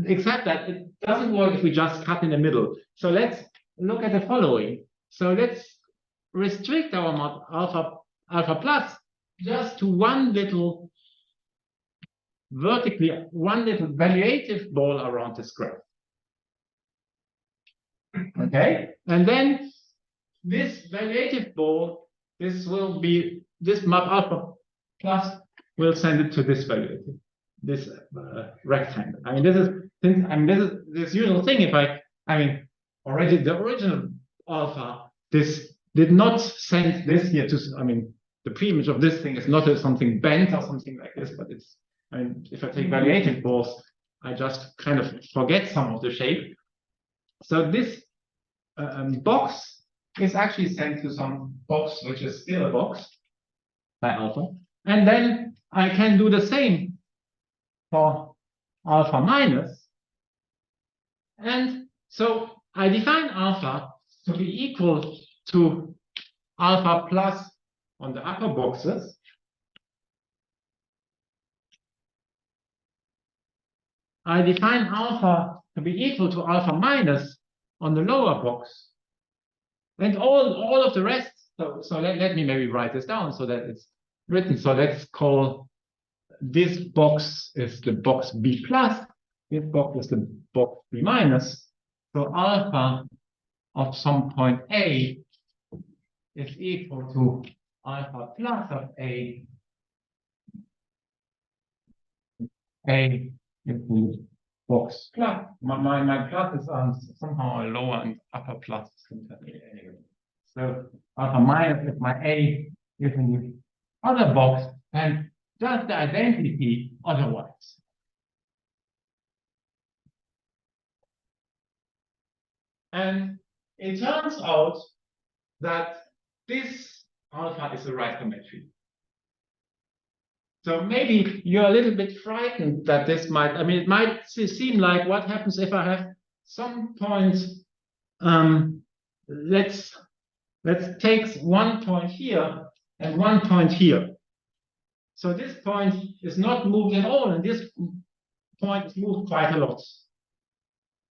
Except that it doesn't work if we just cut in the middle. So let's look at the following. So let's restrict our mod alpha plus just to one little valuative ball around this graph. Okay, and then this valuative ball, this map alpha plus will send it to this valuative, this rectangle. I mean, this is this usual thing. Already the original alpha, this did not send this here to. The preimage of this thing is not something bent or something like this, but it's. If I take valuative balls, I just kind of forget some of the shape. So this box is actually sent to some box which is still a box by alpha, and then I can do the same for alpha minus, and so I define alpha to be equal to alpha plus on the upper boxes I define alpha to be equal to alpha minus on the lower box. And all of the rest, so let me maybe write this down so that it's written. So let's call this box is the box B plus, this box is the box B minus. So alpha of some point A is equal to alpha plus of A into box plus. My plus is somehow a lower and upper plus. So alpha minus if my A is in the other box and just the identity otherwise. And it turns out that this alpha is a right symmetry. So maybe you're a little bit frightened that this might, I mean, it might seem like what happens if I have some points, let's take 1 point here and 1 point here. So this point is not moved at all, and this point is moved quite a lot.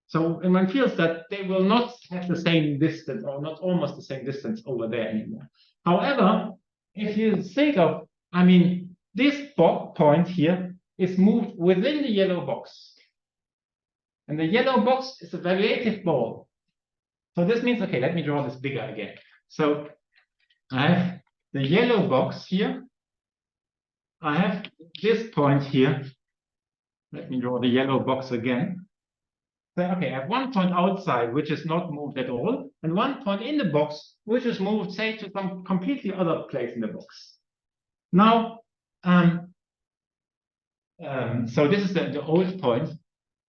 So, and one feels that they will not have the same distance, or not almost the same distance over there anymore. However, if you think of, I mean, this point here is moved within the yellow box. And the yellow box is a valuative ball. So this means, okay, let me draw this bigger again. So I have the yellow box here. I have this point here. Let me draw the yellow box again. So, okay, I have 1 point outside, which is not moved at all, and 1 point in the box, which is moved, say, to some completely other place in the box. Now, so this is the old point.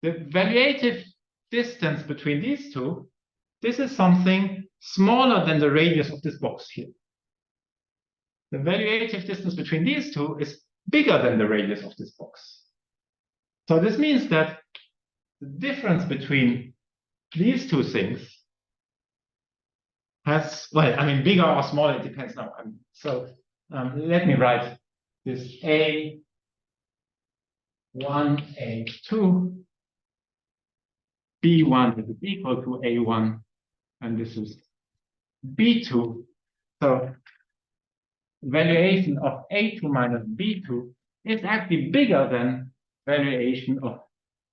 The valuative distance between these two, this is something smaller than the radius of this box here. The valuative distance between these two is bigger than the radius of this box. So this means that the difference between these two things has, well, I mean, bigger or smaller, it depends now. Let me write this A1, A2, B1 is equal to A1, and this is B2. So valuation of A2 minus B2 is actually bigger than valuation of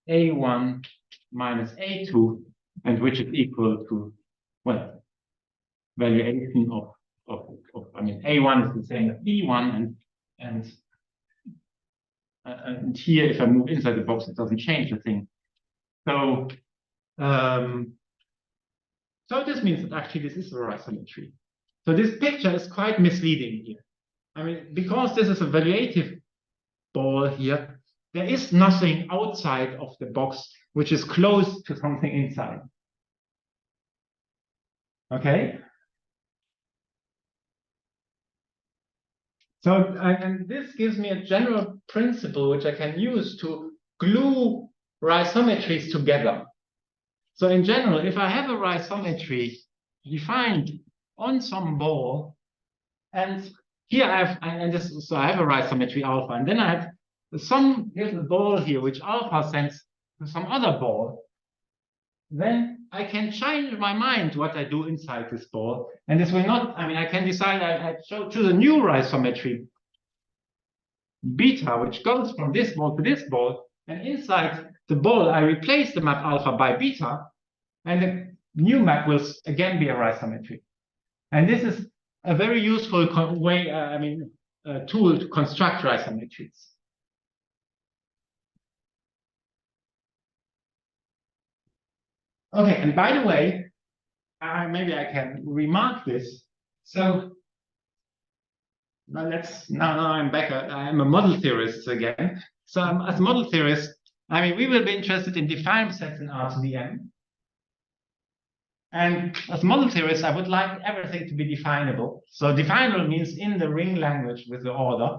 A1 minus A2, and which is equal to, well, valuation of I mean, A1 is the same as B1, and here, if I move inside the box, it doesn't change the thing. So, so this means that actually this is a right symmetry. So this picture is quite misleading here. I mean, because this is a valuative ball here, there is nothing outside of the box which is close to something inside. Okay? So, and this gives me a general principle which I can use to glue rhizommetries together. So in general, if I have a rhizometry defined on some ball, and here I have, so I have a rhizometry alpha, and then I have some little ball here which alpha sends to some other ball, then I can change my mind what I do inside this ball. And this will not, I mean, I can decide I choose a new rhizometry beta, which goes from this ball to this ball, and inside the ball I replace the map alpha by beta, and the new map will again be a rhizometry. And this is a very useful way, tool to construct rhizometries. Okay, and by the way, maybe I can remark this. So now I'm back. I'm a model theorist again. So as a model theorist, I mean, we will be interested in defined sets in R to the n. And as a model theorist, I would like everything to be definable. So definable means in the ring language with the order.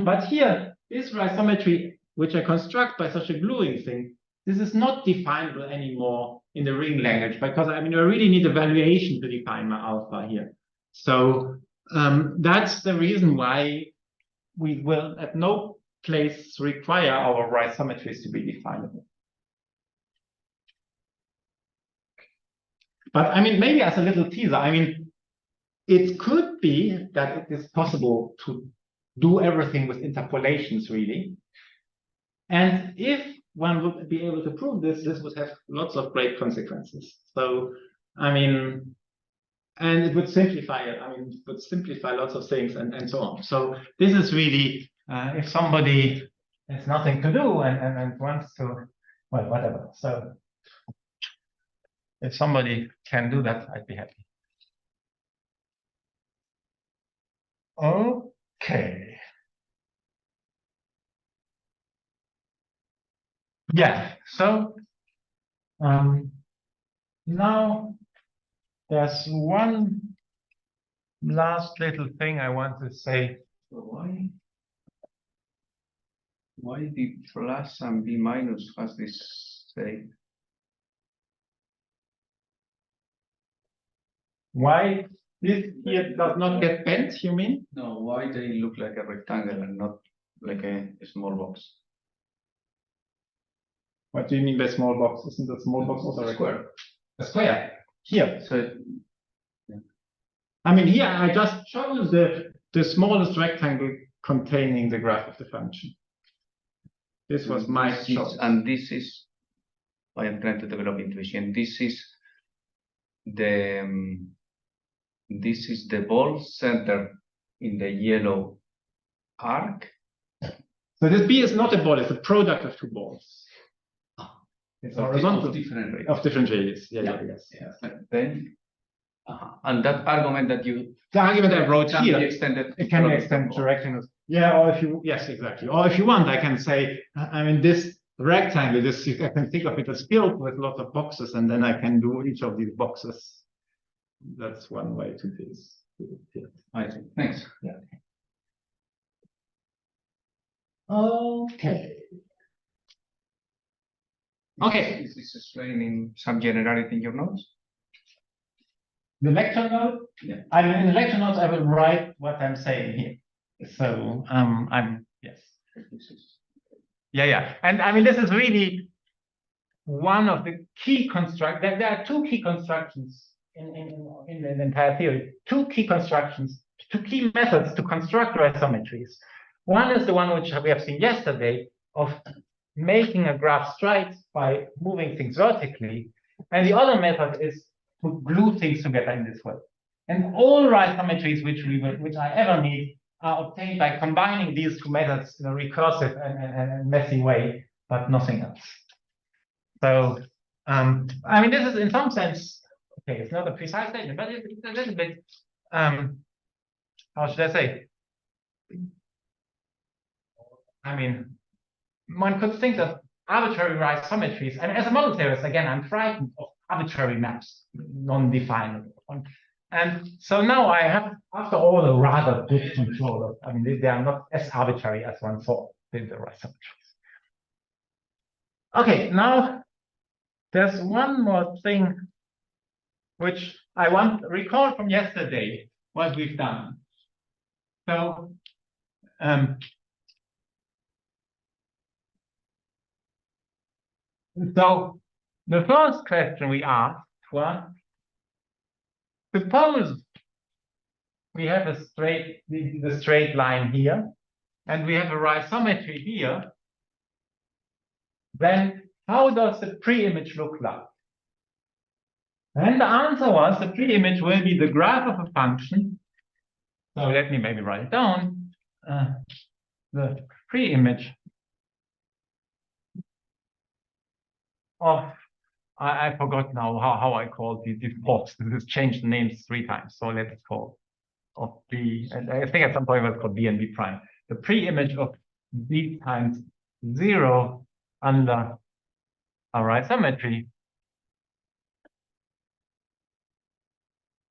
But here, this rhizometry, which I construct by such a gluing thing, this is not definable anymore in the ring language, because I mean, I really need a valuation to define my alpha here. So that's the reason why we will at no place require our rhizometries to be definable. But I mean, maybe as a little teaser, I mean, it could be that it is possible to do everything with interpolations, really. And if one would be able to prove this, this would have lots of great consequences. So, I mean, and it would simplify it. I mean, it would simplify lots of things and so on. So this is really, if somebody has nothing to do and wants to well, whatever. So if somebody can do that, I'd be happy. Okay. Yeah, so now there's one last little thing I want to say. Why B plus and B minus has this shape? Why this here does not get bent, you mean? No, why they look like a rectangle and not like a small box? What do you mean by small box? Isn't the small box also A square. a square? Here. So I mean, here I just chose the smallest rectangle containing the graph of the function. This was my choice. And this is, I am trying to develop intuition. This is the ball center in the yellow arc. So this B is not a ball, it's a product of two balls. It's horizontal. Of different radius. Of different radius. Yes. Then, and that argument that you the argument I wrote can here, be extended. it can be extended to rectangles. Yeah, or if you, yes, exactly. Or if you want, I can say, I mean, this rectangle, this I can think of it as filled with lots of boxes, and then I can do each of these boxes. That's one way to do this. I see. Thanks. Yeah. Okay. Okay. Is this explaining some generality in your notes? The lecture note? Yeah. I mean, in the lecture notes, I will write what I'm saying here. So, yes. Yeah. And I mean, this is really one of the key constructs. There are two key constructions in the entire theory. Two key constructions, two key methods to construct isometries. One is the one which we have seen yesterday of making a graph straight by moving things vertically. And the other method is to glue things together in this way. And all isometries which I ever need are obtained by combining these two methods in a recursive and messy way, but nothing else. So, I mean, this is in some sense, okay, it's not a precise statement, but it's a little bit, how should I say? I mean, one could think of arbitrary isometries. And as a model theorist, again, I'm frightened of arbitrary maps, non-definable. And so now I have, after all, a rather good control of, I mean, they are not as arbitrary as one thought with the isometries. Okay, now there's one more thing which I want to recall from yesterday, what we've done. So, so the first question we asked was, suppose we have a the straight line here, and we have a isometry here, then how does the pre-image look like? And the answer was the pre-image will be the graph of a function. So let me maybe write it down. The pre-image of, I forgot now how I called these plots. This has changed the names 3 times. So let's call of B, and I think at some point it was called B and B prime. The pre-image of B times 0 under our isometry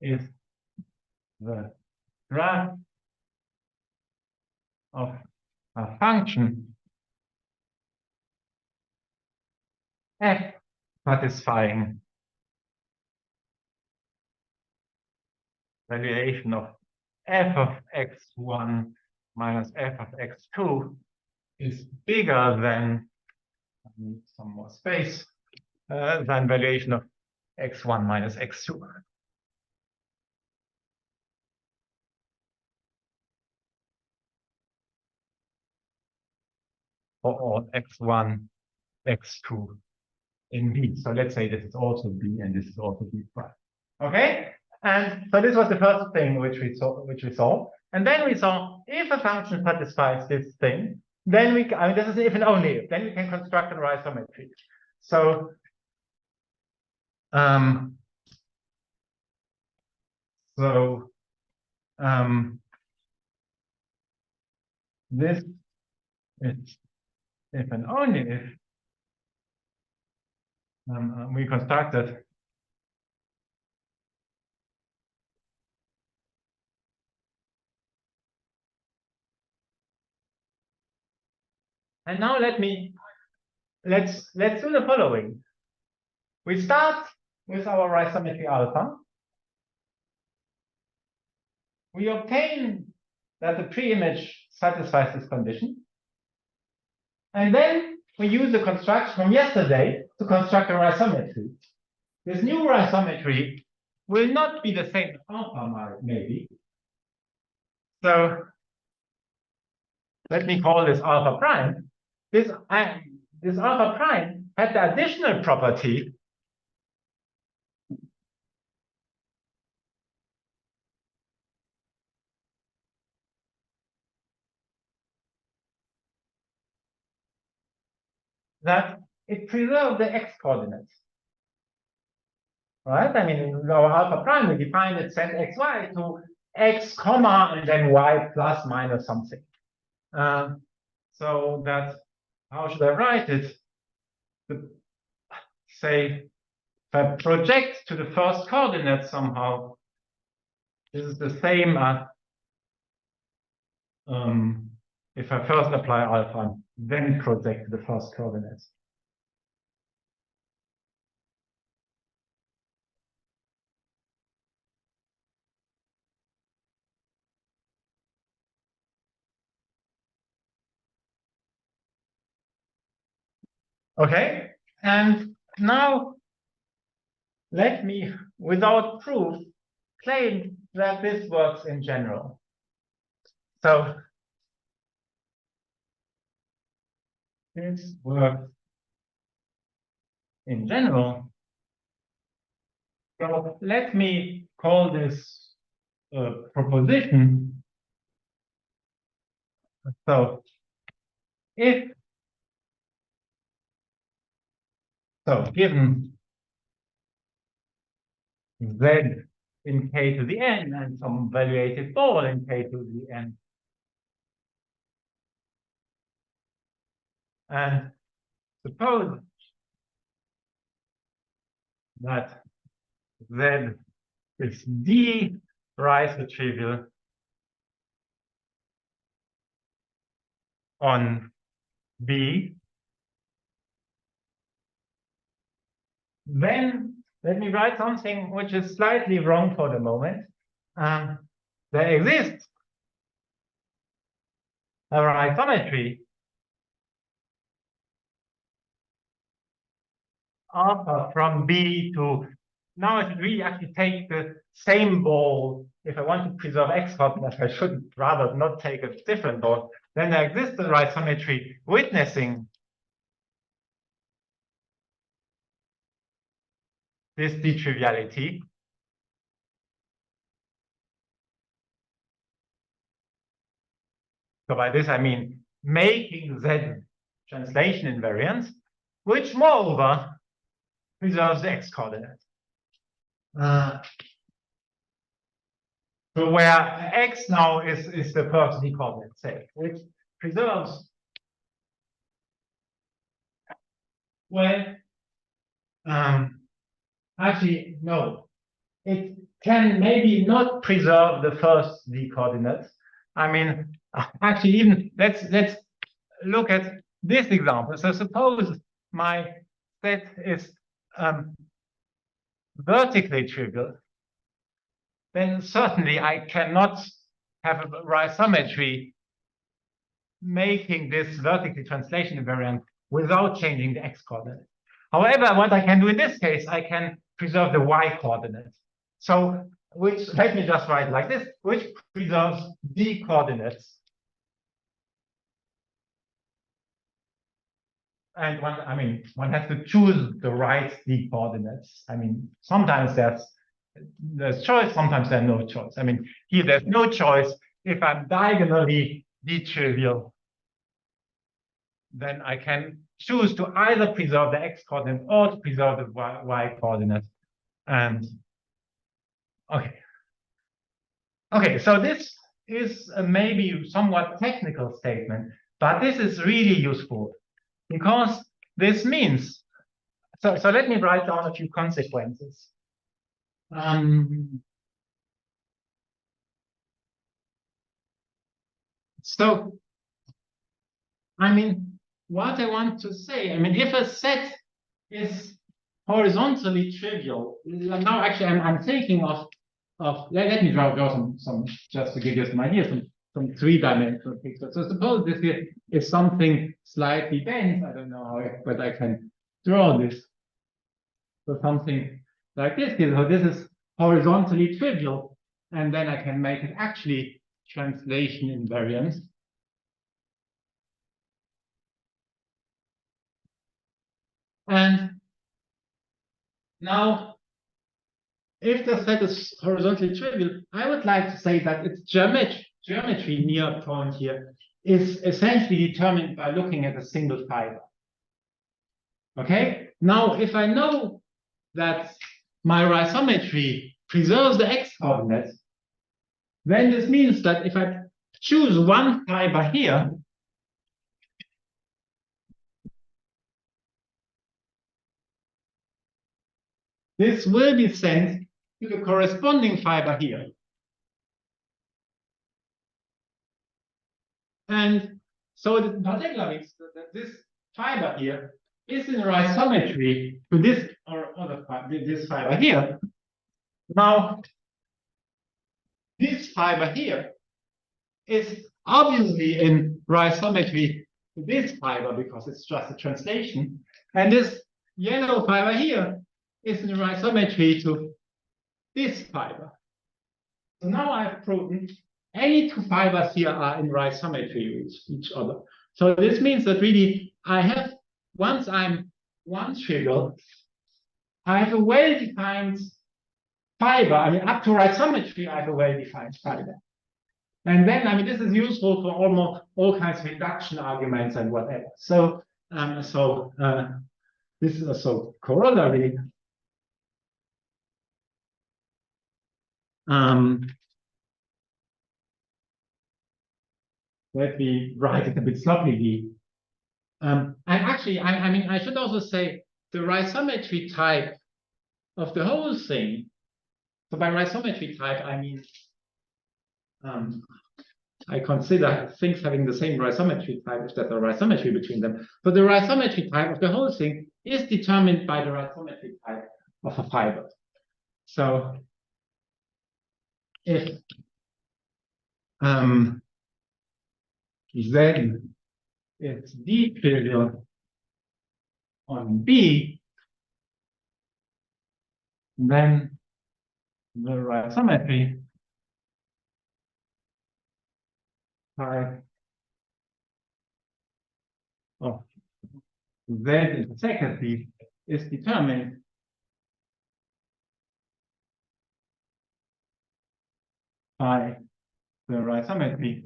is the graph of a function f satisfying valuation of f of x1 minus f of x2 is bigger than, I need some more space, than valuation of x1 minus x2. Or x1, x2 in B. So let's say this is also B and this is also B prime. Okay? And so this was the first thing which we saw. And then we saw if a function satisfies this thing, then we, I mean, this is if and only if, then we can construct an isometry. So this is if and only if we constructed and now let's do the following. We start with our rhizometry alpha. We obtain that the pre-image satisfies this condition. And then we use the construction from yesterday to construct a rhizometry. This new rhizometry will not be the same as alpha, maybe. So let me call this alpha prime. This alpha prime had the additional property that it preserves the x coordinates. Right? I mean, in our alpha prime, we define it send xy to x comma and then y plus minus something. So that, how should I write it? Say, if I project to the first coordinate somehow, this is the same as if I first apply alpha, then project to the first coordinates. Okay, and now let me, without proof, claim that this works in general. So this works in general. So let me call this proposition. So given z in k to the n and some valuated ball in k to the n, and suppose that z is d rhizotrivial on B, then let me write something which is slightly wrong for the moment. There exists a rhizometry alpha from B to, now I should really actually take the same ball. If I want to preserve x coordinates, I should rather not take a different ball. Then there exists a rhizometry witnessing this d-triviality. So by this I mean making Z translation invariance, which moreover preserves the x coordinate. So where x now is the first d coordinate, say, which preserves, well, actually, no. It can maybe not preserve the first d coordinates. I mean, actually, even let's look at this example. So suppose my set is vertically trivial, then certainly I cannot have a rhizometry making this vertically translation invariant without changing the x coordinate. However, what I can do in this case, I can preserve the y coordinate. So, which, let me just write like this, which preserves d coordinates. And one has to choose the right d coordinates. I mean, sometimes there's choice, sometimes there's no choice. I mean, here there's no choice. If I'm diagonally d-trivial, then I can choose to either preserve the x coordinate or to preserve the y coordinate. And okay, so this is a maybe somewhat technical statement, but this is really useful because this means, so let me write down a few consequences. So, I mean, what I want to say, I mean, if a set is horizontally trivial, now actually I'm thinking of let me draw some just to give you some ideas, some three-dimensional pictures. So suppose this here is something slightly bent. I don't know how, but I can draw this. So something like this here. So this is horizontally trivial, and then I can make it actually translation invariant. And now, if the set is horizontally trivial, I would like to say that its geometry near a point here is essentially determined by looking at a single fiber. Okay? Now, if I know that my rhizometry preserves the x-coordinates, then this means that if I choose one fiber here, this will be sent to the corresponding fiber here. And so it particularly means that this fiber here is in rhizometry to this or other fiber, this fiber here. Now, this fiber here is obviously in rhizometry to this fiber because it's just a translation. And this yellow fiber here is in rhizometry to this fiber. So now I've proven any two fibers here are in rhizometry with each other. So this means that really I have, once I'm one trivial, I have a well-defined fiber. I mean, up to rhizometry, I have a well-defined fiber. And then, I mean, this is useful for almost all kinds of induction arguments and whatever. So, this is also corollary. Let me write it a bit sloppily. And actually, I mean, I should also say the rhizometry type of the whole thing. So by rhizometry type, I mean, I consider things having the same rhizometry type if there's a rhizometry between them. But the rhizometry type of the whole thing is determined by the rhizometry type of a fiber. So if Z is d-trivial on B, then the rhizometry type of Z intersected B is determined by the rhizometry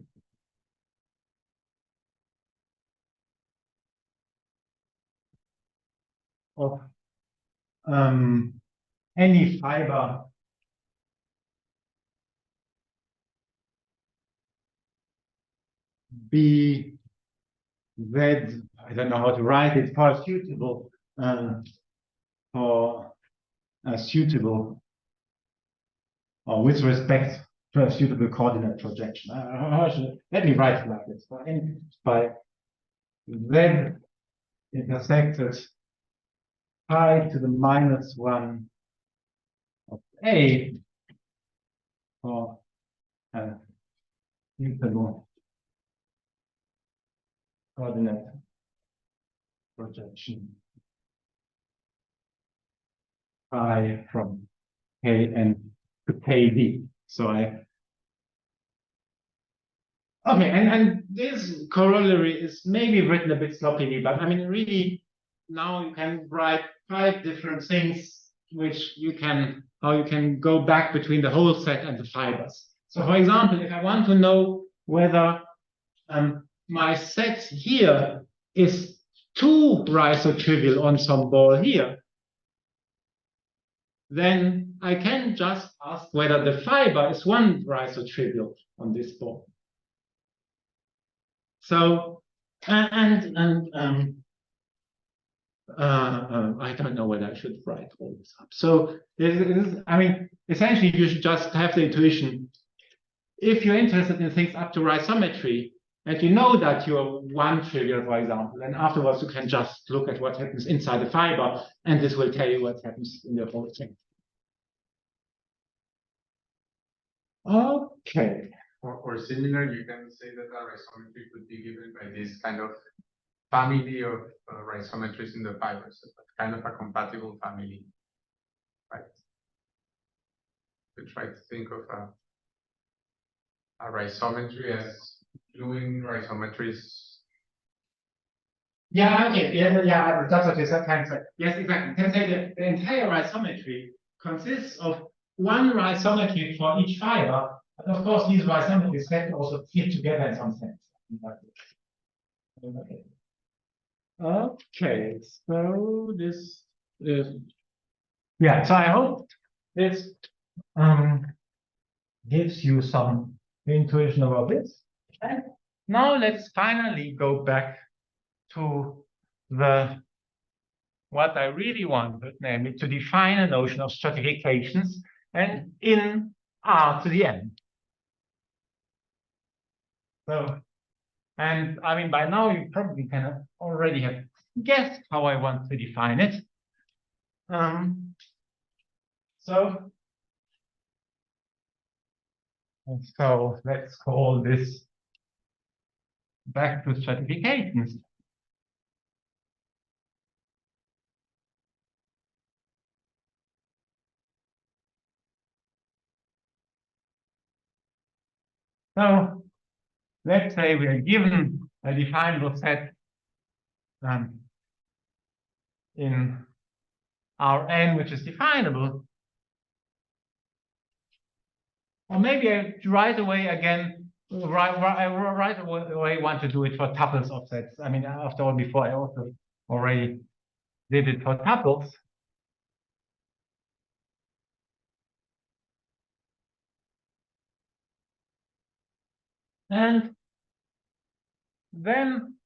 of any fiber B Z, I don't know how to write it, for suitable or with respect to a suitable coordinate projection. Let me write it like this. By Z intersected pi to the -1 of A for a suitable coordinate projection pi from Kn to Kd. So and this corollary is maybe written a bit sloppily, but I mean really now you can write 5 different things how you can go back between the whole set and the fibers. So for example, if I want to know whether my set here is two isotrivial on some ball here, then I can just ask whether the fiber is one isotrivial on this ball. So, I don't know whether I should write all this up. So, I mean, essentially, you should just have the intuition. If you're interested in things up to isometry, and you know that you're one trivial, for example, and afterwards you can just look at what happens inside the fiber, and this will tell you what happens in the whole thing. Okay. Or similar, you can say that a rhizometry could be given by this kind of family of rhizometries in the fibers, so that's kind of a compatible family, right? To try to think of a rhizometry as doing rhizometries. Yeah, okay, yeah, that's what you said. Yes, exactly. You can say that the entire rhizometry consists of one rhizometry for each fiber. But of course, these rhizometries have to also fit together in some sense. Okay, so this is, yeah, so I hope this gives you some intuition about this. And now let's finally go back to what I really wanted, namely to define a notion of stratifications and in R to the n. So, and I mean, by now you probably can already have guessed how I want to define it. So let's call this back to stratifications. So let's say we are given a definable set in Rn, which is definable. Or maybe I right away again, right away want to do it for tuples of sets. I mean, after all, before I also already did it for tuples. And then,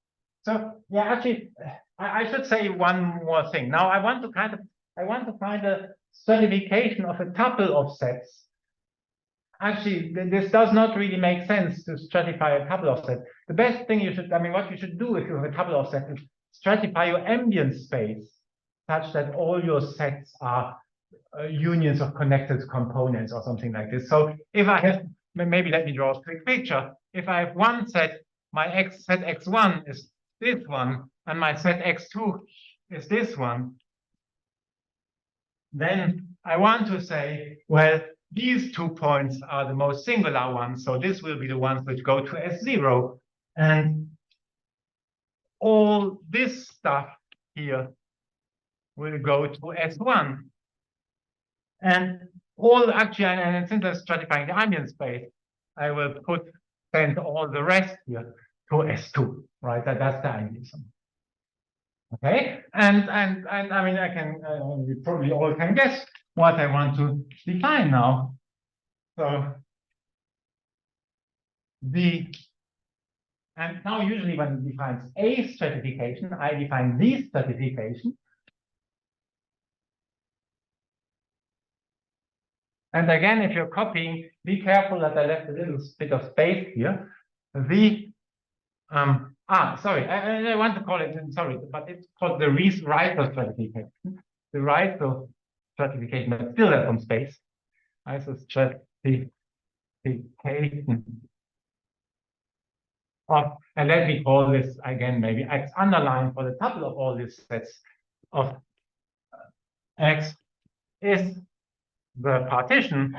so yeah, actually, I should say one more thing. Now I want to find a stratification of a tuple of sets. Actually, this does not really make sense to stratify a tuple of sets. The best thing what you should do if you have a tuple of sets is stratify your ambient space such that all your sets are unions of connected components or something like this. So if I have, maybe let me draw a quick picture. If I have one set, my set x1 is this one, and my set x2 is this one, then I want to say, well, these 2 points are the most singular ones, so this will be the ones which go to S0, and all this stuff here will go to S1. And and since I'm stratifying the ambient space, I will send all the rest here to S2, right? That's the idealism. Okay, and I mean, we probably all can guess what I want to define now. So and now usually when it defines a stratification, I define the stratification. And again, if you're copying, be careful that I left a little bit of space here. Sorry, I want to call it, sorry, but it's called the Riesel stratification. The Riesel stratification, but still has some space. Isostratification of, and let me call this again, maybe X underline for the tuple of all these sets of X is the partition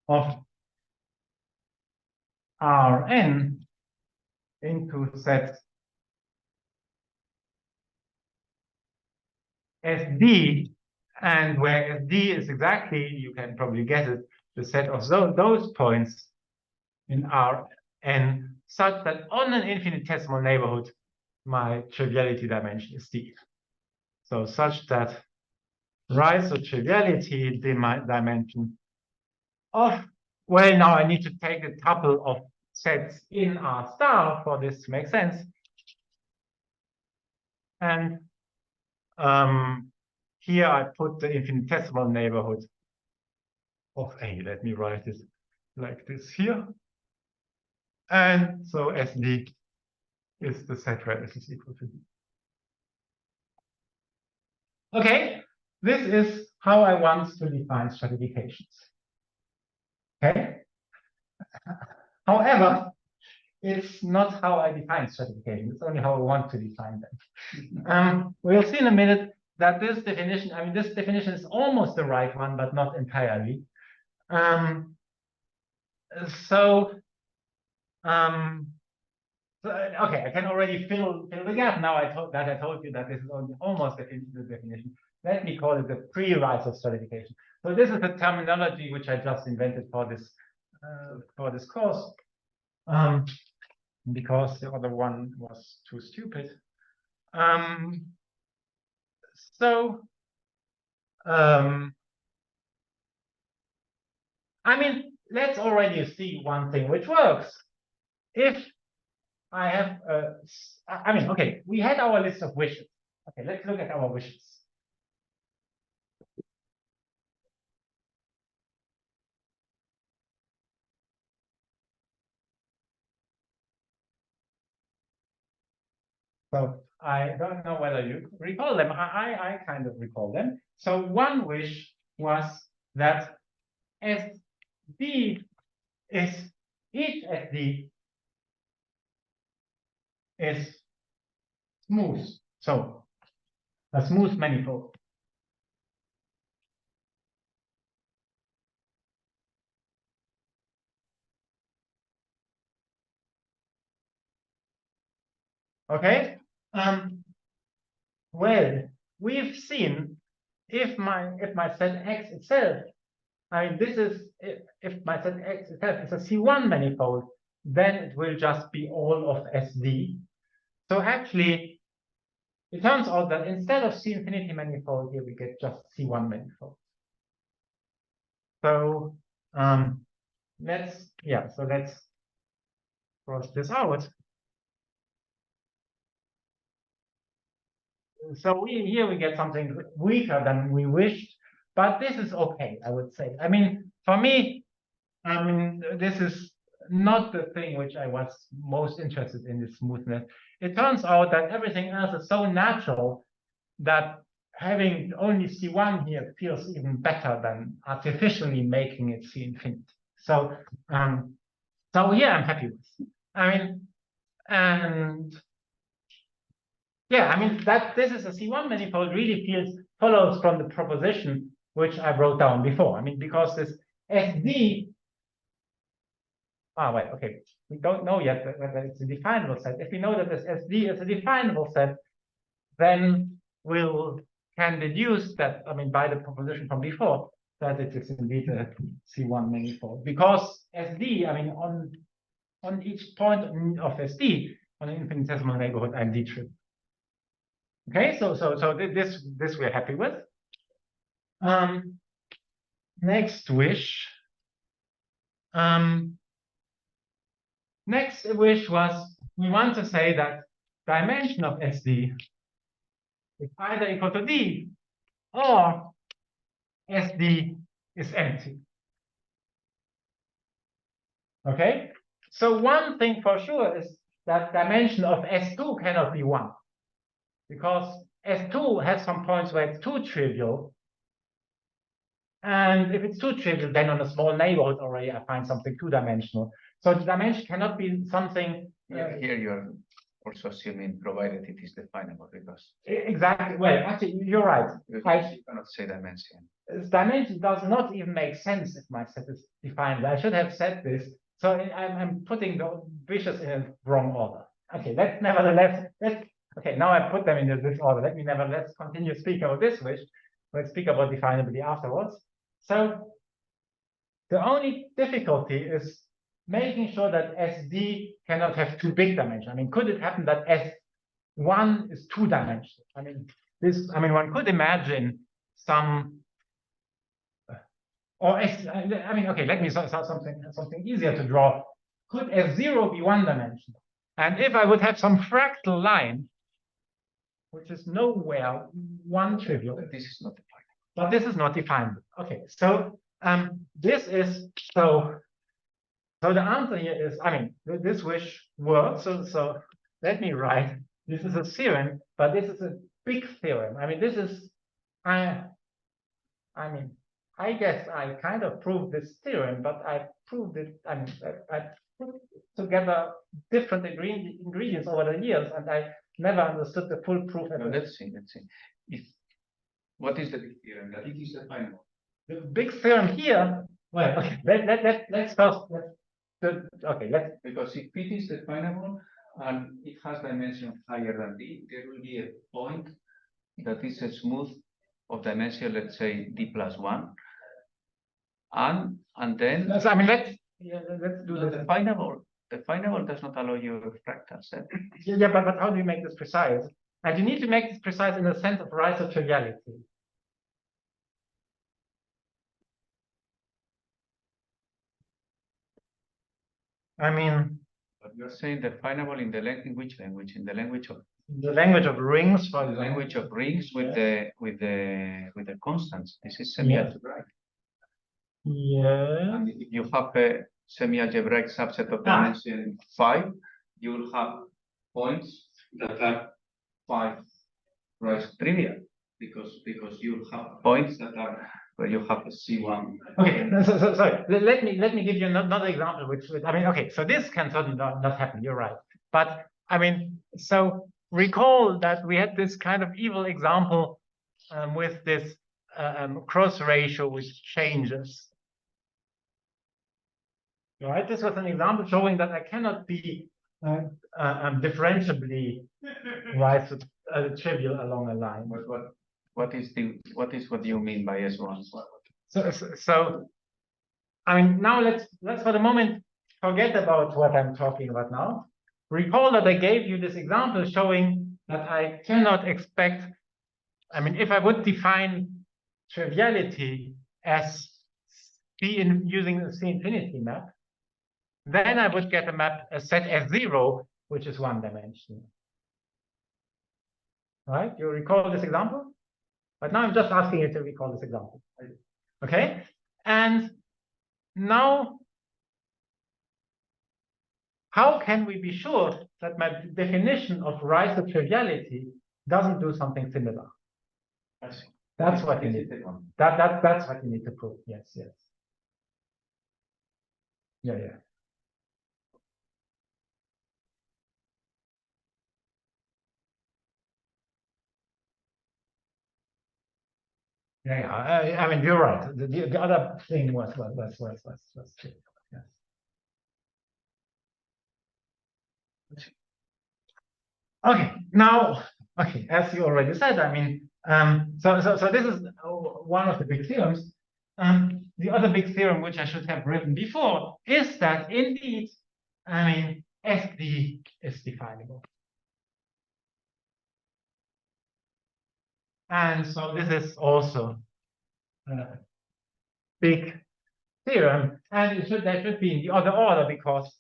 of Rn into sets SD, and where SD is exactly, you can probably guess it, the set of those points in Rn such that on an infinitesimal neighborhood, my triviality dimension is D. So such that triviality dimension of, well, now I need to take a tuple of sets in R star for this to make sense. And here I put the infinitesimal neighborhood of A. Let me write it like this here. And so SD is the set where this is equal to D. Okay, this is how I want to define stratifications. Okay. However, it's not how I define stratification. It's only how I want to define them. We'll see in a minute that this definition, I mean, this definition is almost the right one, but not entirely. Okay, I can already fill the gap now. I told you that this is only almost the definition. Let me call it the pre-rise of stratification. So this is the terminology which I just invented for this course, because the other one was too stupid. I mean, let's already see one thing which works. If I have, okay, we had our list of wishes. Okay, let's look at our wishes. So I don't know whether you recall them. I kind of recall them. So one wish was that SD is, each SD is smooth. So a smooth manifold. Okay. Well, we've seen if my set X itself, I mean, this is if my set X itself is a C1 manifold, then it will just be all of SD. So actually, it turns out that instead of C infinity manifold, here we get just C1 manifold. So let's cross this out. So here we get something weaker than we wished, but this is okay, I would say. I mean, for me, this is not the thing which I was most interested in, this smoothness. It turns out that everything else is so natural that having only C1 here feels even better than artificially making it C infinity. So here I'm happy with. I mean, and yeah, I mean, that this is a C1 manifold really follows from the proposition which I wrote down before. I mean, because this SD, wait, okay, we don't know yet whether it's a definable set. If we know that this SD is a definable set, then can deduce that, I mean, by the proposition from before, that it is indeed a C1 manifold. Because SD, I mean, on each point of SD, on an infinitesimal neighborhood, I'm D-trivial. Okay, so this we're happy with. Next wish. Next wish was we want to say that dimension of SD is either equal to D or SD is empty. Okay, so one thing for sure is that dimension of S2 cannot be 1. Because S2 has some points where it's too trivial. And if it's too trivial, then on a small neighborhood already I find something two-dimensional. So the dimension cannot be something. Here you're also assuming provided it is definable, because exactly. Well, actually, you're right. You cannot say dimension. Dimension does not even make sense if my set is defined. I should have said this. So I'm putting the wishes in a wrong order. Okay, okay, now I put them in this order. Let me nevertheless continue speaking about this wish. Let's speak about definability afterwards. So the only difficulty is making sure that SD cannot have two big dimensions. I mean, could it happen that S1 is two-dimensional? I mean, one could imagine some, or okay, let me start something easier to draw. Could S0 be one-dimensional? And if I would have some fractal line, which is nowhere one trivial, This is not defined. but this is not defined. Okay, so this is so the answer here is, I mean, this wish works. So let me write. This is a theorem, but this is a big theorem. I mean, this is I mean, I guess I kind of proved this theorem, but I proved it. I mean, I put together different ingredients over the years, and I never understood the full proof. No, let's see. What is the big theorem? That it is definable. The big theorem here. Well, okay. Let's first. Because if it is definable and it has dimension higher than D, there will be a point that is a smooth of dimension, let's say D+1, and then. So, I mean, let's do this. Definable does not allow you fractals. Yeah, but how do you make this precise? And you need to make this precise in the sense of triviality. I mean, but you're saying definable in which language? In the language of rings, for the language of rings with the constants. This is semi-algebraic. Yeah. And if you have a semi-algebraic subset of dimension 5, you will have points that are 5 rise trivial because you have points that are where you have a C1. Okay, so sorry. Let me give you another example, which I mean, okay, so this can certainly not happen. You're right, but I mean, so recall that we had this kind of evil example with this cross ratio which changes. All right, this was an example showing that I cannot be differentiably rise trivial along a line. What do you mean by S1? So I mean, now let's for the moment forget about what I'm talking about now. Recall that I gave you this example showing that I cannot expect. I mean, if I would define triviality as using a C infinity map, then I would get a set S0, which is one-dimensional. Right? You recall this example? But now I'm just asking you to recall this example. Okay? And now, how can we be sure that my definition of rise to triviality doesn't do something similar? That's what you need. That's what you need to prove. Yes. Yeah. Yeah, I mean, you're right. The other thing was true. Yes. Okay, now, okay, as you already said, I mean, so this is one of the big theorems. The other big theorem, which I should have written before, is that indeed, I mean, SD is definable. And so this is also a big theorem, and that should be in the other order because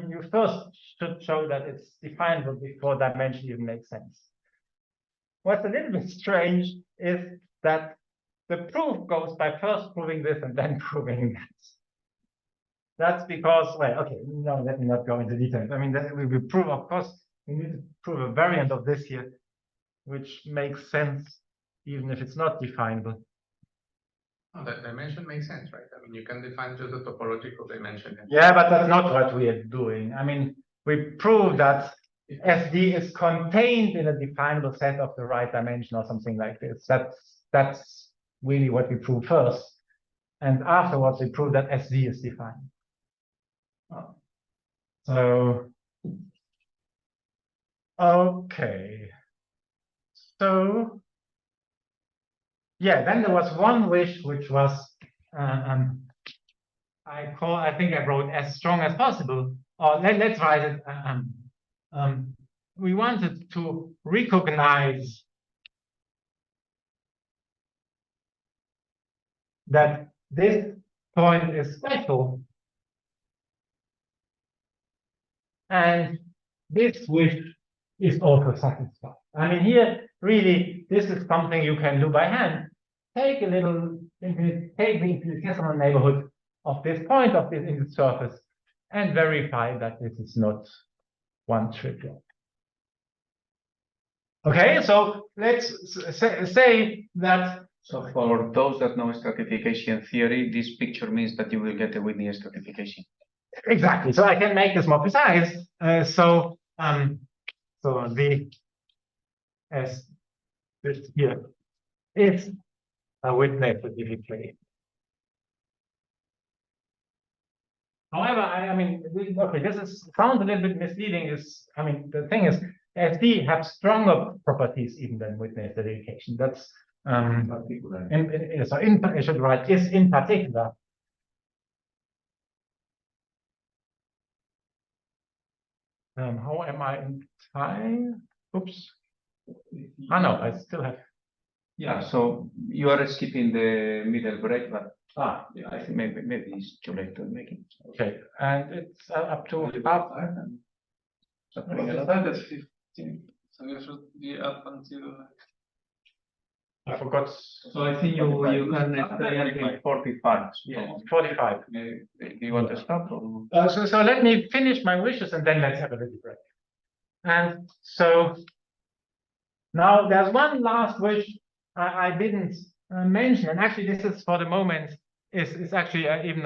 you first should show that it's definable before dimension even makes sense. What's a little bit strange is that the proof goes by first proving this and then proving that. That's because, well, okay, no, let me not go into details. I mean, we will prove, of course, we need to prove a variant of this here, which makes sense even if it's not definable. Oh, that dimension makes sense, right? I mean, you can define just the topological dimension. Yeah, but that's not what we are doing. I mean, we prove that SD is contained in a definable set of the right dimension or something like this. That's really what we prove first. And afterwards, we prove that SD is defined. Oh. So, okay. So, yeah, then there was one wish, which was, I think I wrote as strong as possible, or let's write it. We wanted to recognize that this point is special, and this wish is also satisfied. I mean, here, really, this is something you can do by hand. Take the infinitesimal neighborhood of this point of this in the surface and verify that this is not one trivial. Okay, so let's say that. So for those that know stratification theory, this picture means that you will get a Whitney stratification. Exactly. So I can make this more precise. So the S this here is a Whitney stratification. However, I mean, okay, this sounds a little bit misleading. I mean, the thing is, SD have stronger properties even than Whitney stratification. That's so I should write is in particular. How am I in time? Oops. Ah, no, I still have. Yeah, so you are skipping the middle break, but yeah, I think maybe it's too late to make it. Okay, and it's up to half. That is 15, so you should be up until. I forgot. So I think you can stay until 45. Yeah, 45. Do you want to stop? Or? So let me finish my wishes and then let's have a little break. And so now there's one last wish I didn't mention, and actually this is for the moment is actually even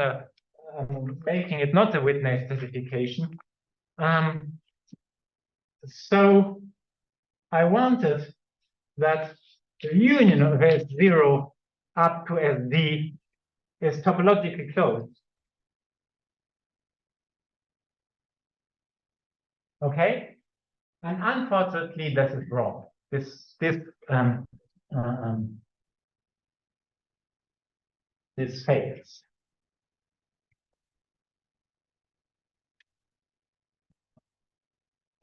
making it not a Whitney stratification. So I wanted that the union of S0 up to SD is topologically closed. Okay, and unfortunately, this is wrong. This fails.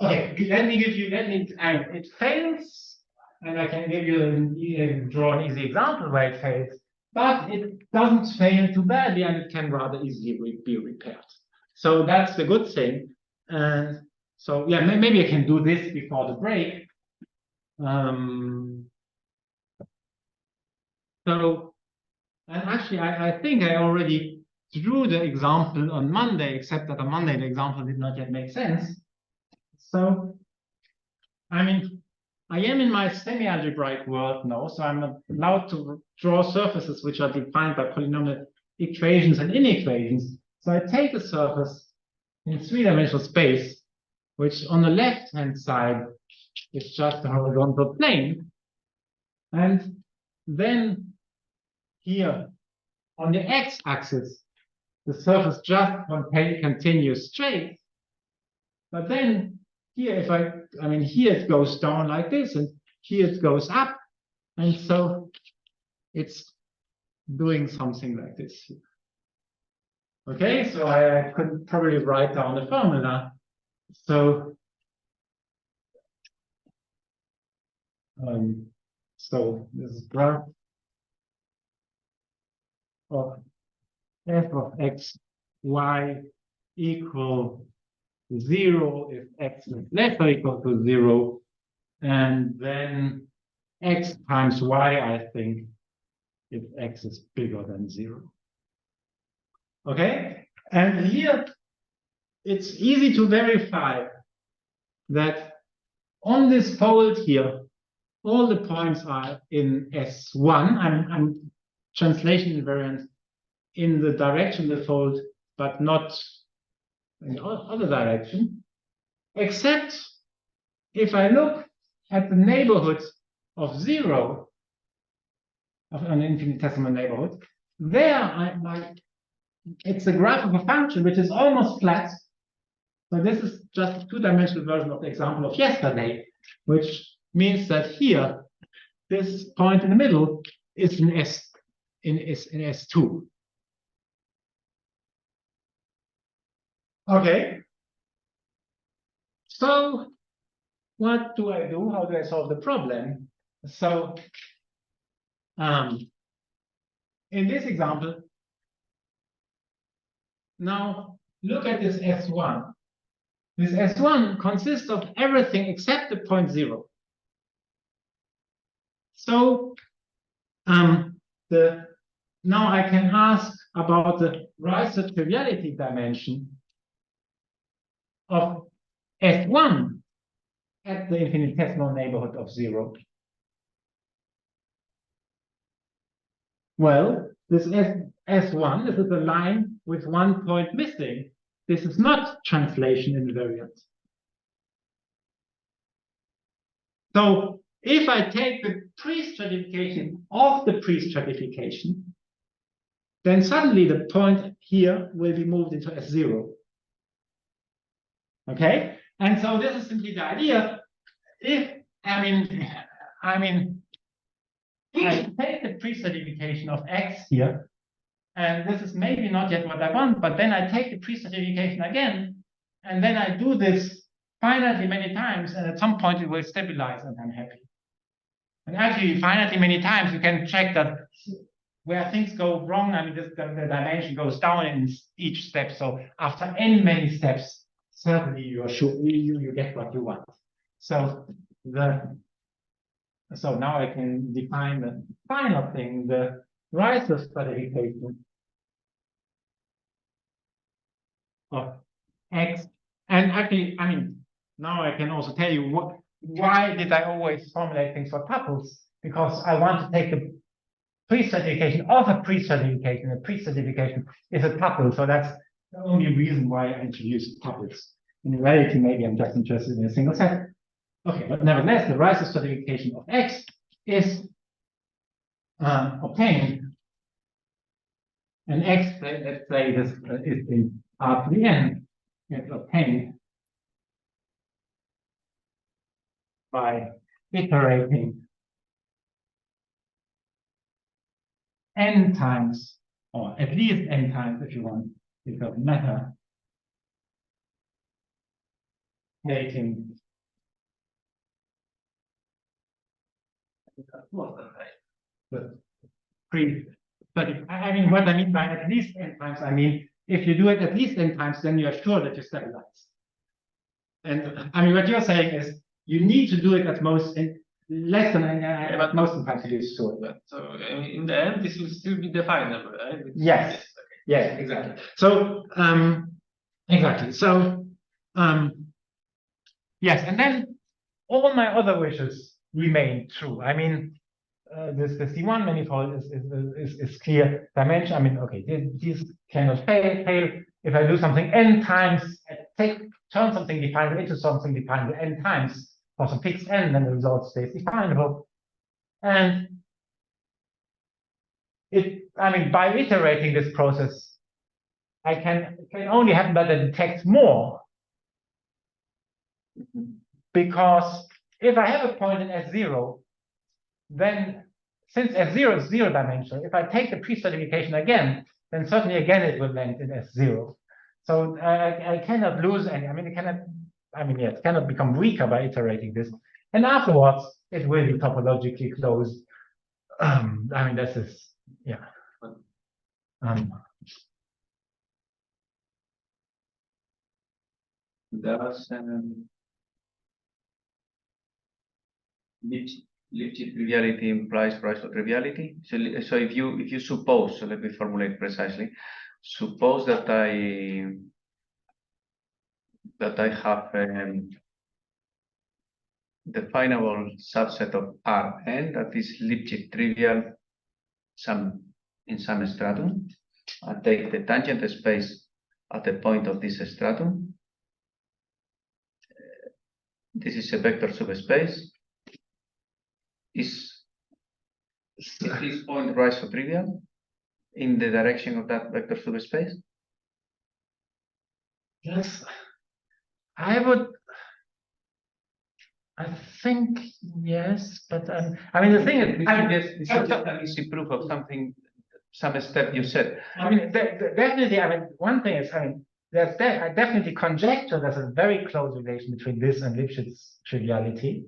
Okay, it fails. And I can give you draw an easy example where it fails, but it doesn't fail too badly, and it can rather easily be repaired. So that's the good thing. So yeah, maybe I can do this before the break. So, and actually, I think I already drew the example on Monday, except that on Monday the example did not yet make sense. So, I mean, I am in my semi-algebraic world now, so I'm allowed to draw surfaces which are defined by polynomial equations and inequations. So I take a surface in three-dimensional space, which on the left-hand side is just a horizontal plane. And then here on the x-axis, the surface just continues straight. But then here, I mean, here it goes down like this, and here it goes up. And so it's doing something like this. Okay, so I could probably write down the formula. So, this is graph of f of x, y equal 0 if x is less or equal to 0, and then x times y, I think, if x is bigger than 0. Okay, and here it's easy to verify that on this fold here, all the points are in S1. I'm translation invariant in the direction of the fold, but not in the other direction, except if I look at the neighborhood of 0, of an infinitesimal neighborhood, there it's a graph of a function which is almost flat. So this is just a two-dimensional version of the example of yesterday, which means that here, this point in the middle is in S2. Okay. So what do I do? How do I solve the problem? So in this example, now look at this S1. This S1 consists of everything except the point 0. So now I can ask about the rise to triviality dimension of S1 at the infinitesimal neighborhood of 0. Well, this S1, this is a line with one point missing. This is not translation invariant. So if I take the pre-stratification of the pre-stratification, then suddenly the point here will be moved into S0. Okay? And so this is simply the idea. If I take the pre-stratification of X here, and this is maybe not yet what I want, but then I take the pre-stratification again, and then I do this finitely many times, and at some point it will stabilize, and I'm happy. And actually, finitely many times, you can check that where things go wrong, the dimension goes down in each step. So after n many steps, certainly you are sure you get what you want. So now I can define the final thing, the rise of stratification of X. And actually, now I can also tell you why did I always formulate things for tuples? Because I want to take the pre-stratification of a pre-stratification. A pre-stratification is a tuple, so that's the only reason why I introduced tuples. In reality, maybe I'm just interested in a single set. Okay, but nevertheless, the rise of stratification of X is obtained. And X, let's say this is in R to the n, it's obtained by iterating n times, or at least n times if you want, it doesn't matter, taking the but what I mean by at least n times, if you do it at least n times, then you are sure that you stabilize. And what you're saying is you need to do it at most in less than at most in times to be sure. So in the end, this will still be definable, right? Yes. Yeah, exactly. So exactly. So yes, and then all my other wishes remain true. The C1 manifold is clear dimension. Okay, these cannot fail. If I do something n times, turn something definable into something definable n times for some fixed n, then the result stays definable. And by iterating this process, it can only happen that it detects more. Because if I have a point in S0, then since S0 is 0-dimensional, if I take the pre-stratification again, then certainly again it will land in S0. So I cannot lose any. It cannot become weaker by iterating this. And afterwards, it will be topologically closed. This is, yeah. Does Lipschitz triviality implies rise of triviality? So if you suppose, so let me formulate precisely. Suppose that I have definable subset of Rn that is Lipschitz trivial in some stratum. I take the tangent space at the point of this stratum. This is a vector subspace. Is this point rise of trivial in the direction of that vector subspace? Yes, I think yes, but the thing is, this is just an easy proof of some step you said. definitely. One thing is, I definitely conjecture there's a very close relation between this and Lipschitz triviality.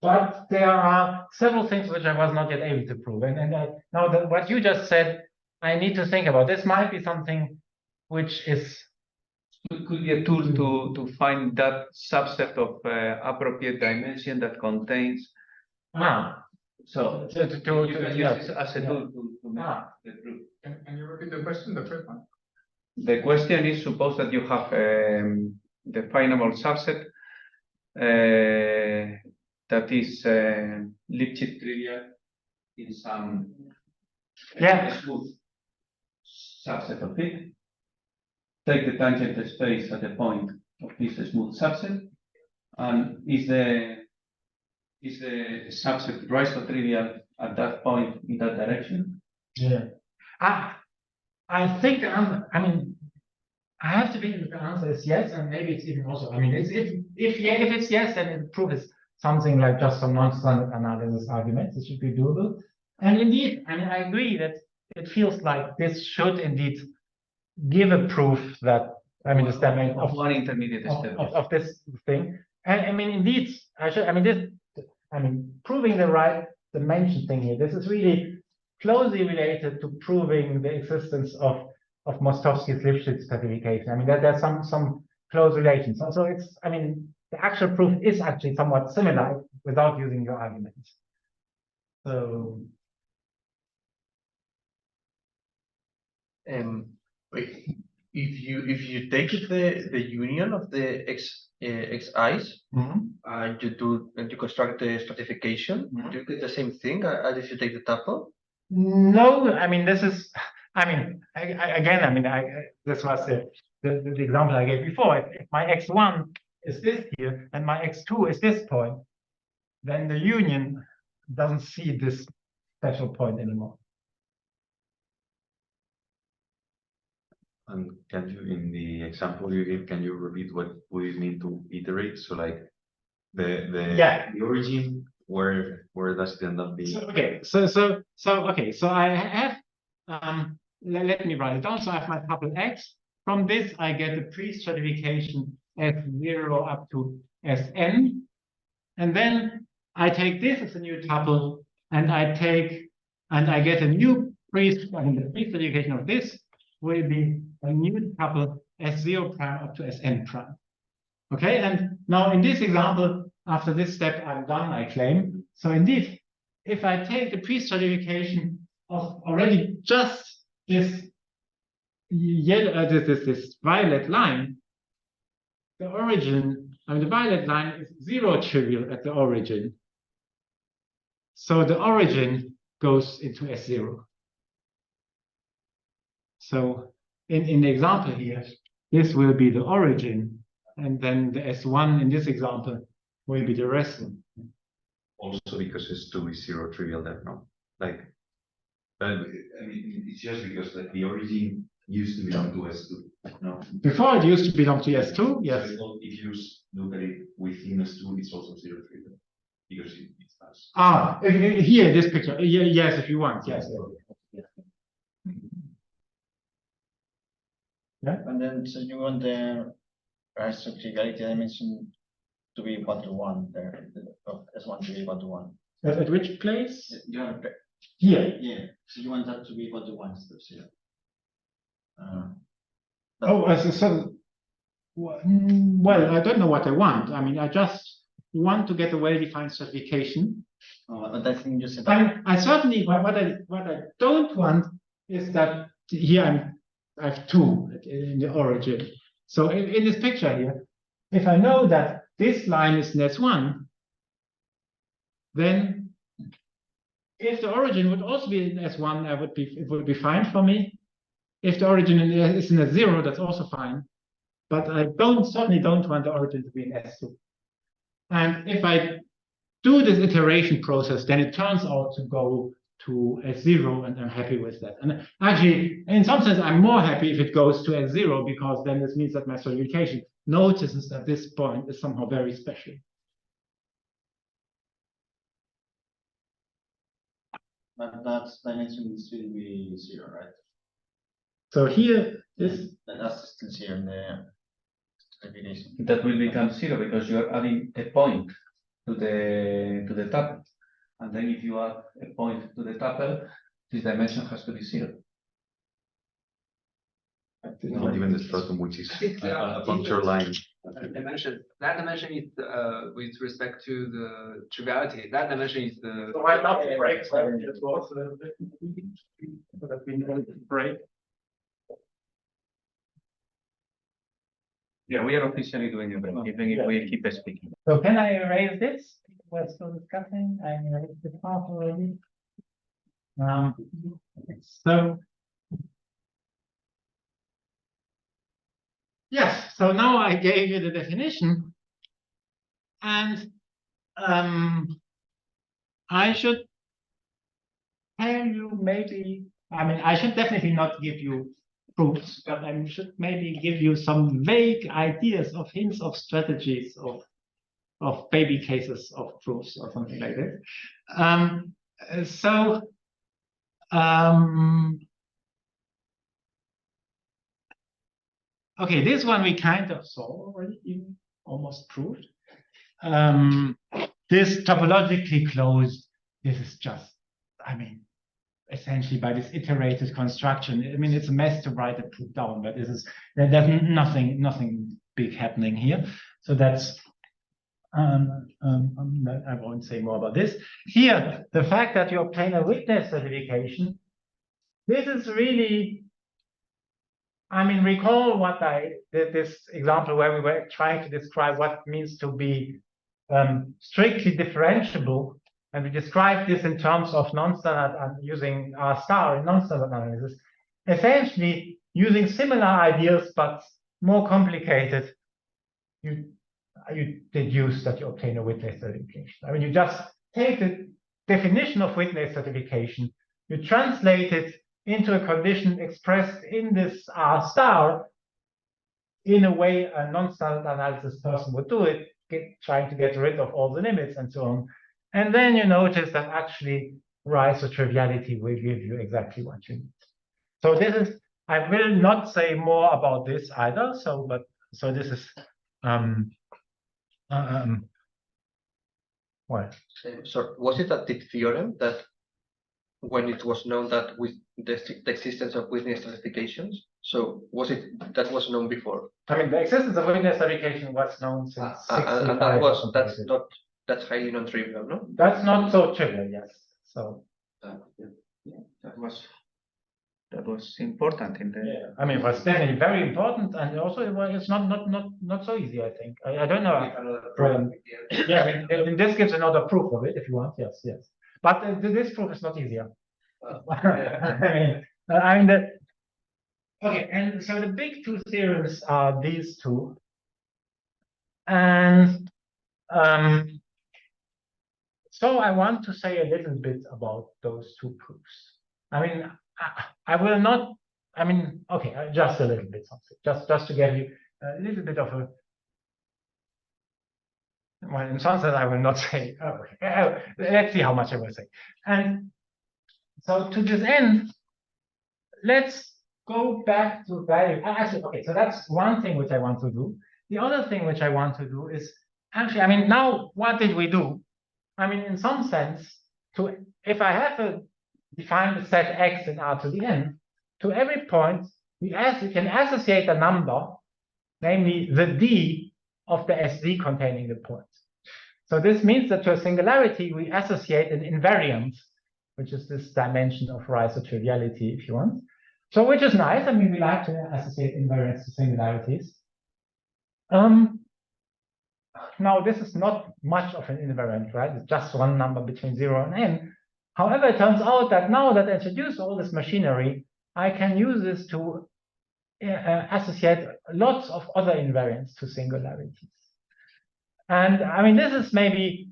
But there are several things which I was not yet able to prove. And now what you just said, I need to think about. This might be something which is could be a tool to find that subset of appropriate dimension that contains. So you can use this as a tool to make the proof. Can you repeat the question, the first one? The question is, suppose that you have definable subset that is Lipschitz trivial in some smooth subset of it. Take the tangent space at the point of this smooth subset, and is the subset trivial at that point in that direction? Yeah. I think I mean I have to be the answer is yes, and maybe it's even also. I mean, if it's yes, then the proof is something like just some non-standard analysis arguments. It should be doable. And indeed, I mean, I agree that it feels like this should indeed give a proof that the step of one intermediate step of this thing. And I mean, indeed, proving the right dimension thing here. This is really closely related to proving the existence of Mostovsky's Lipschitz stratification. I mean, there's some close relations. So it's, I mean, the actual proof is actually somewhat similar without using your arguments. So. If you take the union of the xi's, you construct the stratification, do you get the same thing as if you take the tuple? No, I mean this was the example I gave before. If my x1 is this here and my x2 is this point, then the union doesn't see this special point anymore. And can you, in the example you gave, can you repeat what would it mean to iterate? So like the origin, where does it end up being? So I have let me write it down. So I have my tuple x. From this I get a pre-stratification S0 up to Sn, and then I take this as a new tuple, and I get a new the pre-stratification of this will be a new tuple S0 prime up to Sn prime. Okay, and now in this example, after this step, I'm done, I claim. So indeed, if I take the pre-stratification of already just this yellow, this violet line, the origin, the violet line is zero trivial at the origin. So the origin goes into S0. So in the example here, this will be the origin, and then the S1 in this example will be the rest. Also because S2 is zero trivial there, no? Like, I mean, it's just because like the origin used to belong to S2, no? Before it used to belong to S2, yes. So if you look at it within S2, it's also zero trivial because it has. Here, this picture, yes, if you want, yes. Yeah. And then, so you want the triviality dimension to be equal to 1 there, of S1 to be equal to 1. At which place? Yeah. Here. Yeah. So you want that to be equal to 1 instead of 0. Well, I don't know what I want. I mean, I just want to get a well-defined stratification. But I think you said I certainly what I don't want is that here I have 2 in the origin. So in this picture here, if I know that this line is in S1, then if the origin would also be in S1, it would be fine for me. If the origin is in S0, that's also fine. But I certainly don't want the origin to be in S2. And if I do this iteration process, then it turns out to go to S0, and I'm happy with that. And actually, in some sense, I'm more happy if it goes to S0, because then this means that my stratification notices that this point is somehow very special. But that dimension will still be 0, right? So here, this That's still zero in the stratification. That will become zero because you are adding a point to the tuple. And then if you add a point to the tuple, this dimension has to be zero. Not even the stratum, which is a puncture line. That dimension is with respect to the triviality. That dimension is the. So right now, break. That we need to break. Yeah, we are officially doing a break, even if we keep speaking. So can I erase this? We're still discussing. I erased the part already. So yes, so now I gave you the definition, and I should tell you maybe, I mean, I should definitely not give you proofs, but I should maybe give you some vague ideas of hints of strategies of baby cases of proofs or something like that. Okay, this one we kind of saw already, even almost proved. This topologically closed, this is just, I mean, essentially by this iterated construction. I mean, it's a mess to write a proof down, but there's nothing big happening here. So that's, I won't say more about this. Here, the fact that you obtain a witness certification, this is really, I mean, recall what I did, this example where we were trying to describe what it means to be strictly differentiable. And we described this in terms of non-standard and using R star in non-standard analysis, essentially using similar ideas, but more complicated. You deduce that you obtain a witness certification. I mean, you just take the definition of witness certification, you translate it into a condition expressed in this R star in a way a non-standard analysis person would do it, trying to get rid of all the limits and so on. And then you notice that actually rise or triviality will give you exactly what you need. So this is, I will not say more about this either. So this is what? So was it a tip theorem that when it was known that with the existence of witness certifications, so was it that was known before? I mean, the existence of witness certification was known since and that's highly non-trivial, no? That's not so trivial, yes. So that was important in the. Yeah, I mean, it was definitely very important, and also it's not so easy. I think I don't know. Yeah, I mean, this gives another proof of it if you want. Yes, but this proof is not easier. I mean, okay, and so the big two theorems are these two, and so I want to say a little bit about those two proofs. I mean, I will not. I mean, okay, just a little bit something, just to give you a little bit of a. Well, in some sense, I will not say. Okay, let's see how much I will say. And so to this end, let's go back to value. Actually, okay, so that's one thing which I want to do. The other thing which I want to do is actually, I mean, now what did we do? I mean, in some sense, if I have a defined set X in R to the N, to every point, we can associate a number, namely the D of the SD containing the point. So this means that to a singularity, we associate an invariant, which is this dimension of rise or triviality, if you want. So which is nice. I mean, we like to associate invariants to singularities. Now, this is not much of an invariant, right? It's just one number between 0 and n. However, it turns out that now that I introduce all this machinery, I can use this to associate lots of other invariants to singularities. And I mean, this is maybe,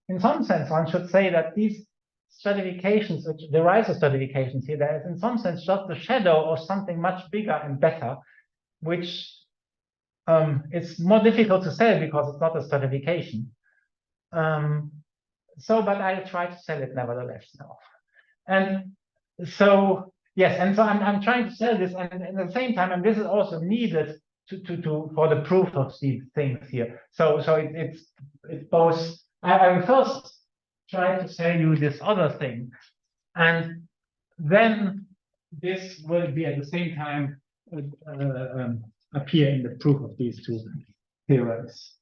in some sense, one should say that these stratifications, which the rise of stratifications here, there is in some sense just the shadow of something much bigger and better, which it's more difficult to sell because it's not a stratification. But I'll try to sell it nevertheless now. And so yes, and so I'm trying to sell this, and at the same time, and this is also needed for the proof of these things here. So it's both. I will first try to sell you this other thing, and then this will be at the same time appear in the proof of these two theorems.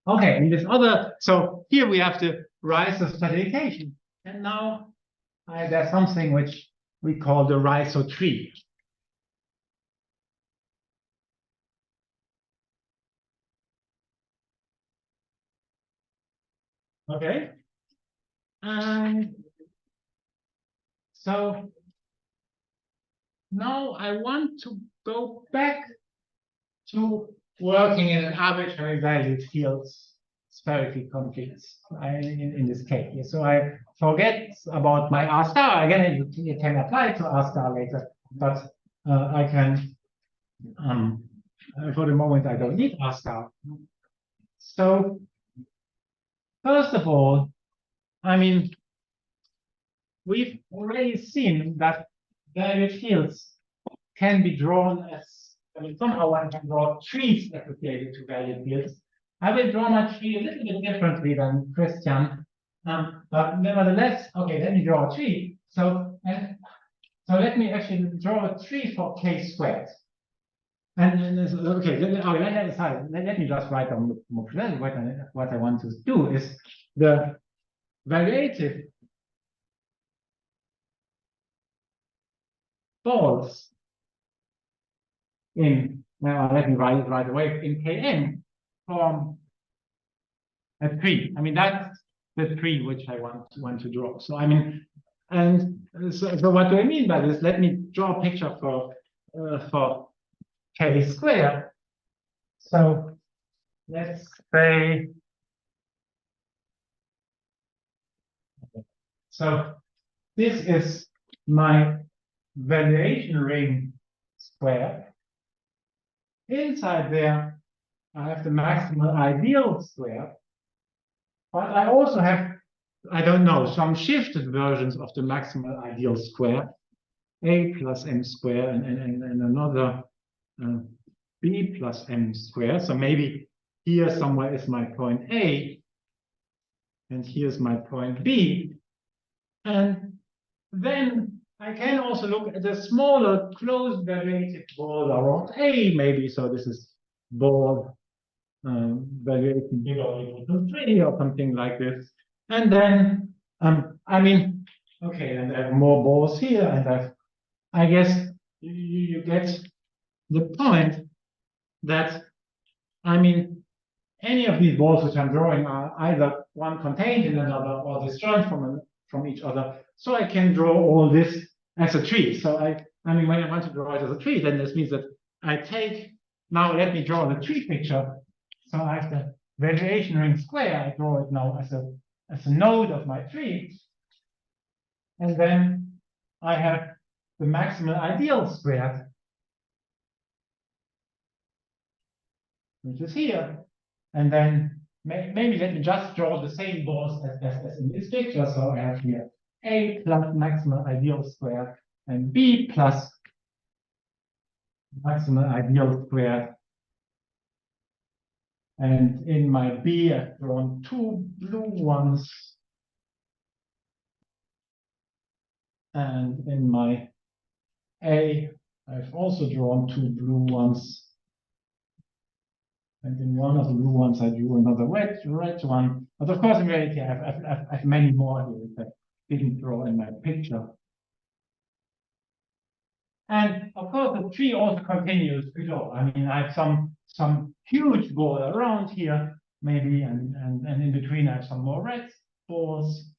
Okay, and this other, so here we have the rise of stratification, and now there's something which we call the rhizo tree. Okay, and so now I want to go back to working in an arbitrary valued fields spherically complete in this case. So I forget about my R star. Again, it can apply to R star later, but I can, for the moment, I don't need R star. So first of all, I mean, we've already seen that valued fields can be drawn as, I mean, somehow one can draw trees associated to valued fields. I will draw my tree a little bit differently than Christian, but nevertheless, okay, let me draw a tree. So let me actually draw a tree for k squared. And okay, let me just write down what I want to do is the variative balls in, now let me write it right away, in Kn form a tree. I mean, that's the tree which I want to draw. So I mean, and so what do I mean by this? Let me draw a picture for k squared. So let's say, so this is my valuation ring square. Inside there, I have the maximal ideal square, but I also have, I don't know, some shifted versions of the maximal ideal square, a plus m square, and another b plus m square. So maybe here somewhere is my point A, and here's my point B. And then I can also look at the smaller closed valuated ball around A, maybe. So this is ball valuation bigger or equal to 3 or something like this. And then, I mean, okay, and I have more balls here, and I guess you get the point that, I mean, any of these balls which I'm drawing are either one contained in another or disjoint from each other. So I can draw all this as a tree. So I mean, when I want to draw it as a tree, then this means that I take, now let me draw the tree picture. So I have the valuation ring square. I draw it now as a node of my tree. And then I have the maximal ideal square, which is here. And then maybe let me just draw the same balls as in this picture. So I have here A plus maximal ideal square and B plus maximal ideal square. And in my B, I've drawn two blue ones. And in my A, I've also drawn two blue ones. And in one of the blue ones, I drew another red one. But of course, in reality, I have many more here that I didn't draw in my picture. And of course, the tree also continues below. I mean, I have some huge ball around here, maybe, and in between, I have some more red balls.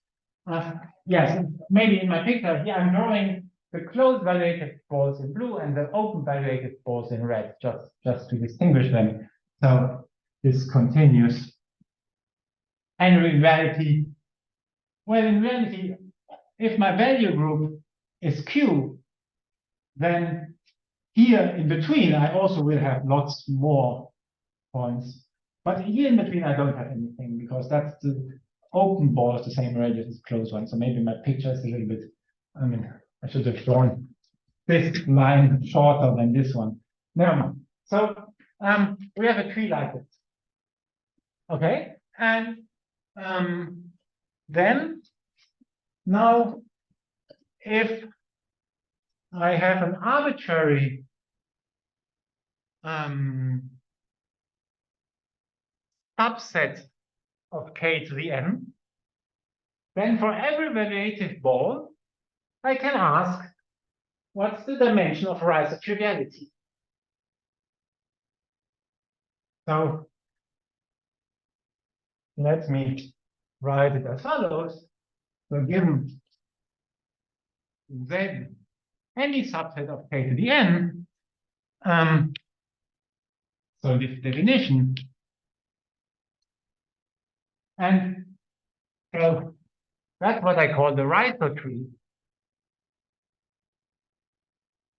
Yes, maybe in my picture here, I'm drawing the closed valuated balls in blue and the open valuated balls in red, just to distinguish them. So this continues. And in reality, well, in reality, if my value group is Q, then here in between, I also will have lots more points. But here in between, I don't have anything because that's the open ball of the same radius as closed one. So maybe my picture is a little bit, I mean, I should have drawn this line shorter than this one. Never mind. So we have a tree like this. Okay, and then now if I have an arbitrary subset of k to the n, then for every evaluative ball, I can ask, what's the dimension of rise of triviality? So let me write it as follows. So given Z any subset of k to the n, so this definition, and so that's what I call the Reiser tree.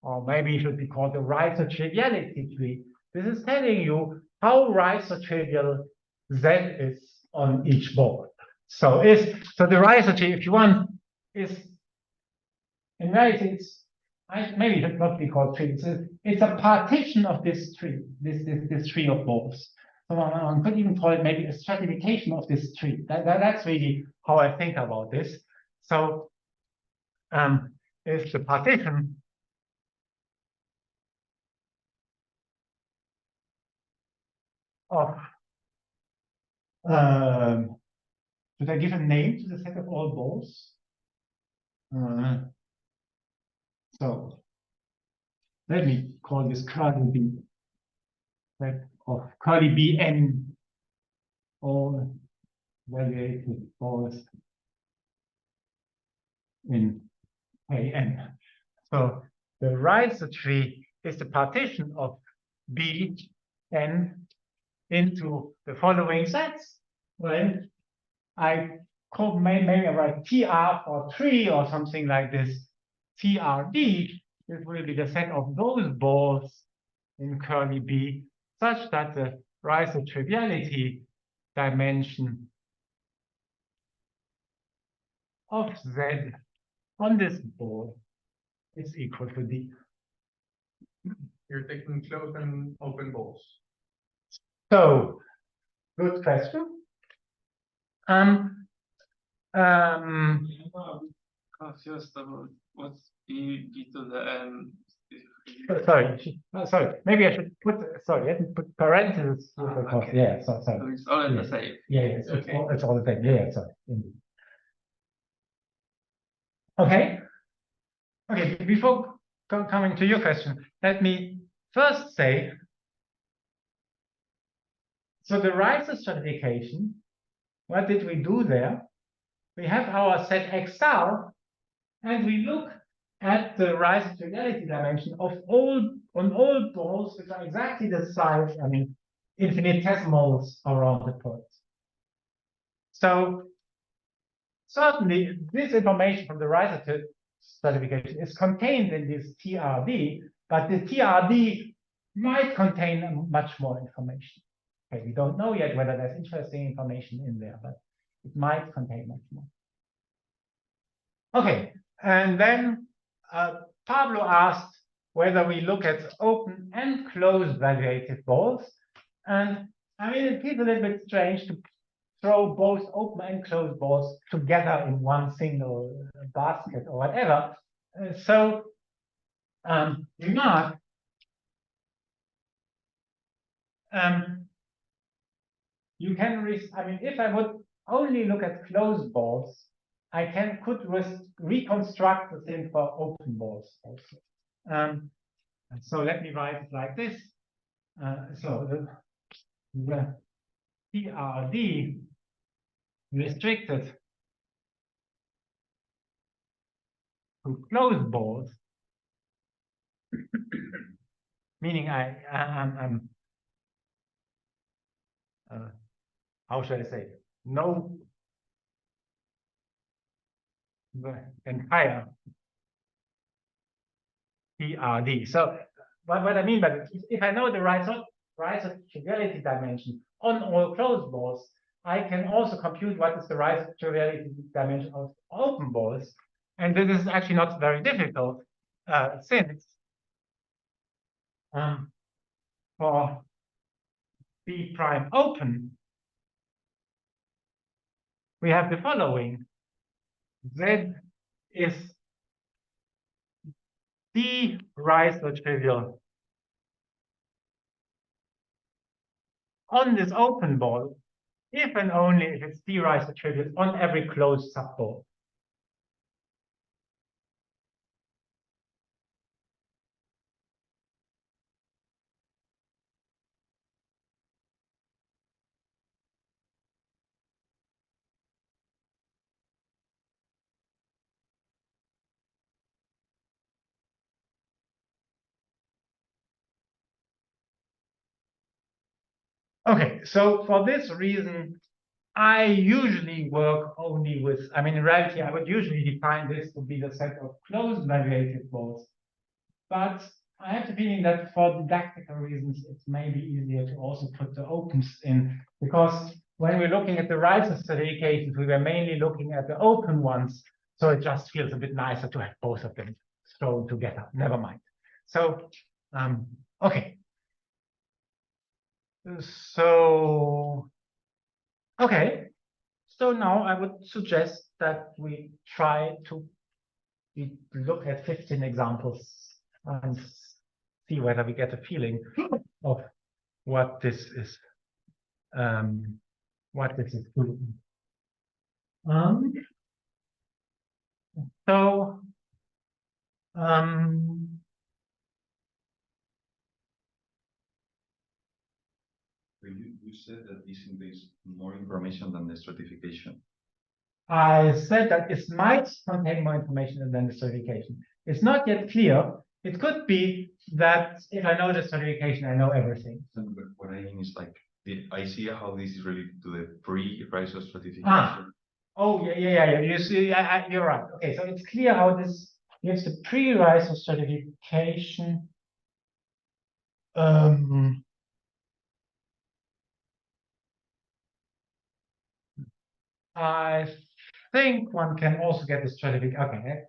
Or maybe it should be called the Reiser triviality tree. This is telling you how Reiser trivial Z is on each board. So the Reiser tree, if you want, is in reality maybe it should not be called tree. It's a partition of this tree, this tree of balls. So one could even call it maybe a stratification of this tree. That's really how I think about this. So it's the partition of should I give a name to the set of all balls? So let me call this curly B, set of curly Bn, all evaluated balls in Kn. So the Reiser tree is the partition of Bn into the following sets. Well, I call maybe I write TR for tree or something like this. TRD, this will be the set of those balls in curly B, such that the Reiser triviality dimension of Z on this ball is equal to D. You're taking closed and open balls. So, good question. Confused about what's B to the N. Sorry. Maybe I should put. Sorry, let me put parentheses. Okay. Yeah. Sorry. So it's all in the same. Yeah. Okay. It's all the same. Yeah. Sorry. Indeed. Okay. Okay. Before coming to your question, let me first say. So the Reiser stratification. What did we do there? We have our set X star, and we look at the Reiser triviality dimension of all balls which are exactly the size, infinitesimals around the point. So certainly this information from the Reiser stratification is contained in this TRD, but the TRD might contain much more information. Okay, we don't know yet whether there's interesting information in there, but it might contain much more. Okay, and then Pablo asked whether we look at open and closed evaluative balls. And it feels a little bit strange to throw both open and closed balls together in one single basket or whatever. Remark, you can if I would only look at closed balls, I could reconstruct the thing for open balls also. So let me write it like this. So the TRD restricted to closed balls, meaning I'm how should I say? No, the entire TRD. So what I mean by this, if I know the Reiser triviality dimension on all closed balls, I can also compute what is the Reiser triviality dimension of open balls. And this is actually not very difficult, since for B prime open, we have the following. Z is the trivial on this open ball, if and only if it's the trivial on every closed subball. Okay, so for this reason, I usually work only with, I mean, in reality, I would usually define this to be the set of closed evaluated balls. But I have the feeling that for didactical reasons, it's maybe easier to also put the opens in, because when we're looking at the Riser certifications, we were mainly looking at the open ones. So it just feels a bit nicer to have both of them thrown together. Never mind. So, okay. So, okay. So now I would suggest that we try to look at 15 examples and see whether we get a feeling of what this is doing. You said that this contains more information than the stratification. I said that it might contain more information than the certification. It's not yet clear. It could be that if I know the certification, I know everything. But what I mean is like, I see how this is related to the pre-Riser stratification. Oh, yeah. You see, you're right. Okay, so it's clear how this gives the pre-Riser stratification. I think one can also get the stratification. Okay,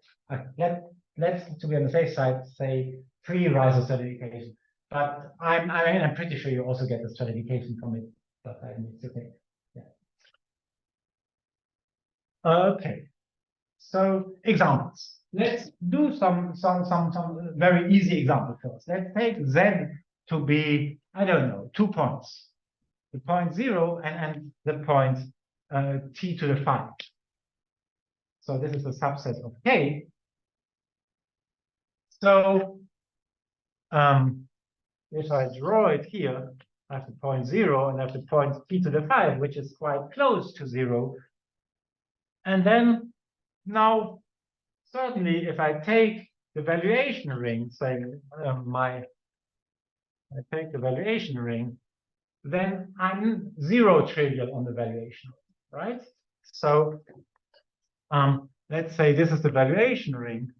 let's to be on the safe side say pre-Riser certification. But I'm pretty sure you also get the stratification from it. But I need to think. Yeah. Okay. So examples. Let's do some very easy example first. Let's take Z to be, I don't know, 2 points. The point 0 and the point t to the 5. So this is a subset of K. So if I draw it here, I have the point 0 and I have the point t to the 5, which is quite close to 0. And then now, certainly, if I take the valuation ring, say I take the valuation ring, then I'm 0 trivial on the valuation, right? So let's say this is the valuation ring.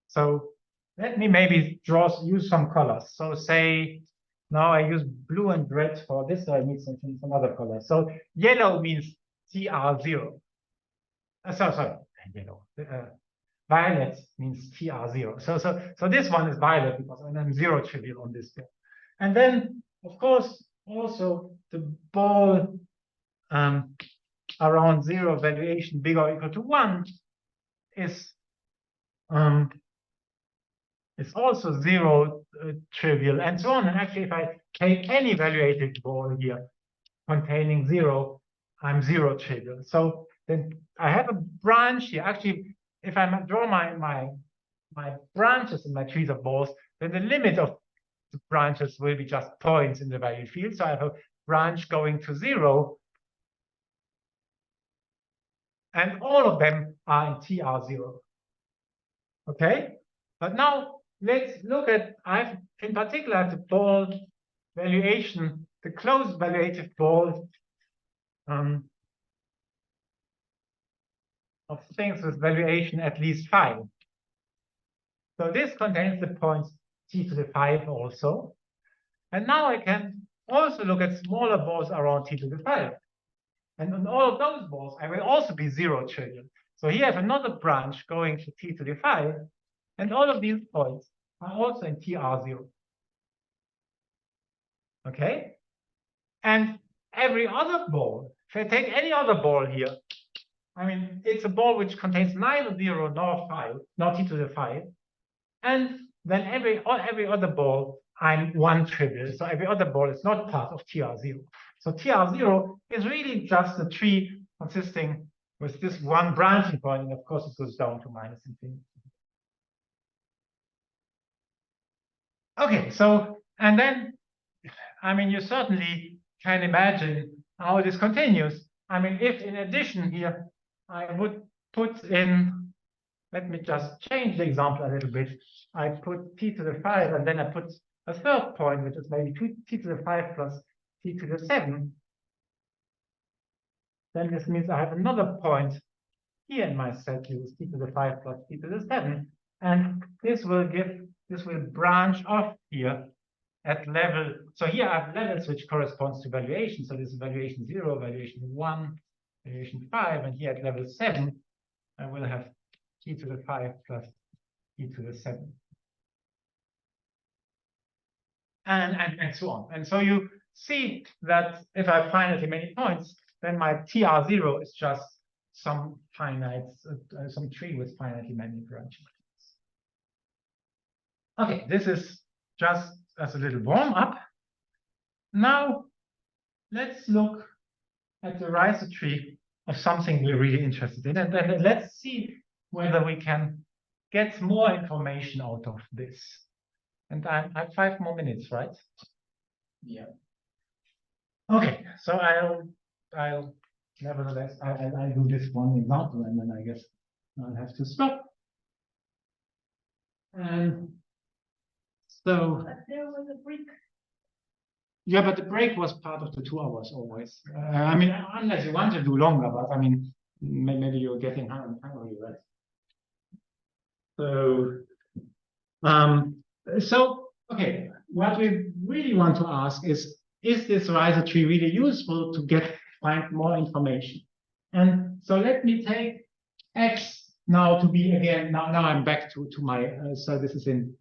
So let me maybe use some colors. So say now I use blue and red for this, so I need some other colors. So yellow means TR0. Sorry, yellow. Violet means TR0. So this one is violet because I'm 0 trivial on this ball. And then, of course, also the ball around 0 valuation bigger or equal to 1 is also 0 trivial and so on. And actually, if I take any evaluated ball here containing 0, I'm 0 trivial. So then I have a branch here. Actually, if I draw my branches in my trees of balls, then the limit of the branches will be just points in the value field. So I have a branch going to 0. And all of them are in TR0. Okay? But now let's look at, in particular, the ball valuation, the closed valuated ball of things with valuation at least 5. So this contains the points t to the 5 also. And now I can also look at smaller balls around t to the 5. And on all of those balls, I will also be 0 trivial. So here I have another branch going to t to the 5, and all of these points are also in TR0. Okay? And every other ball, if I take any other ball here, I mean, it's a ball which contains neither 0 nor 5, nor t to the 5. And then every other ball, I'm one trivial. So every other ball is not part of TR0. So TR0 is really just a tree consisting with this one branching point, and of course it goes down to minus infinity. Okay, so, and then, I mean, you certainly can imagine how this continues. I mean, if in addition here, I would put in, let me just change the example a little bit. I put t to the 5, and then I put a third point, which is maybe t to the 5 plus t to the 7. Then this means I have another point here in my set, which is t to the 5 plus t to the 7. And this will branch off here at level. So here I have levels which corresponds to valuation. So this is valuation 0, valuation 1, valuation 5, and here at level 7, I will have t to the 5 plus t to the 7. And so on. And so you see that if I have finitely many points, then my TR0 is just some finite, some tree with finitely many branches. Okay, this is just as a little warm-up. Now, let's look at the riser tree of something we're really interested in, and then let's see whether we can get more information out of this. And I have 5 more minutes, right? Yeah. Okay, so I'll nevertheless I'll do this one example, and then I guess I'll have to stop. And so there was a break. Yeah, but the break was part of the 2 hours always. I mean, unless you want to do longer, but I mean, maybe you're getting hungry, right? So, okay, what we really want to ask is this riser tree really useful to find more information? And so let me take X now to be again, now I'm back to my, so this is in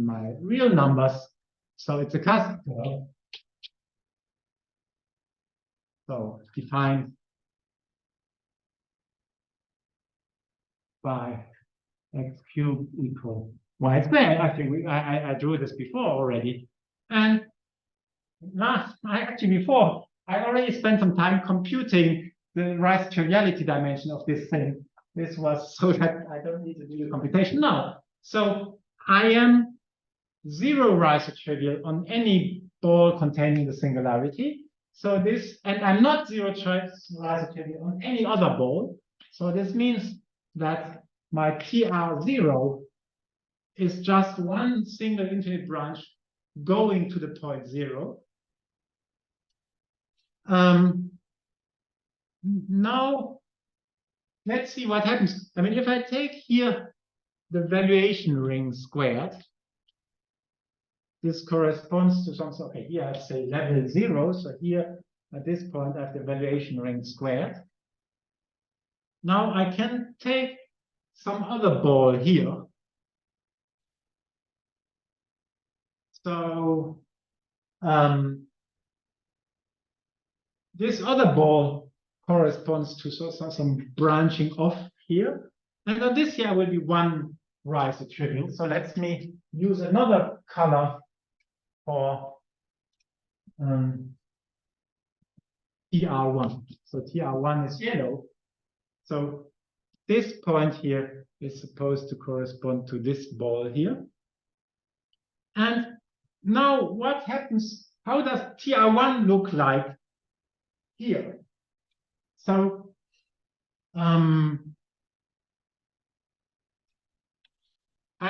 my real numbers. So it's a classical. So defined by x cubed equal y squared. Actually, I drew this before already. And before, I already spent some time computing the riser triviality dimension of this thing. This was so that I don't need to do the computation now. So I am 0 riser trivial on any ball containing the singularity. So this, and I'm not 0 riser trivial on any other ball. So this means that my TR0 is just one single infinite branch going to the point 0. Now, let's see what happens. I mean, if I take here the valuation ring squared, this corresponds to something. Okay, here I say level 0. So here at this point, I have the valuation ring squared. Now I can take some other ball here. So this other ball corresponds to some branching off here. And on this here will be one riser trivial. So let me use another color for TR1. So TR1 is yellow. So this point here is supposed to correspond to this ball here. And now what happens? How does TR1 look like here? So I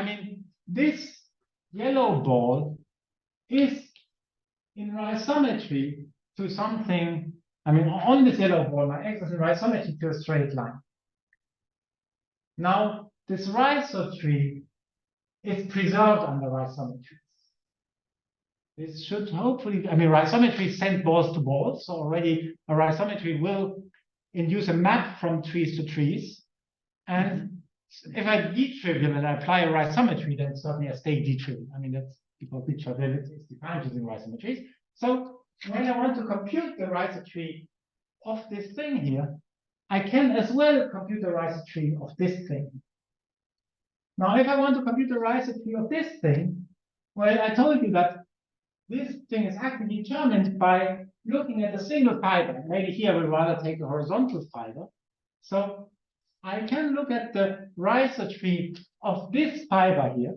mean, this yellow ball is in isometry to something. I mean, on this yellow ball, my x is in isometry to a straight line. Now, this riser tree is preserved under isometry. This should hopefully, I mean, isometry send balls to balls. So already a isometry will induce a map from trees to trees. And if I d-trivial and I apply a rhizometry, then certainly I stay d-trivial. I mean, that's because d-triviality is defined using rhizometries. So when I want to compute the rhizotree of this thing here, I can as well compute the rhizotree of this thing. Now, if I want to compute the rhizotree of this thing, well, I told you that this thing is actually determined by looking at a single fiber. Maybe here I would rather take a horizontal fiber. So I can look at the rhizotree of this fiber here.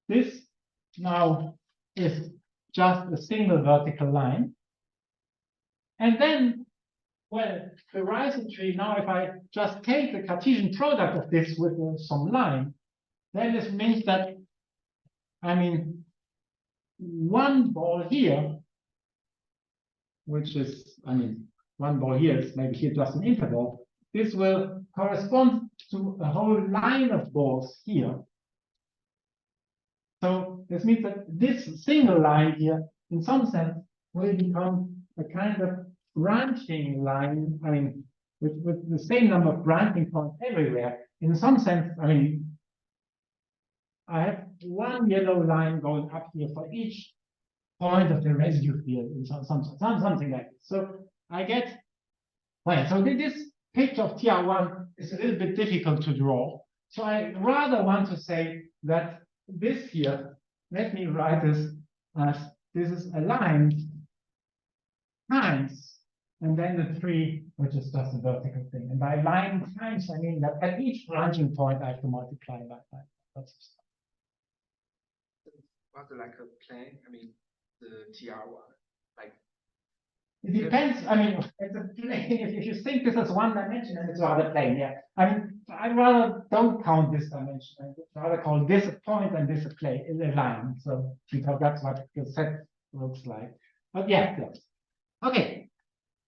This now is just a single vertical line. And then, well, the rhizotree, now if I just take the Cartesian product of this with some line, then this means that, I mean, one ball here, which is, I mean, one ball here is maybe here just an interval, this will correspond to a whole line of balls here. So this means that this single line here, in some sense, will become a kind of branching line, I mean, with the same number of branching points everywhere. In some sense, I mean, I have one yellow line going up here for each point of the residue field in something like this. So I get, well, so this picture of TR1 is a little bit difficult to draw. So I rather want to say that this here, let me write this as this is a line times, and then the tree, which is just a vertical thing. And by line times, I mean that at each branching point, I have to multiply by lots of stuff. What's like a plane? I mean, the TR1, like. It depends. I mean, it's a plane. If you think this is one dimension, and it's rather plain, yeah. I mean, I rather don't count this dimension. I rather call this a point and this a plane, a line. So because that's what the set looks like. But yeah, yes. Okay.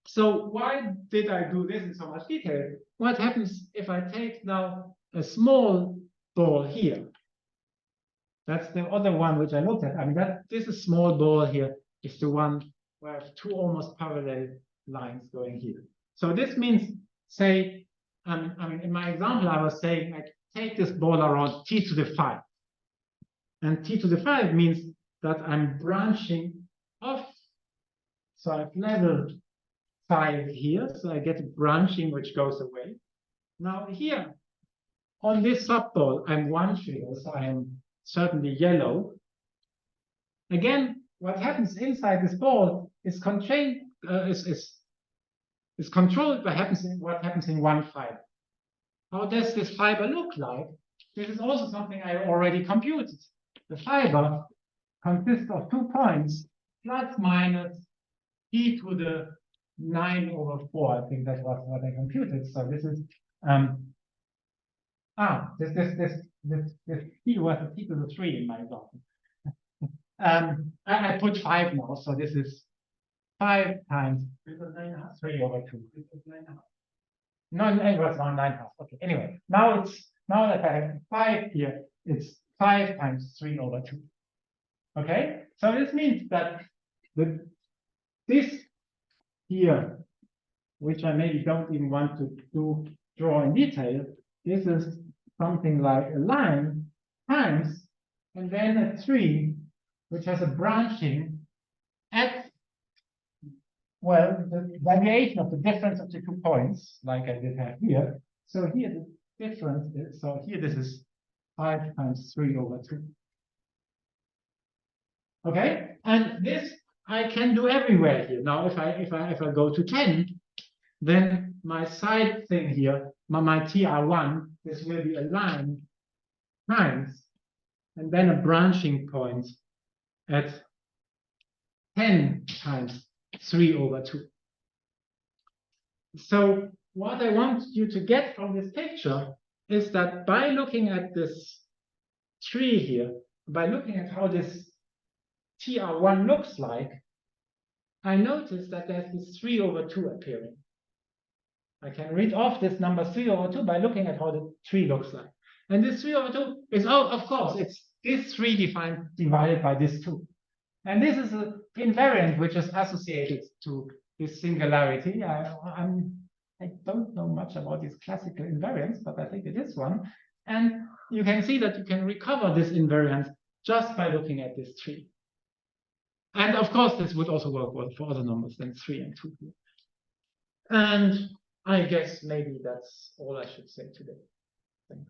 So why did I do this in so much detail? What happens if I take now a small ball here? That's the other one which I looked at. I mean, this is small ball here is the one where I have two almost parallel lines going here. So this means, say, I mean, in my example, I was saying I take this ball around t to the 5. And t to the 5 means that I'm branching off. So I've leveled 5 here, so I get a branching which goes away. Now here, on this subball, I'm one trivial, so I am certainly yellow. Again, what happens inside this ball is controlled by what happens in one fiber. How does this fiber look like? This is also something I already computed. The fiber consists of 2 points, plus minus e to the 9/4. I think that was what I computed. So this is this t was a t to the 3 in my example. I put 5 now, so this is 5 times 3/2. No, it was 9.5. Okay. Anyway, now that I have 5 here, it's 5 times 3/2. Okay. So this means that this here, which I maybe don't even want to draw in detail, this is something like a line times, and then a tree, which has a branching at, well, the variation of the difference of the 2 points, like I did have here. So here the difference is, so here this is 5 times 3/2. Okay, and this I can do everywhere here. Now, if I go to 10, then my side thing here, my TR1, this will be a line times, and then a branching point at 10 times 3/2. So what I want you to get from this picture is that by looking at this tree here, by looking at how this TR1 looks like, I notice that there's this 3/2 appearing. I can read off this number 3/2 by looking at how the tree looks like. And this 3/2 is, oh, of course, it's this 3 divided by this 2. And this is an invariant which is associated to this singularity. I don't know much about these classical invariants, but I think it is one. And you can see that you can recover this invariance just by looking at this tree. And of course, this would also work well for other numbers than 3 and 2. And I guess maybe that's all I should say today. Thanks.